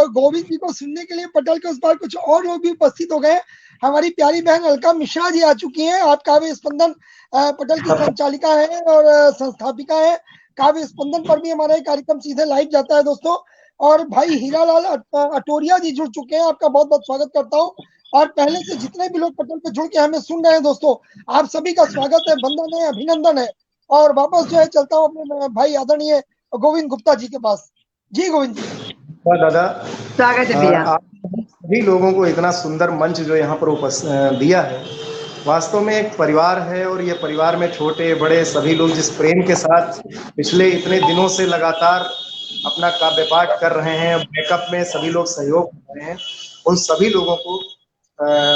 गोविंद जी को सुनने के लिए पटल के उस पार कुछ और लोग भी उपस्थित हो गए। हमारी प्यारी बहन अलका मिश्रा जी आ चुकी हैं। आप काव्य स्पंदन पटल की संचालिका है और संस्थापिका है। काव्य स्पंदन पर भी हमारा कार्यक्रम सीधे लाइव जाता है दोस्तों। और भाई हीरालाल अटोरिया जी जुड़ चुके हैं, आपका बहुत बहुत स्वागत करता हूँ। और पहले से जितने भी लोग पटल पे जुड़ के हमें सुन रहे हैं दोस्तों, आप सभी का स्वागत है, वंदन है, अभिनंदन है। और वापस जो है चलता हूँ अपने भाई आदरणीय गोविंद गुप्ता जी के पास। जी गोविंद जी। दादा स्वागत है भैया। आप सभी लोगों को इतना सुंदर मंच जो यहाँ पर दिया है, वास्तव में एक परिवार है। और ये परिवार में छोटे बड़े सभी लोग जिस प्रेम के साथ पिछले इतने दिनों से लगातार अपना काव्य पाठ कर रहे हैं, बैकअप में सभी लोग सहयोग कर रहे हैं, उन सभी लोगों को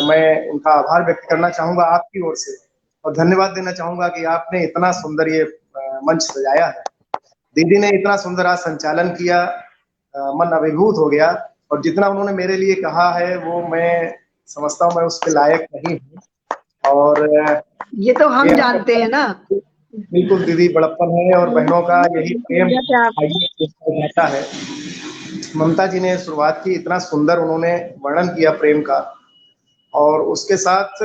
मैं उनका आभार व्यक्त करना चाहूंगा आपकी ओर से। और धन्यवाद देना चाहूंगा कि आपने इतना सुंदर ये मंच सजाया है। दीदी ने इतना सुंदर आज संचालन किया, मन अभिभूत हो गया। और जितना उन्होंने मेरे लिए कहा है वो मैं समझता हूँ मैं उसके लायक नहीं हूँ। और ये तो हम जानते हैं ना। बिल्कुल दीदी, बड़प्पन है और बहनों का यही प्रेम रहता है। ममता जी ने शुरुआत की, इतना सुंदर उन्होंने वर्णन किया प्रेम का। और उसके साथ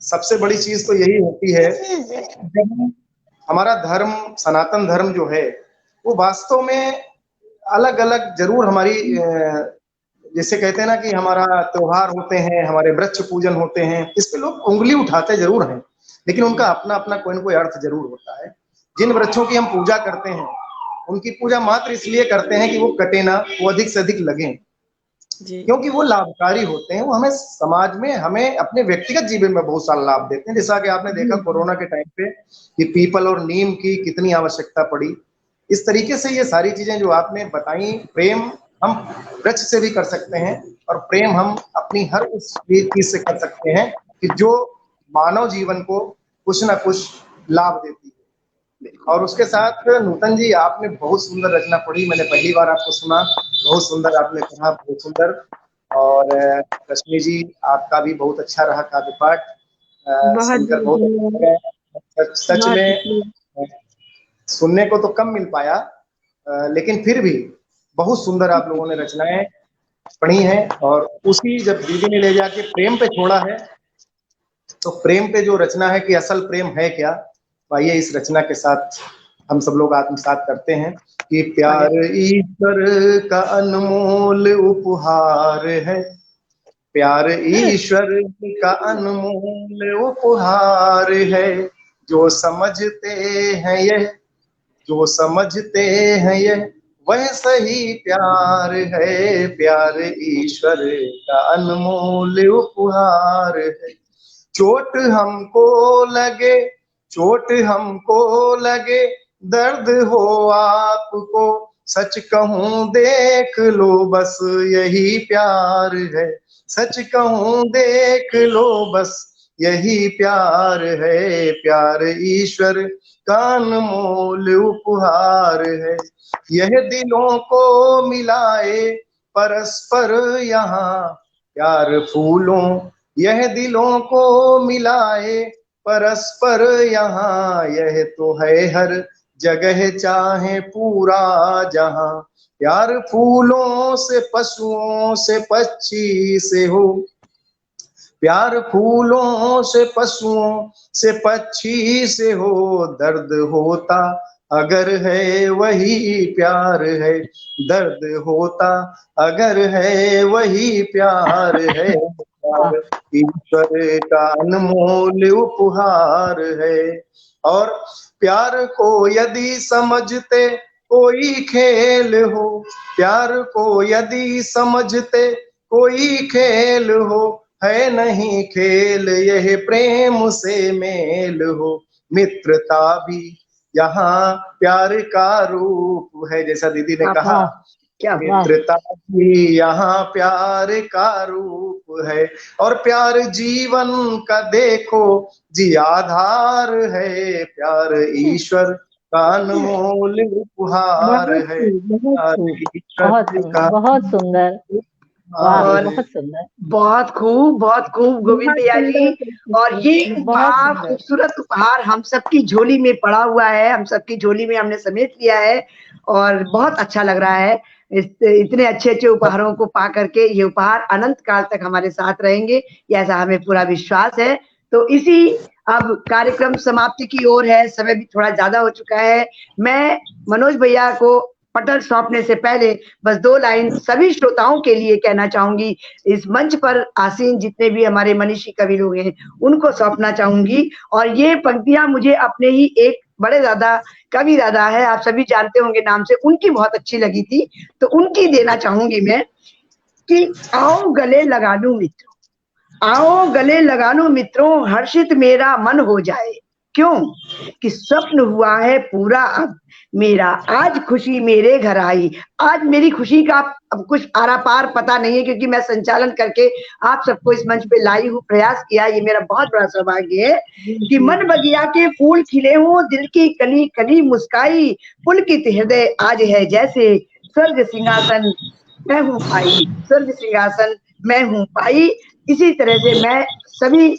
सबसे बड़ी चीज तो यही होती है, जब हमारा धर्म, सनातन धर्म जो है वो वास्तव में अलग अलग जरूर हमारी, जैसे कहते हैं ना कि हमारा त्योहार होते हैं, हमारे वृक्ष पूजन होते हैं, इस पे लोग उंगली उठाते जरूर हैं, लेकिन उनका अपना अपना कोई ना कोई अर्थ जरूर होता है। जिन वृक्षों की हम पूजा करते हैं उनकी पूजा मात्र इसलिए करते हैं कि वो कटे ना, वो अधिक से अधिक लगे, क्योंकि वो लाभकारी होते हैं। वो हमें समाज में, हमें अपने व्यक्तिगत जीवन में बहुत सारा लाभ देते हैं। जैसा कि आपने देखा कोरोना के टाइम पे कि पीपल और नीम की कितनी आवश्यकता पड़ी। इस तरीके से ये सारी चीजें जो आपने बताई, प्रेम हम वृक्ष से भी कर सकते हैं और प्रेम हम अपनी हर उस चीज से कर सकते हैं कि जो मानव जीवन को कुछ ना कुछ लाभ देती है। और उसके साथ नूतन जी, आपने बहुत सुंदर रचना पढ़ी, मैंने पहली बार आपको सुना, बहुत सुंदर आपने कहा, बहुत सुंदर। और रश्मि जी, आपका भी बहुत अच्छा रहा काव्य पाठ, सुनकर बहुत सच में सुनने को तो कम मिल पाया, लेकिन फिर भी बहुत सुंदर आप लोगों ने रचनाएं पढ़ी हैं। और उसी जब दीदी ने ले जाके प्रेम पे छोड़ा है, तो प्रेम पे जो रचना है कि असल प्रेम है क्या, आइए इस रचना के साथ हम सब लोग आत्मसात करते हैं कि प्यार ईश्वर का अनमोल उपहार है, प्यार ईश्वर का अनमोल उपहार है, जो समझते हैं यह, जो समझते हैं यह वह सही प्यार है, प्यार ईश्वर का अनमोल उपहार है। चोट हमको लगे, चोट हमको लगे, दर्द हो आपको, सच कहूं देख लो बस यही प्यार है, सच कहूं देख लो बस यही प्यार है, प्यार ईश्वर का अनमोल उपहार है। यह दिलों को मिलाए परस्पर यहाँ प्यार फूलों, यह दिलों को मिलाए परस्पर यहाँ, यह तो है हर जगह चाहे पूरा जहां, प्यार फूलों से पशुओं से पक्षी से हो, प्यार फूलों से पशुओं से पक्षी से हो, दर्द होता अगर है वही प्यार है, दर्द होता अगर है वही प्यार है, प्यार ईश्वर का अनमोल उपहार है। और प्यार को यदि समझते कोई खेल हो, प्यार को यदि समझते कोई खेल हो, है नहीं खेल यह प्रेम से मेल हो, मित्रता भी यहाँ प्यार का रूप है, जैसा दीदी ने कहा क्या मित्रता भी यहाँ प्यार का रूप है। और प्यार जीवन का देखो जी आधार है, प्यार ईश्वर का अनमोल उपहार है, बहुत सुंदर, बहुत सुंदर, बहुत खूब गोविंद भैया जी। और ये उपहार, खूबसूरत उपहार हम सबकी झोली में पड़ा हुआ है, हम सबकी झोली में हमने समेट लिया है और बहुत अच्छा लग रहा है। इतने अच्छे अच्छे उपहारों को पा करके ये उपहार अनंत काल तक हमारे साथ रहेंगे, ऐसा हमें पूरा विश्वास है। तो इसी अब कार्यक्रम समाप्ति की ओर है, समय भी थोड़ा ज्यादा हो चुका है। मैं मनोज भैया को पटल सौंपने से पहले बस 2 लाइन सभी श्रोताओं के लिए कहना चाहूंगी, इस मंच पर आसीन जितने भी हमारे मनीषी कवि लोग हैं उनको सौंपना चाहूंगी। और ये पंक्तियां मुझे अपने ही एक बड़े दादा, कवि दादा है, आप सभी जानते होंगे नाम से, उनकी बहुत अच्छी लगी थी, तो उनकी देना चाहूंगी मैं कि आओ गले लगा लूं मित्रों, आओ गले लगा लूं मित्रों, हर्षित मेरा मन हो जाए, क्यों कि स्वप्न हुआ है पूरा अब मेरा, आज खुशी मेरे घर आई। आज मेरी खुशी का अब कुछ आरा पार पता नहीं है, क्योंकि मैं संचालन करके आप सबको इस मंच पे लाई हूँ, प्रयास किया, ये मेरा बहुत बड़ा सौभाग्य है कि मन बगिया के फूल खिले हों, दिल की कली कली मुस्काई, पुलकित हृदय आज है जैसे, स्वर्ग सिंहासन मैं हूँ पाई, स्वर्ग सिंहासन मैं हूँ पाई। इसी तरह से मैं सभी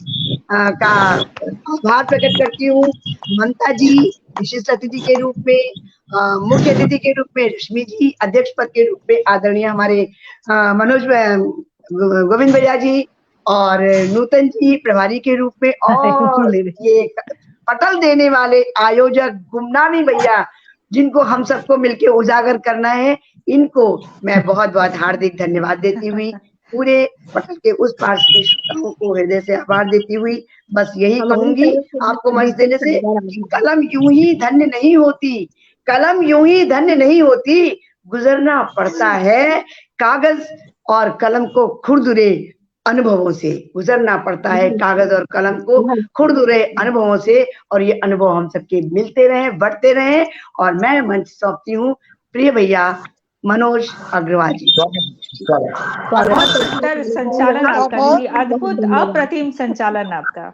का आभार प्रकट करती हूँ। ममता जी विशिष्ट अतिथि के रूप में, मुख्य अतिथि के रूप में रश्मि जी, अध्यक्ष पद के रूप में आदरणीय हमारे मनोज गोविंद भैया जी, और नूतन जी प्रभारी के रूप में, और ये पटल देने वाले आयोजक गुमनामी भैया जिनको हम सबको मिलके उजागर करना है, इनको मैं बहुत बहुत हार्दिक धन्यवाद देती हुई पूरे पटल के उस पार से श्रोताओं को हृदय से आभार देती हुई बस यही कहूंगी आपको मंच देने से, कलम यूं ही धन्य नहीं होती, कलम यूं ही धन्य नहीं होती, गुजरना पड़ता है कागज और कलम को खुरदुरे अनुभवों से, गुजरना पड़ता है कागज और कलम को खुरदुरे अनुभवों से, और ये अनुभव हम सबके मिलते रहे, बढ़ते रहे। और मैं मंच सौंपती हूँ प्रिय भैया मनोज अग्रवाल जी। बहुत सुंदर संचालन आपका दीदी, अद्भुत अप्रतिम संचालन आपका,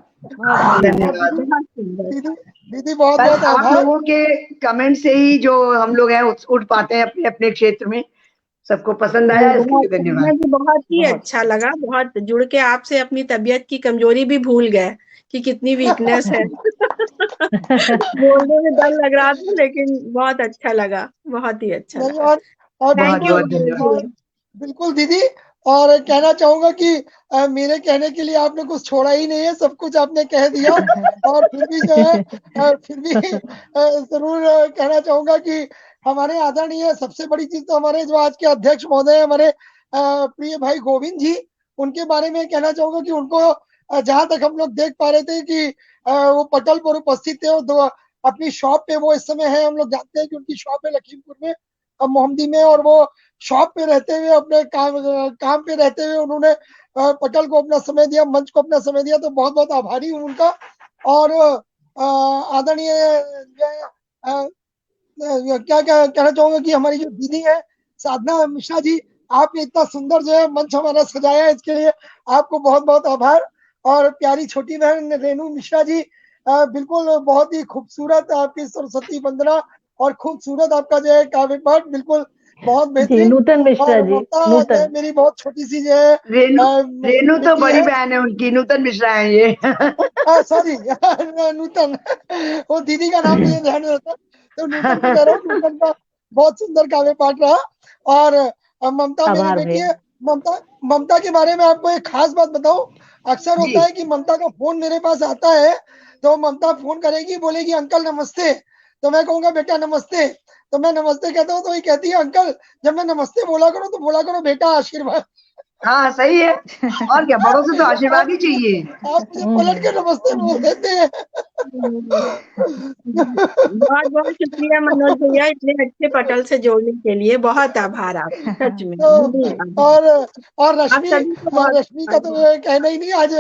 धन्यवाद दीदी, बहुत बहुत आप आभार। लोगों के कमेंट से ही जो हम लोग हैं उठ पाते हैं अपने अपने क्षेत्र में। सबको पसंद आया, इसके लिए धन्यवाद। बहुत ही अच्छा लगा, बहुत जुड़ के आपसे अपनी तबीयत की कमजोरी भी भूल गए कि कितनी वीकनेस है। बोलने में डर लग रहा था, लेकिन बहुत अच्छा लगा, बहुत ही अच्छा लगा। और बहुत बहुत बिल्कुल धन्यवाद। बिल्कुल दीदी, और कहना चाहूंगा कि मेरे कहने के लिए आपने कुछ छोड़ा ही नहीं है, सब कुछ आपने कह दिया। और फिर भी जो है फिर भी जरूर कहना चाहूंगा कि हमारे आदरणीय, सबसे बड़ी चीज तो हमारे जो आज के अध्यक्ष महोदय, हमारे प्रिय भाई गोविंद जी, उनके बारे में कहना चाहूंगा कि उनको जहां तक हम लोग देख पा रहे थे कि वो पटल पर उपस्थित थे, और अपनी शॉप पे वो इस समय है। हम लोग जानते हैं कि उनकी शॉप है लखीमपुर में, मोहम्मदी में, और वो शॉप पे रहते हुए, अपने काम पे रहते हुए उन्होंने पटल को अपना समय दिया, मंच को अपना समय दिया। तो बहुत बहुत आभारी हूँ उनका। और आदरणीय क्या क्या कहना चाहूंगा कि हमारी जो दीदी है साधना मिश्रा जी, आपने इतना सुंदर जो है मंच हमारा सजाया, इसके लिए आपको बहुत बहुत आभार। और प्यारी छोटी बहन रेणु मिश्रा जी, बिल्कुल बहुत ही खूबसूरत आपकी सरस्वती वंदना, और खूबसूरत आपका जो है काव्य पाठ, बिल्कुल बहुत बेहतरीन। नूतन मिश्रा और जी, ममता जो है नूतन मेरी बहुत छोटी सी जो है रेणु तो बेटी बड़ी है। बहन है उनकी, नूतन मिश्रा है ये। सॉरी नूतन, वो दीदी का नाम मुझे ध्यान नहीं रहता, तो नूतन को कह रहा हूँ। नूतन का बहुत सुंदर काव्य पाठ रहा। और ममता मेरी आभार बेटी भैया। है। ममता ममता के बारे में आपको एक खास बात बताऊं। अक्सर जी। होता है कि ममता का फोन मेरे पास आता है, तो ममता फोन करेगी, बोलेगी अंकल नमस्ते, तो मैं कहूंगा बेटा नमस्ते, तो मैं नमस्ते कहता हूँ, तो ये कहती है अंकल जब मैं नमस्ते बोला करो तो बोला करो बेटा आशीर्वाद। हाँ सही है, और क्या, बड़ों से तो आशीर्वाद ही चाहिए। आप मुझे पलट के नमस्ते बोल देते हैं। बहुत बहुत शुक्रिया मनोज भैया, इतने अच्छे पटल से जोड़ने के लिए बहुत आभार आपका, सच में तो और आप सभी को बहुत रश्मि का तो कहना ही नहीं। आज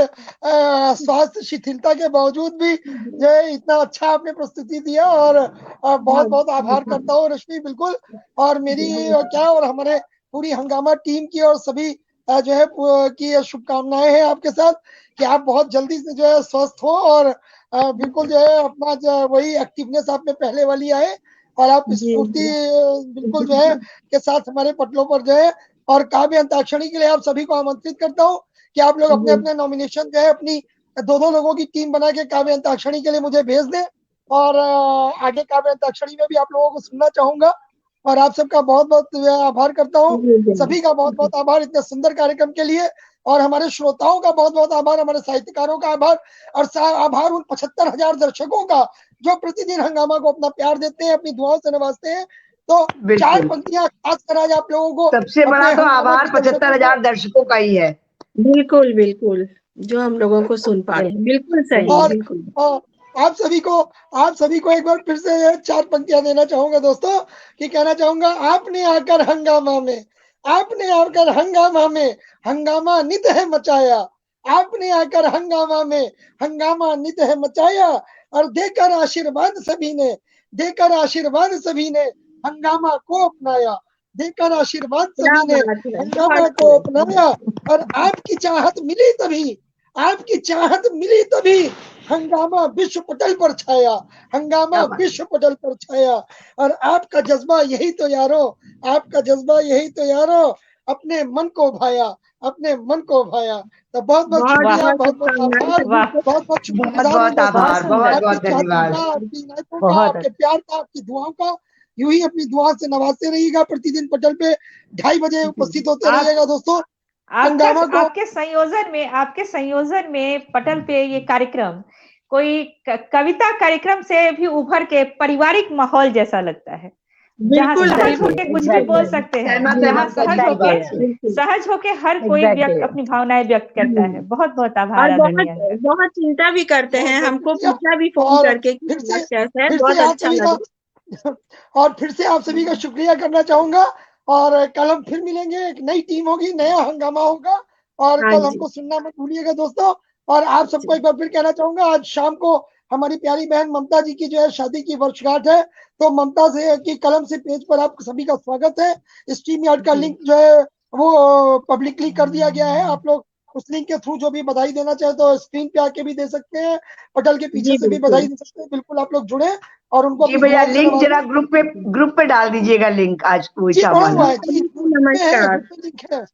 स्वास्थ्य शिथिलता के बावजूद भी जो है इतना अच्छा आपने प्रस्तुति दिया, और बहुत बहुत आभार करता हूँ रश्मि, बिल्कुल। और मेरी क्या, और हमारे पूरी हंगामा टीम की और सभी जो है की शुभकामनाएं हैं आपके साथ, कि आप बहुत जल्दी से जो है स्वस्थ हो, और बिल्कुल जो है अपना जो है वही एक्टिवनेस आप में पहले वाली आए, और आप जी स्फूर्ति बिल्कुल जो है के साथ हमारे पटलों पर जो है। और काव्य अंताक्षरी के लिए आप सभी को आमंत्रित करता हूँ कि आप लोग अपने अपने नॉमिनेशन जो है अपनी दो दो लोगों की टीम बना के काव्य अंताक्षरी के लिए मुझे भेज दें, और आगे काव्य अंताक्षरी में भी आप लोगों को सुनना चाहूंगा। और आप सबका बहुत बहुत आभार करता हूँ, सभी का बहुत बहुत आभार इतने सुंदर कार्यक्रम के लिए। और हमारे श्रोताओं का बहुत बहुत आभार, हमारे साहित्यकारों का आभार, और आभार उन 75,000 दर्शकों का जो प्रतिदिन हंगामा को अपना प्यार देते हैं, अपनी दुआओं से नवाजते हैं। तो चार बिल्कुल, पंक्तियां खासकर आज आप लोगों को सबसे बड़ा अपने तो हंगामा आभार के दर्शकों 75,000 दर्शकों का ही है। बिल्कुल बिल्कुल, जो हम लोगों को सुन पाते हैं, बिल्कुल सही, और बिल्कुल। आप सभी को एक बार फिर से चार पंक्तियां देना चाहूंगा दोस्तों, कि कहना चाहूंगा आपने आकर हंगामा में, आपने आकर हंगामा में हंगामा नित है मचाया, आपने आकर हंगामा में हंगामा नित है मचाया, और देकर आशीर्वाद सभी ने, देकर आशीर्वाद सभी ने हंगामा को अपनाया, देकर आशीर्वाद क्या सभी ने बात है, हंगामा बहुत को अपनाया। और आपकी चाहत मिली तभी, आपकी चाहत मिली तभी हंगामा विश्व पटल पर छाया, हंगामा क्या बात। विश्व पटल पर छाया। और आपका जज्बा यही तो यारो, आपका जज्बा यही तो यारो, अपने मन को भाया, अपने मन को भाया। तो बहुत बहुत बहुत शुक्रिया, बहुत बहुत बहुत शुभकामनाएं आभार, सभी को। बहुत बहुत बहुत शुक्रगुजार हूँ बहुत दोस्तों, आभार, बहुत आपकी बहुत चाहतों धन्यवाद। का, आपकी इनायतों का, बहुत आपके प्यार का, आपकी दुआओं का। यूं ही अपनी दुआ से नवाजते रहिएगा। प्रतिदिन पटल पे 2:30 बजे उपस्थित होते आप रहिएगा दोस्तों। आपका हंगामा को आपके संयोजन में पटल पे ये कार्यक्रम कोई कविता कार्यक्रम से भी उभर के पारिवारिक माहौल जैसा लगता है, जहाँ बिल्कुल सहज बिल्कुल होके कुछ भी बोल सकते हैं, सहमत जहाँ सहमत सर जी की बात से। बिल्कुल। सहज होके हर कोई व्यक्त अपनी भावनाएं व्यक्त करता है। बहुत बहुत आभार और आदरणीय बहुत अंकल। बहुत चिंता भी करते हैं, बहुत हमको शुक्रिया। पूछा भी फोन और करके कि फिर से हालत कैसा है, फिर बहुत से आप अच्छा सभी लगा। का और फिर से आप सभी का शुक्रिया करना चाहूंगा। और कल हम फिर मिलेंगे, एक नई टीम होगी, नया हंगामा होगा। और हाँ कल जी हमको सुनना मत भूलिएगा दोस्तों। और आप सबको एक बार फिर कहना चाहूंगा, आज शाम को हमारी प्यारी बहन ममता जी की जो है शादी की वर्षगांठ है। तो ममता से की कलम से पेज पर आप सभी का स्वागत है। स्ट्रीम यार्ड का लिंक जो है वो पब्लिकली कर दिया गया है। आप लोग उस लिंक के थ्रू जो भी बधाई देना चाहे तो स्क्रीन पे आके भी दे सकते हैं, पटल के पीछे जी से भी बिल्कुल बधाई दे सकते हैं। बिल्कुल आप लोग जुड़े और उनको जी अपनी भैया, दुआओं से लिंक जरा नवाजें। ग्रुप पे डाल दीजिएगा लिंक, आज कोई जी शाम पड़ा वाला। हुआ है जी, ग्रुप में है, नमस्कार। ग्रुप में लिंक है।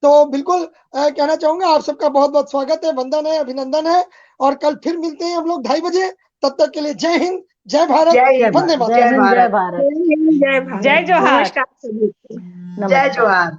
तो बिल्कुल कहना चाहूंगा आप सबका बहुत बहुत स्वागत है, वंदन है, अभिनंदन है। और कल फिर मिलते हैं हम लोग 2:30 बजे। तब तक के लिए जय हिंद, जय भारत, जय वंदे भारत, मातरम। जय भारत, जय भारत, जय भारत, जय जोहार। नमस्कार सभी को। जय नमस्कार। जोहार।